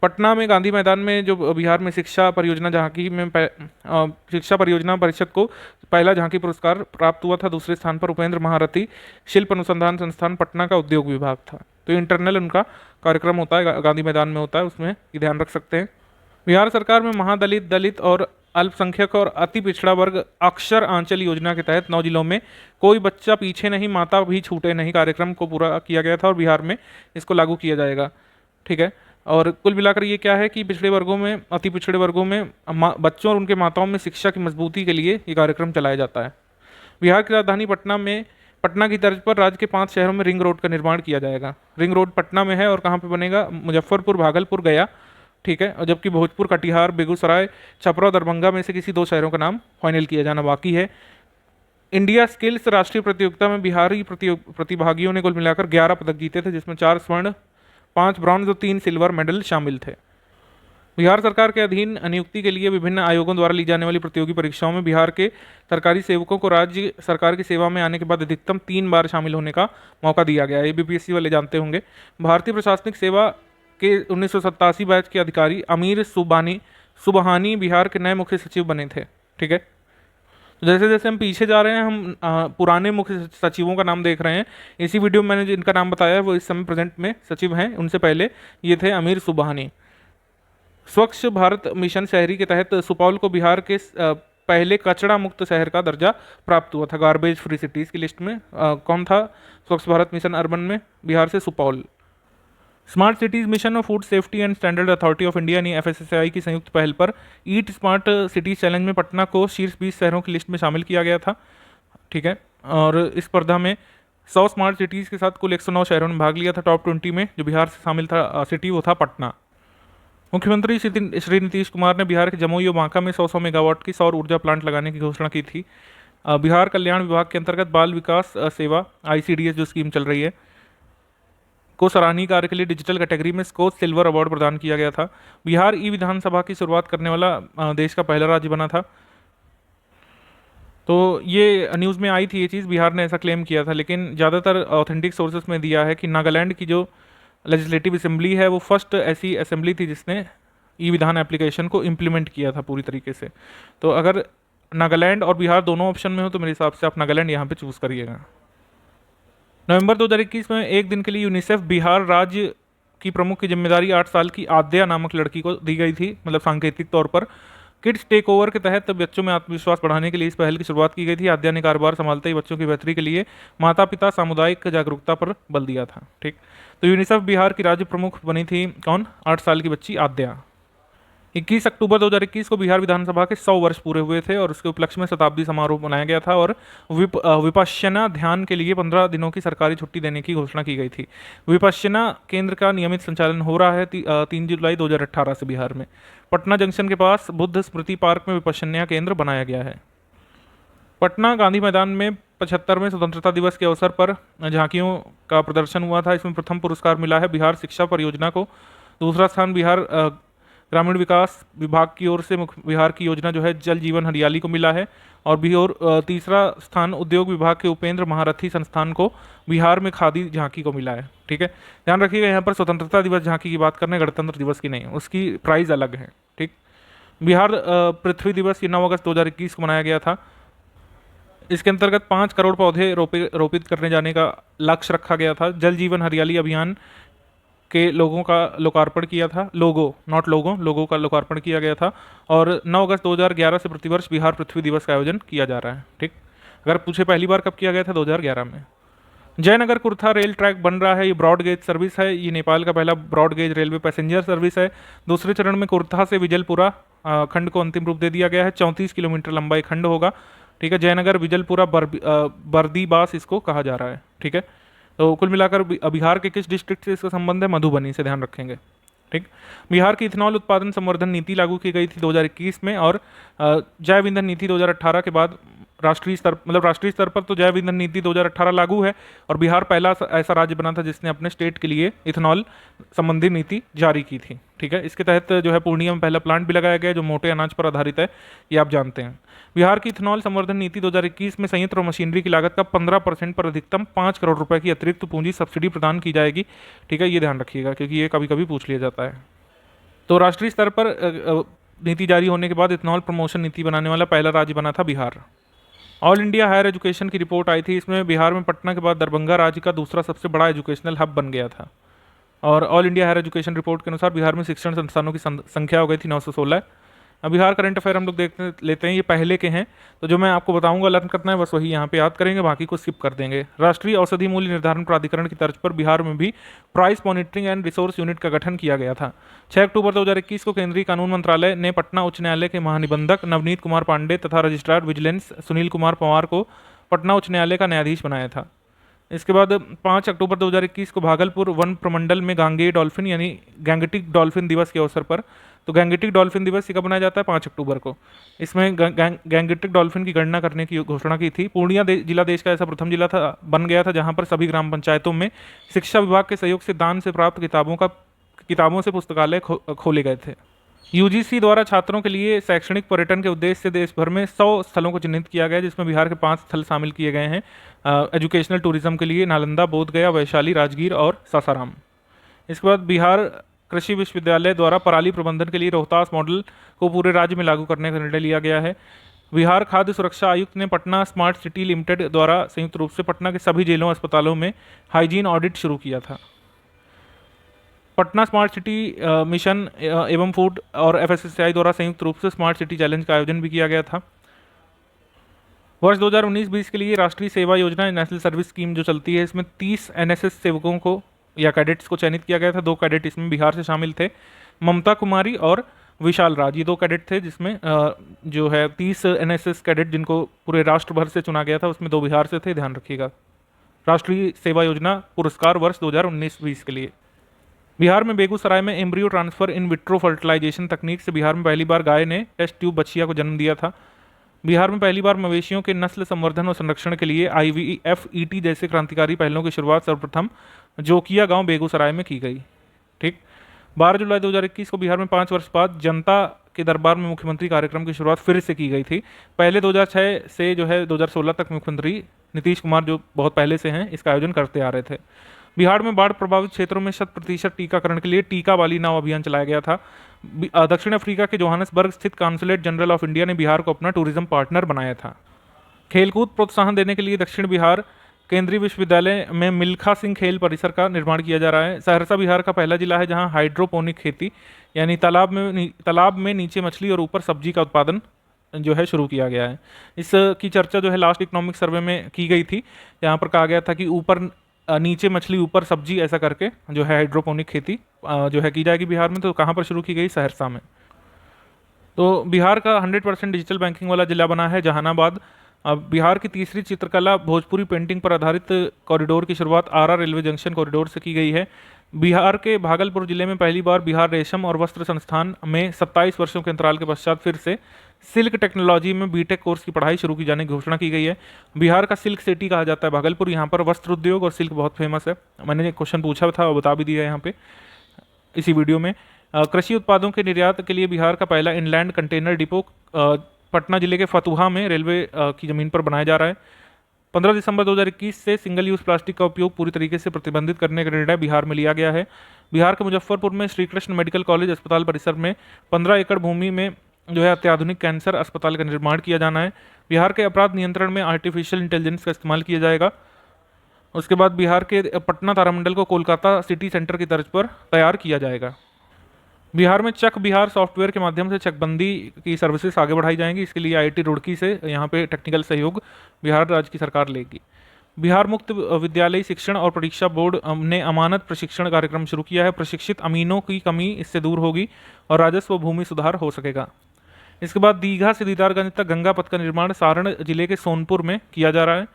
[SPEAKER 3] पटना में गांधी मैदान में जो बिहार में शिक्षा परियोजना झांकी में शिक्षा परियोजना परिषद को पहला झांकी पुरस्कार प्राप्त हुआ था। दूसरे स्थान पर उपेंद्र महारथी शिल्प अनुसंधान संस्थान पटना का उद्योग विभाग था। तो इंटरनल उनका कार्यक्रम होता है, गांधी मैदान में होता है, उसमें ये ध्यान रख सकते हैं। बिहार सरकार में महादलित, दलित और अल्पसंख्यक और अति पिछड़ा वर्ग अक्षर आंचल योजना के तहत 9 जिलों में कोई बच्चा पीछे नहीं, माता भी छूटे नहीं कार्यक्रम को पूरा किया गया था और बिहार में इसको लागू किया जाएगा। ठीक है, और कुल मिलाकर ये क्या है कि पिछड़े वर्गों में, अति पिछड़े वर्गों में बच्चों और उनके माताओं में शिक्षा की मजबूती के लिए ये कार्यक्रम चलाया जाता है। बिहार की राजधानी पटना की तर्ज पर राज्य के 5 शहरों में रिंग रोड का निर्माण किया जाएगा। रिंग रोड पटना में है और कहाँ पे बनेगा? मुजफ्फरपुर, भागलपुर, गया। ठीक है, और जबकि भोजपुर, कटिहार, बेगूसराय, छपरा और दरभंगा में से किसी 2 शहरों का नाम फाइनल किया जाना बाकी है। इंडिया स्किल्स राष्ट्रीय प्रतियोगिता में बिहारी प्रतिभागियों ने कुल मिलाकर 11 पदक जीते थे, जिसमें 4 स्वर्ण, 5 ब्रॉन्ज और 3 सिल्वर मेडल शामिल थे। बिहार सरकार के अधीन नियुक्ति के लिए विभिन्न आयोगों द्वारा ली जाने वाली प्रतियोगी परीक्षाओं में बिहार के सरकारी सेवकों को राज्य सरकार की सेवा में आने के बाद अधिकतम 3 बार शामिल होने का मौका दिया गया है। ये बीपीएससी वाले जानते होंगे। भारतीय प्रशासनिक सेवा के 1987 बैच के अधिकारी अमीर सुबहानी बिहार के नए मुख्य सचिव बने थे। ठीक है, तो जैसे जैसे हम पीछे जा रहे हैं हम पुराने मुख्य सचिवों का नाम देख रहे हैं। इसी वीडियो में मैंने जिनका नाम बताया है वो इस समय प्रेजेंट में सचिव हैं। उनसे पहले ये थे अमीर सुबहानी। स्वच्छ भारत मिशन शहरी के तहत सुपौल को बिहार के पहले कचरा मुक्त शहर का दर्जा प्राप्त हुआ था। गार्बेज फ्री सिटीज़ की लिस्ट में कौन था? स्वच्छ भारत मिशन अर्बन में बिहार से सुपौल। स्मार्ट सिटीज़ मिशन और food safety and standard authority of India यानी FSSAI की संयुक्त पहल पर ईट स्मार्ट सिटीज चैलेंज में पटना को शीर्ष 20 शहरों की लिस्ट में शामिल किया गया था। ठीक है, और इस स्पर्धा में 100 स्मार्ट सिटीज़ के साथ कुल 109 शहरों ने भाग लिया था। टॉप 20 में जो बिहार से शामिल था सिटी वो था पटना। मुख्यमंत्री श्री नीतीश कुमार ने बिहार के जमुई और बांका में 100 मेगावाट की सौर ऊर्जा प्लांट लगाने की घोषणा की थी। बिहार कल्याण विभाग के अंतर्गत बाल विकास सेवा ICDS जो स्कीम चल रही है को सराहनीय कार्य के लिए डिजिटल कैटेगरी में स्कोच सिल्वर अवार्ड प्रदान किया गया था। बिहार विधानसभा की शुरुआत करने वाला देश का पहला राज्य बना था। तो ये न्यूज़ में आई थी ये चीज़, बिहार ने ऐसा क्लेम किया था, लेकिन ज़्यादातर ऑथेंटिक सोर्सेस में दिया है कि नागालैंड की जो लेजिस्लेटिव असेंबली है वो फर्स्ट ऐसी असेंबली थी जिसने विधान एप्लीकेशन को इम्प्लीमेंट किया था पूरी तरीके से। तो अगर नागालैंड और बिहार दोनों ऑप्शन में हो तो मेरे हिसाब से आप नागालैंड यहाँ पे चूज़ करिएगा। नवंबर 2021 में एक दिन के लिए यूनिसेफ बिहार राज्य की प्रमुख की जिम्मेदारी 8 साल की आद्या नामक लड़की को दी गई थी। मतलब सांकेतिक तौर पर किड्स टेक ओवर के तहत बच्चों में आत्मविश्वास बढ़ाने के लिए इस पहल की शुरुआत की गई थी। आद्या ने कारोबार संभालते ही बच्चों की बेहतरी के लिए माता पिता सामुदायिक जागरूकता पर बल दिया था। ठीक, तो यूनिसेफ बिहार की राज्य प्रमुख बनी थी कौन? 8 साल की बच्ची आद्या। 21 अक्टूबर 2021 को बिहार विधानसभा के 100 वर्ष पूरे हुए थे और उसके उपलक्ष्य में शताब्दी समारोह मनाया गया था और विपश्यना ध्यान के लिए 15 दिनों की सरकारी छुट्टी देने की घोषणा की गई थी। विपश्यना केंद्र का नियमित संचालन हो रहा है 3 जुलाई 2018 से बिहार में। पटना जंक्शन के पास बुद्ध स्मृति पार्क में विपश्यना केंद्र बनाया गया है। पटना गांधी मैदान में 75वें स्वतंत्रता दिवस के अवसर पर झांकियों का प्रदर्शन हुआ था। इसमें प्रथम पुरस्कार मिला है बिहार शिक्षा परियोजना को। दूसरा स्थान बिहार ग्रामीण विकास विभाग की ओर से बिहार की योजना जो है जल जीवन हरियाली को मिला है और तीसरा स्थान उद्योग विभाग के उपेंद्र महारथी संस्थान को बिहार में खादी झांकी को मिला है। ठीक है, ध्यान रखिएगा यहाँ पर स्वतंत्रता दिवस झांकी की बात करने गणतंत्र दिवस की नहीं, उसकी प्राइस अलग है। ठीक, बिहार पृथ्वी दिवस 9 अगस्त 2021 को मनाया गया था। इसके अंतर्गत 5 करोड़ पौधे रोपित करने जाने का लक्ष्य रखा गया था। जल जीवन हरियाली अभियान के लोगों का लोकार्पण किया था, लोगों का लोकार्पण किया गया था। और 9 अगस्त 2011 से प्रतिवर्ष बिहार पृथ्वी दिवस का आयोजन किया जा रहा है। ठीक, अगर पूछे पहली बार कब किया गया था, 2011 में। जयनगर कुर्था रेल ट्रैक बन रहा है, ये ब्रॉड गेज सर्विस है, ये नेपाल का पहला broad gauge railway passenger service है। दूसरे चरण में कुर्था से विजलपुरा खंड को अंतिम रूप दे दिया गया है। 34 किलोमीटर लंबा एक खंड होगा। ठीक है, जयनगर विजलपुरा बर्दीबास इसको कहा जा रहा है। ठीक है, तो कुल मिलाकर बिहार के किस डिस्ट्रिक्ट से इसका संबंध है, मधुबनी से, ध्यान रखेंगे। ठीक, बिहार की इथेनॉल उत्पादन संवर्धन नीति लागू की गई थी 2021 में, और जैव ईंधन नीति 2018 के बाद राष्ट्रीय स्तर पर तो जैव ईंधन नीति 2018 लागू है, और बिहार पहला ऐसा राज्य बना था जिसने अपने स्टेट के लिए इथेनॉल संबंधी नीति जारी की थी। ठीक है, इसके तहत जो है पूर्णिया में पहला प्लांट भी लगाया गया जो मोटे अनाज पर आधारित है, ये आप जानते हैं। बिहार की इथेनॉल संवर्धन नीति 2021 में संयंत्र और मशीनरी की लागत का 15% पर अधिकतम 5 करोड़ रुपए की अतिरिक्त पूंजी सब्सिडी प्रदान की जाएगी। ठीक है, ये ध्यान रखिएगा क्योंकि ये कभी कभी पूछ लिया जाता है। तो राष्ट्रीय स्तर पर नीति जारी होने के बाद इथेनॉल प्रमोशन नीति बनाने वाला पहला राज्य बना था Bihar. All India higher education की रिपोर्ट आई थी, इसमें बिहार में पटना के बाद दरभंगा राज्य का दूसरा सबसे बड़ा एजुकेशनल हब बन गया था। और all India higher education report के अनुसार बिहार में शिक्षण संस्थानों की संख्या हो गई थी 916। अब बिहार करंट अफेयर हम लोग देखते लेते हैं, ये पहले के हैं, तो जो मैं आपको बताऊंगा लर्न करना है बस वही यहाँ पे याद करेंगे, बाकी को स्किप कर देंगे। राष्ट्रीय औषधि मूल्य निर्धारण प्राधिकरण की तर्ज पर बिहार में भी price monitoring and resource unit का गठन किया गया था। 6 अक्टूबर 2021 को केंद्रीय कानून मंत्रालय ने पटना उच्च न्यायालय के महानिबंधक नवनीत कुमार पांडे तथा रजिस्ट्रार विजिलेंस सुनील कुमार पवार को पटना उच्च न्यायालय का न्यायाधीश बनाया था। इसके बाद 5 अक्टूबर 2021 को भागलपुर वन प्रमंडल में गांगेय डॉल्फिन यानी गैंगेटिक डॉल्फिन दिवस के अवसर पर, तो गैंगेटिक डॉल्फिन दिवस कब मनाया जाता है, 5 अक्टूबर को। इसमें गैंगेटिक डॉल्फिन की गणना करने की घोषणा की थी। पूर्णिया जिला देश का ऐसा प्रथम जिला बन गया था जहां पर सभी ग्राम पंचायतों में शिक्षा विभाग के सहयोग से दान से प्राप्त किताबों से पुस्तकालय खोले गए थे। यूजीसी द्वारा छात्रों के लिए शैक्षणिक पर्यटन के उद्देश्य से देश भर में 100 स्थलों को चिन्हित किया गया, जिसमें बिहार के 5 स्थल शामिल किए गए हैं एजुकेशनल टूरिज्म के लिए: नालंदा, बोधगया, वैशाली, राजगीर और सासाराम। इसके बाद बिहार कृषि विश्वविद्यालय द्वारा पराली प्रबंधन के लिए रोहतास मॉडल को पूरे राज्य में लागू करने का निर्णय लिया गया है। बिहार खाद्य सुरक्षा आयुक्त ने पटना स्मार्ट सिटी लिमिटेड द्वारा संयुक्त रूप से पटना के सभी जेलों अस्पतालों में हाइजीन ऑडिट शुरू किया था। पटना स्मार्ट सिटी मिशन एवं फूड और एफएसएसआई द्वारा संयुक्त रूप से स्मार्ट सिटी चैलेंज का आयोजन भी किया गया था। वर्ष 2019-20 के लिए राष्ट्रीय सेवा योजना नेशनल सर्विस स्कीम जो चलती है, इसमें 30 एनएसएस सेवकों को या कैडेट्स को चयनित किया गया था। 2 कैडेट इसमें बिहार से शामिल थे, ममता कुमारी और विशाल राज, ये 2 कैडेट थे, जिसमें जो है 30 एनएसएस कैडेट जिनको पूरे राष्ट्र भर से चुना गया था, उसमें 2 बिहार से थे, ध्यान रखिएगा। राष्ट्रीय सेवा योजना पुरस्कार वर्ष 2019-20 के लिए। बिहार में बेगूसराय में embryo transfer in vitro fertilisation तकनीक से बिहार में पहली बार गाय ने टेस्ट ट्यूब बछिया को जन्म दिया था। बिहार में पहली बार मवेशियों के नस्ल संवर्धन और संरक्षण के लिए IVF-ET जैसे क्रांतिकारी पहलों की शुरुआत सर्वप्रथम जोकिया गांव बेगूसराय में की गई। ठीक, 12 जुलाई 2021 को बिहार में 5 वर्ष बाद जनता के दरबार में मुख्यमंत्री कार्यक्रम की शुरुआत फिर से की गई थी। पहले 2006 से जो है 2016 तक मुख्यमंत्री नीतीश कुमार जो बहुत पहले से हैं इसका आयोजन करते आ रहे थे। बिहार में बाढ़ प्रभावित क्षेत्रों में 100% टीकाकरण के लिए टीका वाली नाव अभियान चलाया गया था। दक्षिण अफ्रीका के जोहान्सबर्ग स्थित कॉन्सुलेट जनरल ऑफ इंडिया ने बिहार को अपना टूरिज्म पार्टनर बनाया था। खेलकूद प्रोत्साहन देने के लिए दक्षिण बिहार केंद्रीय विश्वविद्यालय में मिल्खा सिंह खेल परिसर का निर्माण किया जा रहा है। सहरसा बिहार का पहला जिला है जहां हाइड्रोपोनिक खेती यानी तालाब में नीचे मछली और ऊपर सब्जी का उत्पादन जो है शुरू किया गया है। इसकी चर्चा जो है लास्ट इकोनॉमिक सर्वे में की गई थी, यहाँ पर कहा गया था कि ऊपर नीचे मछली ऊपर सब्जी ऐसा करके जो है हाइड्रोपोनिक खेती जो है की जाएगी बिहार में। तो कहाँ पर शुरू की गई, सहरसा में। तो बिहार का 100% डिजिटल बैंकिंग वाला जिला बना है जहानाबाद। अब बिहार की तीसरी चित्रकला भोजपुरी पेंटिंग पर आधारित कॉरिडोर की शुरुआत आरा रेलवे जंक्शन कॉरिडोर से की गई है। बिहार के भागलपुर जिले में पहली बार बिहार रेशम और वस्त्र संस्थान में 27 वर्षों के अंतराल के पश्चात फिर से सिल्क टेक्नोलॉजी में बीटेक कोर्स की पढ़ाई शुरू की जाने की घोषणा की गई है। बिहार का सिल्क सिटी कहा जाता है भागलपुर, यहाँ पर वस्त्र उद्योग और सिल्क बहुत फेमस है। मैंने क्वेश्चन पूछा था और बता भी दिया यहाँ पे इसी वीडियो में। कृषि उत्पादों के निर्यात के लिए बिहार का पहला इनलैंड कंटेनर डिपो पटना जिले के फतुहा में रेलवे की जमीन पर बनाया जा रहा है। 15 दिसंबर 2021 से सिंगल यूज प्लास्टिक का उपयोग पूरी तरीके से प्रतिबंधित करने का निर्णय बिहार में लिया गया है। बिहार के मुजफ्फरपुर में श्री कृष्ण मेडिकल कॉलेज अस्पताल परिसर में 15 एकड़ भूमि में जो है अत्याधुनिक कैंसर अस्पताल का निर्माण किया जाना है। बिहार के अपराध नियंत्रण में आर्टिफिशियल इंटेलिजेंस का इस्तेमाल किया जाएगा। उसके बाद बिहार के पटना तारामंडल को कोलकाता सिटी सेंटर की तर्ज पर तैयार किया जाएगा। बिहार में चक बिहार सॉफ्टवेयर के माध्यम से चकबंदी की सर्विसेज आगे बढ़ाई जाएंगी। इसके लिए आईआईटी रुड़की से यहाँ पे टेक्निकल सहयोग बिहार राज्य की सरकार लेगी। बिहार मुक्त विद्यालयी शिक्षण और परीक्षा बोर्ड ने अमानत प्रशिक्षण कार्यक्रम शुरू किया है। प्रशिक्षित अमीनों की कमी इससे दूर होगी और राजस्व भूमि सुधार हो सकेगा। इसके बाद दीघा से दीदारगंज तक गंगा पथ का निर्माण सारण जिले के सोनपुर में किया जा रहा है।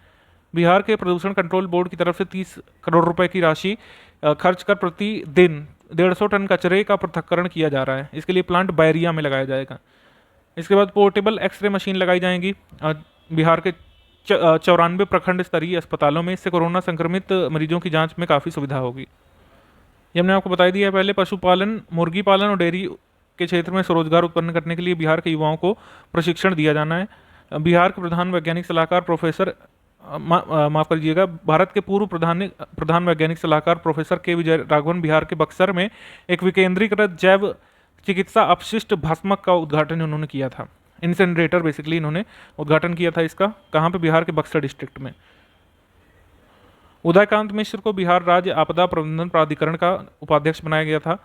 [SPEAKER 3] बिहार के प्रदूषण कंट्रोल बोर्ड की तरफ से 30 करोड़ रुपए की राशि खर्च कर प्रतिदिन 150 टन कचरे का पृथक्करण किया जा रहा है। इसके लिए प्लांट बैरिया में लगाया जाएगा। इसके बाद पोर्टेबल एक्सरे मशीन लगाई जाएंगी बिहार के 94 प्रखंड स्तरीय अस्पतालों में। इससे कोरोना संक्रमित मरीजों की जांच में काफ़ी सुविधा होगी। ये हमने आपको बताई दिया है पहले। पशुपालन, मुर्गी पालन और डेयरी के क्षेत्र में स्वरोजगार उत्पन्न करने के लिए बिहार के युवाओं को प्रशिक्षण दिया जाना है। बिहार के प्रधान वैज्ञानिक सलाहकार प्रोफेसर माफ करिएगा भारत के पूर्व प्रधान वैज्ञानिक सलाहकार प्रोफेसर के विजय राघवन बिहार के बक्सर में एक विकेंद्रीकृत जैव चिकित्सा अपशिष्ट भस्मक का उद्घाटन उन्होंने किया था। इंसिनरेटर बेसिकली इन्होंने उद्घाटन किया था इसका। कहाँ पे? बिहार के बक्सर डिस्ट्रिक्ट में। उदयकांत मिश्र को बिहार राज्य आपदा प्रबंधन प्राधिकरण का उपाध्यक्ष बनाया गया था।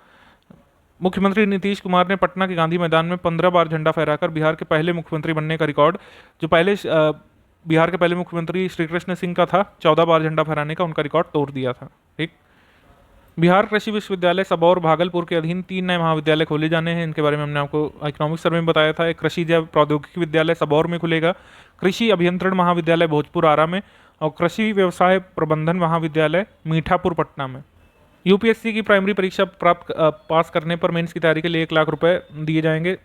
[SPEAKER 3] मुख्यमंत्री नीतीश कुमार ने पटना के गांधी मैदान में 15 बार झंडा फहराकर बिहार के पहले मुख्यमंत्री बनने का रिकॉर्ड, जो पहले बिहार के पहले मुख्यमंत्री श्री कृष्ण सिंह का था, 14 बार झंडा फहराने का, उनका रिकॉर्ड तोड़ दिया था। ठीक। बिहार कृषि विश्वविद्यालय सबौर भागलपुर के अधीन 3 नए महाविद्यालय खोले जाने हैं। इनके बारे में हमने आपको इकोनॉमिक सर्वे में बताया था। एक कृषि जैव प्रौद्योगिकी विद्यालय सबौर में खुलेगा, कृषि अभियंत्रण महाविद्यालय भोजपुर आरा में, और कृषि व्यवसाय प्रबंधन महाविद्यालय मीठापुर पटना में। यूपीएससी की प्राइमरी परीक्षा पास करने पर मेंस की तैयारी के लिए 1 लाख रुपए दिए जाएंगे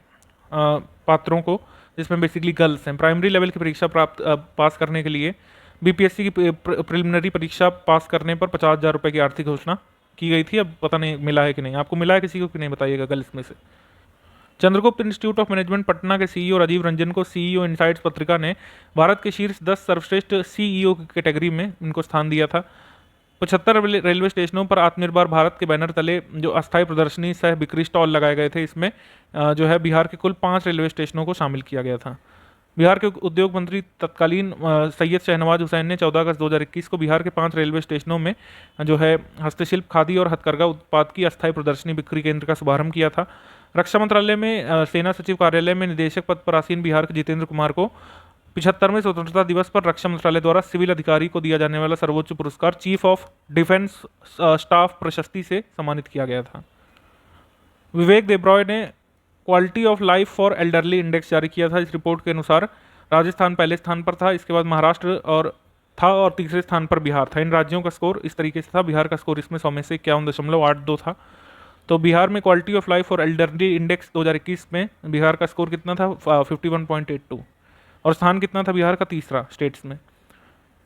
[SPEAKER 3] पात्रों को, जिसमें बेसिकली गर्ल्स हैं। प्राइमरी लेवल की परीक्षा पास करने के लिए बीपीएससी की प्रिलिमिनरी परीक्षा पास करने पर 50,000 रुपये की आर्थिक घोषणा की गई थी। अब पता नहीं मिला है कि नहीं, आपको मिला है किसी को कि नहीं बताइएगा गर्ल्स में से। Chandragupta institute of management Patna के सीईओ राजीव रंजन को सीईओ इनसाइट्स पत्रिका ने भारत के शीर्ष 10 सर्वश्रेष्ठ सीईओ की कैटेगरी में इनको स्थान दिया था। 75 रेलवे स्टेशनों पर आत्मनिर्भर भारत के बैनर तले जो अस्थायी प्रदर्शनी सह बिक्री स्टॉल लगाए गए थे, इसमें जो है बिहार के कुल 5 रेलवे स्टेशनों को शामिल किया गया था। बिहार के उद्योग मंत्री तत्कालीन सैयद शहनवाज हुसैन ने 14 अगस्त 2021 को बिहार के 5 रेलवे स्टेशनों में जो है हस्तशिल्प, खादी और हथकरघा उत्पाद की अस्थायी प्रदर्शनी बिक्री केंद्र का शुभारंभ किया था। रक्षा मंत्रालय में सेना सचिव कार्यालय में निदेशक पद पर आसीन बिहार के जितेंद्र कुमार को 75वें स्वतंत्रता दिवस पर रक्षा मंत्रालय द्वारा सिविल अधिकारी को दिया जाने वाला सर्वोच्च पुरस्कार चीफ ऑफ डिफेंस स्टाफ प्रशस्ति से सम्मानित किया गया था। विवेक देब्रॉय ने quality of life for elderly index जारी किया था। इस रिपोर्ट के अनुसार राजस्थान पहले स्थान पर था, इसके बाद महाराष्ट्र और तीसरे स्थान पर बिहार था। इन राज्यों का स्कोर इस तरीके से था। बिहार का स्कोर इसमें 100 में से 51.82 था। तो बिहार में quality of life for elderly index 2021 में बिहार का स्कोर कितना था? 51.82। और स्थान कितना था बिहार का? तीसरा स्टेट्स में।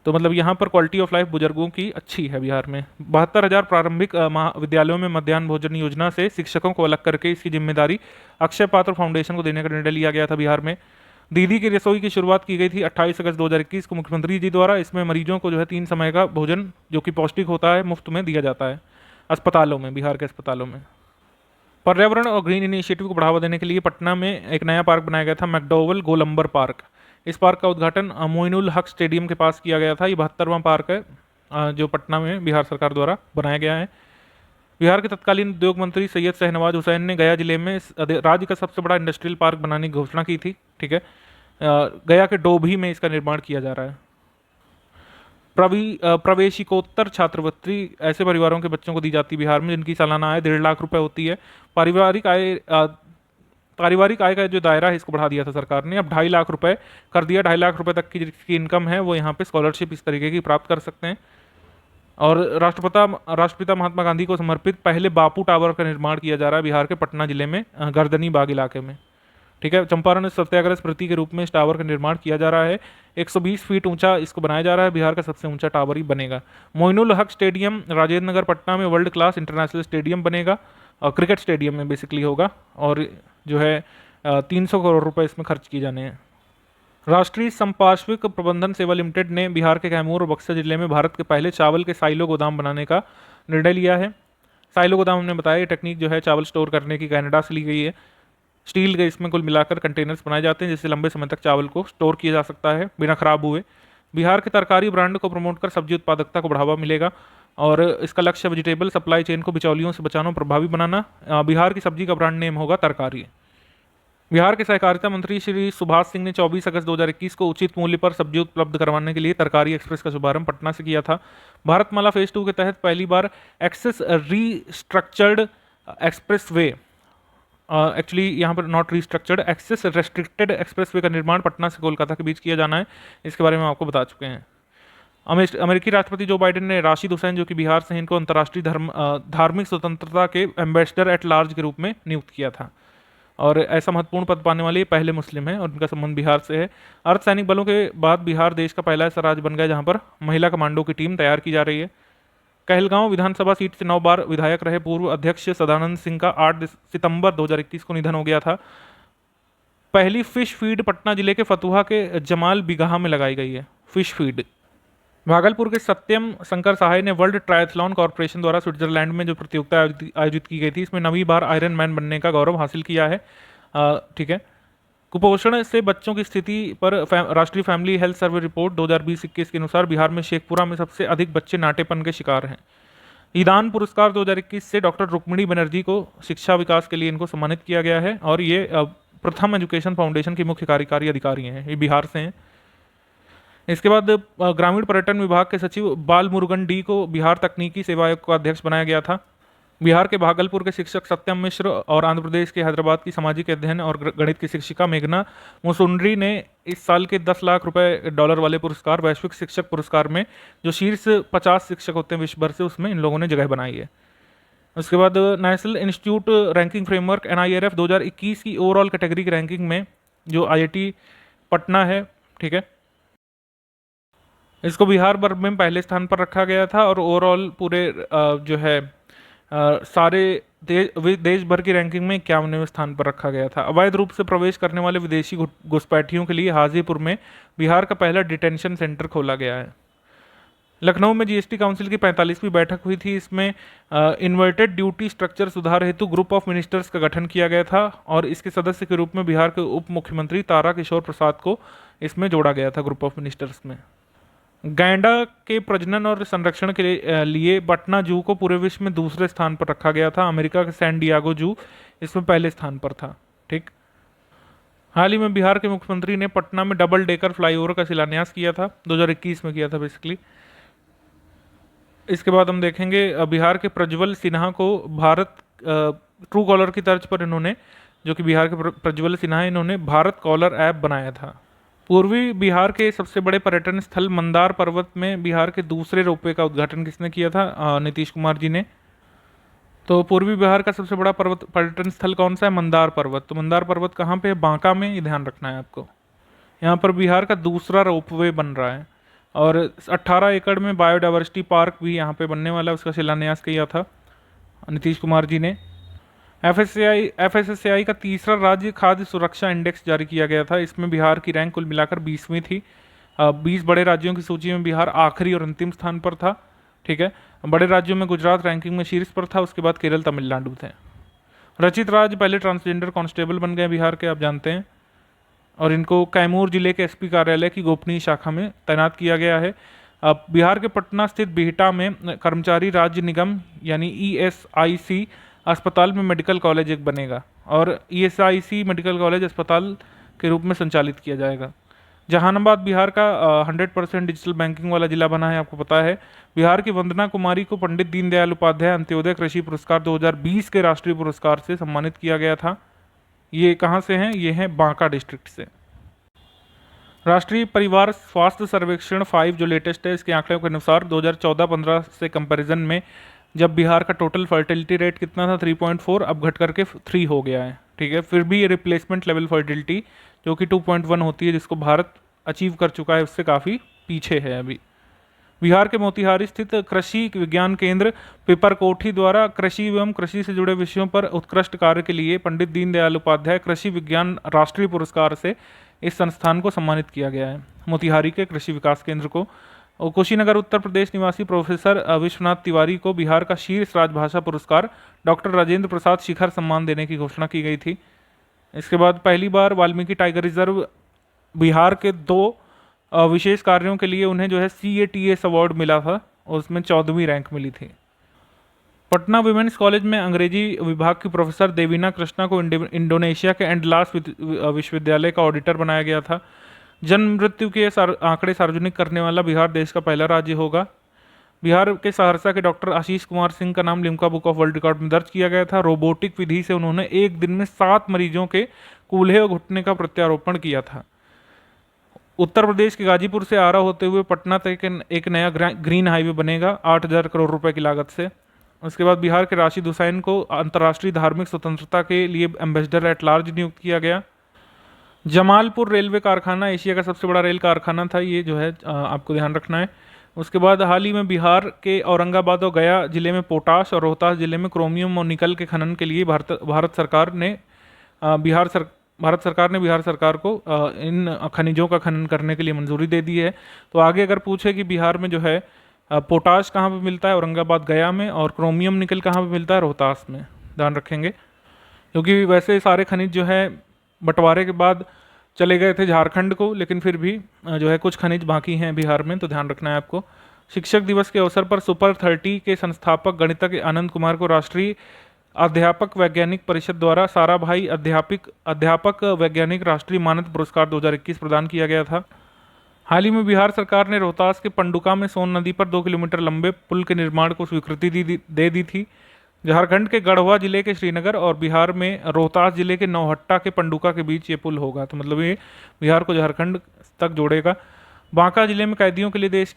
[SPEAKER 3] तो मतलब यहाँ पर क्वालिटी ऑफ लाइफ बुजुर्गों की अच्छी है बिहार में। 72,000 प्रारंभिक विद्यालयों में मध्याह्न भोजन योजना से शिक्षकों को अलग करके इसकी जिम्मेदारी अक्षय पात्र फाउंडेशन को देने का निर्णय लिया गया था बिहार में। दीदी की रसोई की शुरुआत की गई थी 28 अगस्त 2021 को मुख्यमंत्री जी द्वारा। इसमें मरीजों को जो है 3 समय का भोजन जो कि पौष्टिक होता है मुफ्त में दिया जाता है अस्पतालों में, बिहार के अस्पतालों में। पर्यावरण और ग्रीन इनिशिएटिव को बढ़ावा देने के लिए पटना में एक नया पार्क बनाया गया था, मैकडोवल गोलंबर पार्क। इस पार्क का उद्घाटन मोइनुल हक स्टेडियम के पास किया गया था। ये 72वां पार्क है जो पटना में बिहार सरकार द्वारा बनाया गया है। बिहार के तत्कालीन उद्योग मंत्री सैयद शहनवाज हुसैन ने गया जिले में राज्य का सबसे बड़ा इंडस्ट्रियल पार्क बनाने की घोषणा की थी। ठीक है, गया के डोभी में इसका निर्माण किया जा रहा है। प्रवेशिकोत्तर छात्रवृत्ति ऐसे परिवारों के बच्चों को दी जाती है बिहार में जिनकी सालाना आय 1.5 लाख रुपए होती है। पारिवारिक आय का जो दायरा है इसको बढ़ा दिया था सरकार ने, अब 2.5 लाख रुपए कर दिया। 2.5 लाख रुपए तक की जिसकी इनकम है वो यहाँ पे स्कॉलरशिप इस तरीके की प्राप्त कर सकते हैं। और राष्ट्रपिता महात्मा गांधी को समर्पित पहले बापू टावर का निर्माण किया जा रहा है बिहार के पटना जिले में गर्दनी बाग इलाके में। ठीक है, चंपारण सत्याग्रह स्मृति के रूप में इस टावर का निर्माण किया जा रहा है। 120 फीट ऊंचा इसको बनाया जा रहा है। बिहार का सबसे ऊंचा टावर ही बनेगा। मोइनुल हक स्टेडियम राजेंद्र नगर पटना में वर्ल्ड क्लास इंटरनेशनल स्टेडियम बनेगा और क्रिकेट स्टेडियम में बेसिकली होगा। और जो है 300 करोड़ रुपए इसमें खर्च किए जाने हैं। राष्ट्रीय संपार्श्विक प्रबंधन सेवा लिमिटेड ने बिहार के कैमूर और बक्सर जिले में भारत के पहले चावल के साइलो गोदाम बनाने का निर्णय लिया है। साइलो गोदाम हमने बताया ये टेक्निक जो है चावल स्टोर करने की कनाडा से ली गई है। स्टील के इसमें कुल मिलाकर कंटेनर्स बनाए जाते हैं जिससे लंबे समय तक चावल को स्टोर किया जा सकता है बिना खराब हुए। बिहार के तरकारी ब्रांड को प्रमोट कर सब्जी उत्पादकता को बढ़ावा मिलेगा और इसका लक्ष्य वेजिटेबल सप्लाई चेन को बिचौलियों से बचाना और प्रभावी बनाना। बिहार की सब्जी का ब्रांड नेम होगा तरकारी। बिहार के सहकारिता मंत्री श्री सुभाष सिंह ने 24 अगस्त 2021 को उचित मूल्य पर सब्जी उपलब्ध करवाने के लिए तरकारी एक्सप्रेस का शुभारंभ पटना से किया था। भारतमाला फेज 2 के तहत पहली बार access restructured expressway, actually यहाँ पर not restructured, access restricted expressway का निर्माण पटना से कोलकाता के बीच किया जाना है। इसके बारे में आपको बता चुके हैं। अमेरिकी राष्ट्रपति जो बाइडेन ने राशिद हुसैन जो कि बिहार से हैं, इनको अंतर्राष्ट्रीय धार्मिक स्वतंत्रता के एम्बेसडर एट लार्ज के रूप में नियुक्त किया था और ऐसा महत्वपूर्ण पद पाने वाले ये पहले मुस्लिम हैं और उनका संबंध बिहार से है। अर्धसैनिक बलों के बाद बिहार देश का पहला ऐसा राज्य बन गया जहां पर महिला कमांडो की टीम तैयार की जा रही है। कहलगांव विधानसभा सीट से 9 बार विधायक रहे पूर्व अध्यक्ष सदानंद सिंह का 8 सितंबर 2021 को निधन हो गया था। पहली फिश फीड पटना जिले के फतुहा के जमाल बिगहा में लगाई गई है फिश फीड। भागलपुर के सत्यम शंकर सहाय ने वर्ल्ड ट्रायथलॉन कॉर्पोरेशन द्वारा स्विट्जरलैंड में जो प्रतियोगिता आयोजित की गई थी इसमें 9वीं बार आयरन मैन बनने का गौरव हासिल किया है। ठीक है। कुपोषण से बच्चों की स्थिति पर राष्ट्रीय फैमिली हेल्थ सर्वे रिपोर्ट 2020-21 के अनुसार बिहार में शेखपुरा में सबसे अधिक बच्चे नाटेपन के शिकार हैं। ईदान पुरस्कार 2021 से डॉक्टर रुक्मिणी बनर्जी को शिक्षा विकास के लिए इनको सम्मानित किया गया है और ये प्रथम एजुकेशन फाउंडेशन के मुख्य कार्यकारी अधिकारी हैं, ये बिहार से हैं। इसके बाद ग्रामीण पर्यटन विभाग के सचिव बाल मुरुगन डी को बिहार तकनीकी सेवा आयोग का अध्यक्ष बनाया गया था। बिहार के भागलपुर के शिक्षक सत्यम मिश्र और आंध्र प्रदेश के हैदराबाद की सामाजिक अध्ययन और गणित की शिक्षिका मेघना मुसुंडरी ने इस साल के 10 लाख रुपए डॉलर वाले पुरस्कार वैश्विक शिक्षक पुरस्कार में जो शीर्ष 50 शिक्षक होते हैं विश्व भर से, उसमें इन लोगों ने जगह बनाई है। उसके बाद national institute ranking framework NIRF 2021 की ओवरऑल कैटेगरी की रैंकिंग में जो IIT पटना है, ठीक है, इसको बिहार भर में पहले स्थान पर रखा गया था और ओवरऑल पूरे जो है सारे देश भर की रैंकिंग में 51वें स्थान पर रखा गया था। अवैध रूप से प्रवेश करने वाले विदेशी घुसपैठियों के लिए हाजीपुर में बिहार का पहला डिटेंशन सेंटर खोला गया है। लखनऊ में GST काउंसिल की 45वीं बैठक हुई थी। इसमें इन्वर्टेड ड्यूटी स्ट्रक्चर सुधार हेतु ग्रुप ऑफ मिनिस्टर्स का गठन किया गया था और इसके सदस्य के रूप में बिहार के उप मुख्यमंत्री तारा किशोर प्रसाद को इसमें जोड़ा गया था ग्रुप ऑफ मिनिस्टर्स में। गैंडा के प्रजनन और संरक्षण के लिए पटना जू को पूरे विश्व में दूसरे स्थान पर रखा गया था। अमेरिका के सैन डियागो जू इसमें पहले स्थान पर था। ठीक। हाल ही में बिहार के मुख्यमंत्री ने पटना में डबल डेकर फ्लाईओवर का शिलान्यास किया था, 2021 में किया था बेसिकली। इसके बाद हम देखेंगे बिहार के प्रज्वल सिन्हा को भारत ट्रू कॉलर की तर्ज पर इन्होंने, जो कि बिहार के प्रज्वल सिन्हा, इन्होंने भारत कॉलर ऐप बनाया था। पूर्वी बिहार के सबसे बड़े पर्यटन स्थल मंदार पर्वत में बिहार के दूसरे रोपवे का उद्घाटन किसने किया था? नीतीश कुमार जी ने। तो पूर्वी बिहार का सबसे बड़ा पर्यटन स्थल कौन सा है? मंदार पर्वत। तो मंदार पर्वत कहाँ पे है? बांका में, ये ध्यान रखना है आपको। यहाँ पर बिहार का दूसरा रोपवे बन रहा है और 18 एकड़ में बायोडाइवर्सिटी पार्क भी यहाँ पे बनने वाला है, उसका शिलान्यास किया था नीतीश कुमार जी ने। FSSAI का तीसरा राज्य खाद्य सुरक्षा इंडेक्स जारी किया गया था। इसमें बिहार की रैंक कुल मिलाकर 20वीं थी। 20 बड़े राज्यों की सूची में बिहार आखिरी और अंतिम स्थान पर था। ठीक है। बड़े राज्यों में गुजरात रैंकिंग में शीर्ष पर था, उसके बाद केरल, तमिलनाडु थे। रचित राज पहले ट्रांसजेंडर कांस्टेबल बन गए बिहार के, आप जानते हैं, और इनको कैमूर जिले के SP कार्यालय की गोपनीय शाखा में तैनात किया गया है। अब बिहार के पटना स्थित बिहटा में कर्मचारी राज्य निगम यानी ESIC अस्पताल में मेडिकल कॉलेज एक बनेगा और ESIC मेडिकल कॉलेज अस्पताल के रूप में संचालित किया जाएगा। जहानाबाद बिहार का 100% डिजिटल बैंकिंग वाला जिला बना है, आपको पता है। बिहार की वंदना कुमारी को पंडित दीनदयाल उपाध्याय अंत्योदय कृषि पुरस्कार 2020 के राष्ट्रीय पुरस्कार से सम्मानित किया गया था। ये कहाँ से हैं? ये हैं बांका डिस्ट्रिक्ट से। राष्ट्रीय परिवार स्वास्थ्य सर्वेक्षण 5 जो लेटेस्ट है, इसके आंकड़ों के अनुसार 2014-15 से कंपैरिजन में जब बिहार का टोटल फर्टिलिटी रेट कितना था? 3.4, अब घट करके 3 हो गया है। ठीक है। फिर भी ये रिप्लेसमेंट लेवल फर्टिलिटी जो कि 2.1 होती है, जिसको भारत अचीव कर चुका है, उससे काफ़ी पीछे है अभी। बिहार के मोतिहारी स्थित कृषि विज्ञान केंद्र पिपरकोठी द्वारा कृषि एवं कृषि से जुड़े विषयों पर उत्कृष्ट कार्य के लिए पंडित दीनदयाल उपाध्याय कृषि विज्ञान राष्ट्रीय पुरस्कार से इस संस्थान को सम्मानित किया गया है। मोतिहारी के कृषि विकास केंद्र को। और कुशीनगर उत्तर प्रदेश निवासी प्रोफेसर विश्वनाथ तिवारी को बिहार का शीर्ष राजभाषा पुरस्कार डॉक्टर राजेंद्र प्रसाद शिखर सम्मान देने की घोषणा की गई थी। इसके बाद पहली बार वाल्मीकि टाइगर रिजर्व बिहार के 2 विशेष कार्यों के लिए उन्हें जो है CATS अवार्ड मिला था और उसमें 14वीं रैंक मिली थी। पटना विमेंस कॉलेज में अंग्रेजी विभाग की प्रोफेसर देवीना कृष्णा को इंडोनेशिया के एंडलास विश्वविद्यालय का ऑडिटर बनाया गया था। जन्म मृत्यु के आंकड़े सार्वजनिक करने वाला बिहार देश का पहला राज्य होगा। बिहार के सहरसा के डॉक्टर आशीष कुमार सिंह का नाम Limca book of world record में दर्ज किया गया था। रोबोटिक विधि से उन्होंने एक दिन में 7 मरीजों के कूल्हे और घुटने का प्रत्यारोपण किया था। उत्तर प्रदेश के गाजीपुर से आरा होते हुए पटना तक एक नया ग्रीन हाईवे बनेगा 8,000 करोड़ रुपए की लागत से। उसके बाद बिहार के राशिद हुसैन को अंतर्राष्ट्रीय धार्मिक स्वतंत्रता के लिए एम्बेसडर एट लार्ज नियुक्त किया गया। जमालपुर रेलवे कारखाना एशिया का सबसे बड़ा रेल कारखाना था, ये जो है आपको ध्यान रखना है। उसके बाद हाल ही में बिहार के औरंगाबाद और गया जिले में पोटाश और रोहतास जिले में क्रोमियम और निकल के खनन के लिए भारत सरकार ने बिहार सरकार को इन खनिजों का खनन करने के लिए मंजूरी दे दी है। तो आगे अगर पूछे कि बिहार में जो है पोटाश कहाँ पे मिलता है, औरंगाबाद गया में, और क्रोमियम निकल कहाँ पे मिलता है, रोहतास में, ध्यान रखेंगे। क्योंकि वैसे सारे खनिज जो है बंटवारे के बाद चले गए थे झारखंड को, लेकिन फिर भी जो है कुछ खनिज बाकी हैं बिहार में, तो ध्यान रखना है आपको। शिक्षक दिवस के अवसर पर सुपर 30 के संस्थापक गणितज्ञ आनंद कुमार को राष्ट्रीय अध्यापक वैज्ञानिक परिषद द्वारा साराभाई अध्यापक वैज्ञानिक राष्ट्रीय मानद पुरस्कार 2021 प्रदान किया गया था। हाल ही में बिहार सरकार ने रोहतास के पंडुका में सोन नदी पर 2 किलोमीटर लंबे पुल के निर्माण को स्वीकृति दे दी थी। झारखंड के गढ़वा जिले के श्रीनगर और बिहार में रोहतास जिले के नौहट्टा के पंडुका के बीच ये पुल होगा, तो मतलब ये बिहार को झारखंड तक जोड़ेगा। बांका जिले में कैदियों के लिए देश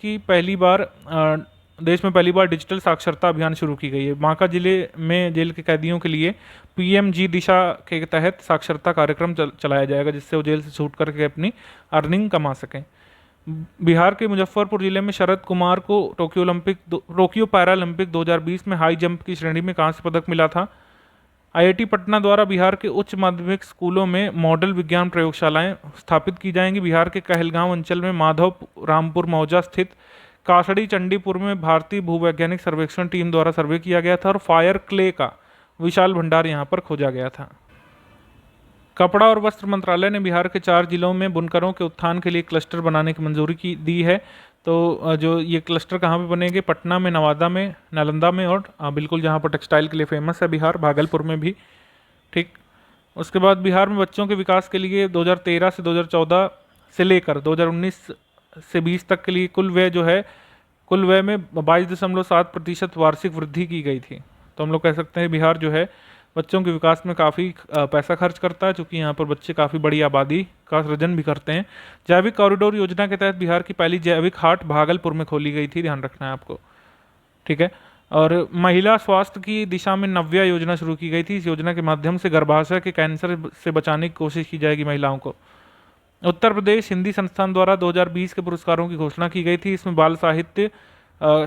[SPEAKER 3] में पहली बार डिजिटल साक्षरता अभियान शुरू की गई है। बांका जिले में जेल के कैदियों के लिए PMG दिशा के तहत साक्षरता कार्यक्रम चलाया जाएगा, जिससे वो जेल से छूट करके अपनी अर्निंग कमा सकें। बिहार के मुजफ्फरपुर जिले में शरद कुमार को टोक्यो पैरालंपिक 2020 में हाई जंप की श्रेणी में कांस्य पदक मिला था। IIT पटना द्वारा बिहार के उच्च माध्यमिक स्कूलों में मॉडल विज्ञान प्रयोगशालाएं स्थापित की जाएंगी। बिहार के कहलगांव अंचल में माधव रामपुर मौजा स्थित कासड़ी चंडीपुर में भारतीय भूवैज्ञानिक सर्वेक्षण टीम द्वारा सर्वे किया गया था और फायर क्ले का विशाल भंडार यहां पर खोजा गया था। कपड़ा और वस्त्र मंत्रालय ने बिहार के 4 जिलों में बुनकरों के उत्थान के लिए क्लस्टर बनाने की मंजूरी दी है। तो जो ये क्लस्टर कहाँ पे बनेंगे, पटना में, नवादा में, नालंदा में, और बिल्कुल जहाँ पर टेक्सटाइल के लिए फेमस है बिहार, भागलपुर में भी। ठीक, उसके बाद बिहार में बच्चों के विकास के लिए 2013 से 2014 से लेकर 2019 से 20 तक के लिए कुल व्यय में 22.7% वार्षिक वृद्धि की गई थी। तो हम लोग कह सकते हैं बिहार जो है बच्चों के विकास में काफ़ी पैसा खर्च करता है, क्योंकि यहाँ पर बच्चे काफ़ी बड़ी आबादी का सृजन भी करते हैं। जैविक कॉरिडोर योजना के तहत बिहार की पहली जैविक हाट भागलपुर में खोली गई थी, ध्यान रखना है आपको, ठीक है। और महिला स्वास्थ्य की दिशा में नव्या योजना शुरू की गई थी। इस योजना के माध्यम से गर्भाशय के कैंसर से बचाने की कोशिश की जाएगी महिलाओं को। उत्तर प्रदेश हिंदी संस्थान द्वारा 2020 के पुरस्कारों की घोषणा की गई थी। इसमें बाल साहित्य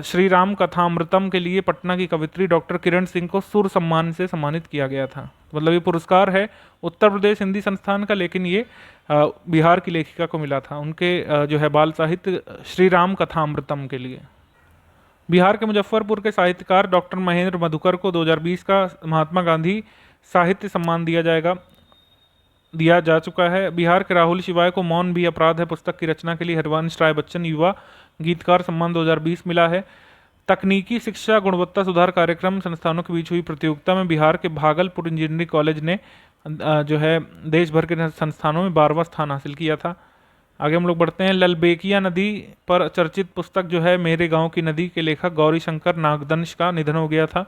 [SPEAKER 3] श्री राम कथामृतम के लिए पटना की कवित्री डॉक्टर किरण सिंह को सुर सम्मान से सम्मानित किया गया था। मतलब ये पुरस्कार है उत्तर प्रदेश हिंदी संस्थान का, लेकिन ये बिहार की लेखिका को मिला था, उनके जो है बाल साहित्य श्री राम कथामृतम के लिए। बिहार के मुजफ्फरपुर के साहित्यकार डॉक्टर महेंद्र मधुकर को 2020 का महात्मा गांधी साहित्य सम्मान दिया जा चुका है। बिहार के राहुल शिवाय को मौन भी अपराध है पुस्तक की रचना के लिए हरिवंश राय बच्चन युवा गीतकार सम्मान 2020 मिला है। तकनीकी शिक्षा गुणवत्ता सुधार कार्यक्रम संस्थानों के बीच हुई प्रतियोगिता में बिहार के भागलपुर इंजीनियरिंग कॉलेज ने जो है देश भर के संस्थानों में 12वां स्थान हासिल किया था। आगे हम लोग बढ़ते हैं। ललबेकिया नदी पर चर्चित पुस्तक जो है मेरे गांव की नदी के लेखक गौरी शंकर नागदंश का निधन हो गया था।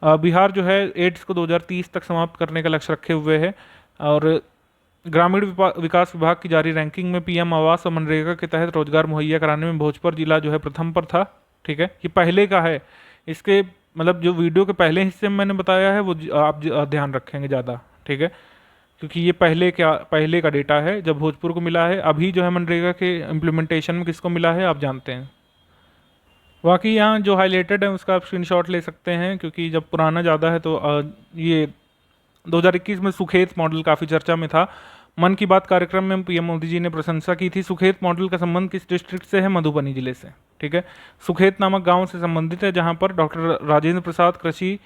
[SPEAKER 3] बिहार जो है एड्स को 2030 तक समाप्त करने का लक्ष्य रखे हुए है। और ग्रामीण विकास विभाग की जारी रैंकिंग में PM आवास और मनरेगा के तहत रोजगार मुहैया कराने में भोजपुर जिला जो है प्रथम पर था। ठीक है, ये पहले का है, इसके मतलब जो वीडियो के पहले हिस्से में मैंने बताया है वो आप ध्यान रखेंगे ज़्यादा, ठीक है, क्योंकि ये पहले का डेटा है जब भोजपुर को मिला है। अभी जो है मनरेगा के इम्प्लीमेंटेशन में किसको मिला है आप जानते हैं। बाकी यहाँ जो हाईलाइटेड है उसका आप स्क्रीनशॉट ले सकते हैं, क्योंकि जब पुराना ज़्यादा है तो ये 2021 में सुखेत मॉडल काफ़ी चर्चा में था। मन की बात कार्यक्रम में PM मोदी जी ने प्रशंसा की थी। सुखेत मॉडल का संबंध किस डिस्ट्रिक्ट से है? मधुबनी जिले से। ठीक है, सुखेत नामक गांव से संबंधित है, जहां पर डॉक्टर राजेंद्र प्रसाद कृषि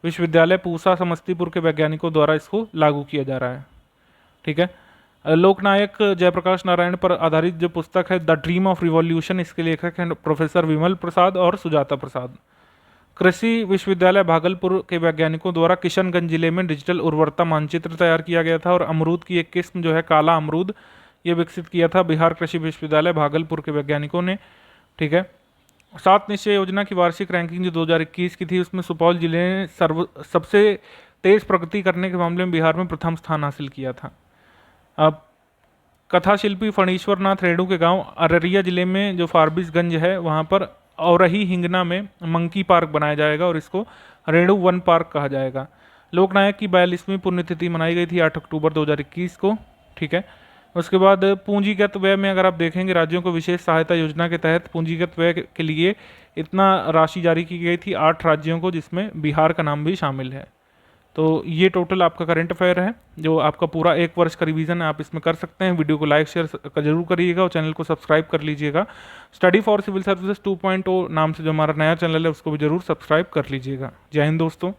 [SPEAKER 3] विश्वविद्यालय पूसा समस्तीपुर के वैज्ञानिकों द्वारा इसको लागू किया जा रहा है। ठीक है। लोकनायक जयप्रकाश नारायण पर आधारित जो पुस्तक है द ड्रीम ऑफ रिवॉल्यूशन, इसके लेखक हैं प्रोफेसर विमल प्रसाद और सुजाता प्रसाद। कृषि विश्वविद्यालय भागलपुर के वैज्ञानिकों द्वारा किशनगंज जिले में डिजिटल उर्वरता मानचित्र तैयार किया गया था और अमरूद की एक किस्म जो है काला अमरूद ये विकसित किया था बिहार कृषि विश्वविद्यालय भागलपुर के वैज्ञानिकों ने। ठीक है। 7 निश्चय योजना की वार्षिक रैंकिंग जो 2021 की थी उसमें सुपौल जिले ने सबसे तेज प्रगति करने के मामले में बिहार में प्रथम स्थान हासिल किया था। अब कथा शिल्पी फणीश्वर नाथ रेणु के गांव अररिया जिले में जो फारबिसगंज है वहां पर औरही हिंगना में मंकी पार्क बनाया जाएगा और इसको रेणु वन पार्क कहा जाएगा। लोकनायक की 42वीं पुण्यतिथि मनाई गई थी 8 अक्टूबर 2021 को। ठीक है। उसके बाद पूंजीगत व्यय में अगर आप देखेंगे राज्यों को विशेष सहायता योजना के तहत पूंजीगत व्यय के लिए इतना राशि जारी की गई थी 8 राज्यों को, जिसमें बिहार का नाम भी शामिल है। तो ये टोटल आपका करंट अफेयर है जो आपका पूरा 1 वर्ष का रिवीजन है, आप इसमें कर सकते हैं। वीडियो को लाइक शेयर जरूर करिएगा और चैनल को सब्सक्राइब कर लीजिएगा। स्टडी फॉर सिविल सर्विसेज 2.0 नाम से जो हमारा नया चैनल है उसको भी जरूर सब्सक्राइब कर लीजिएगा। जय हिंद दोस्तों।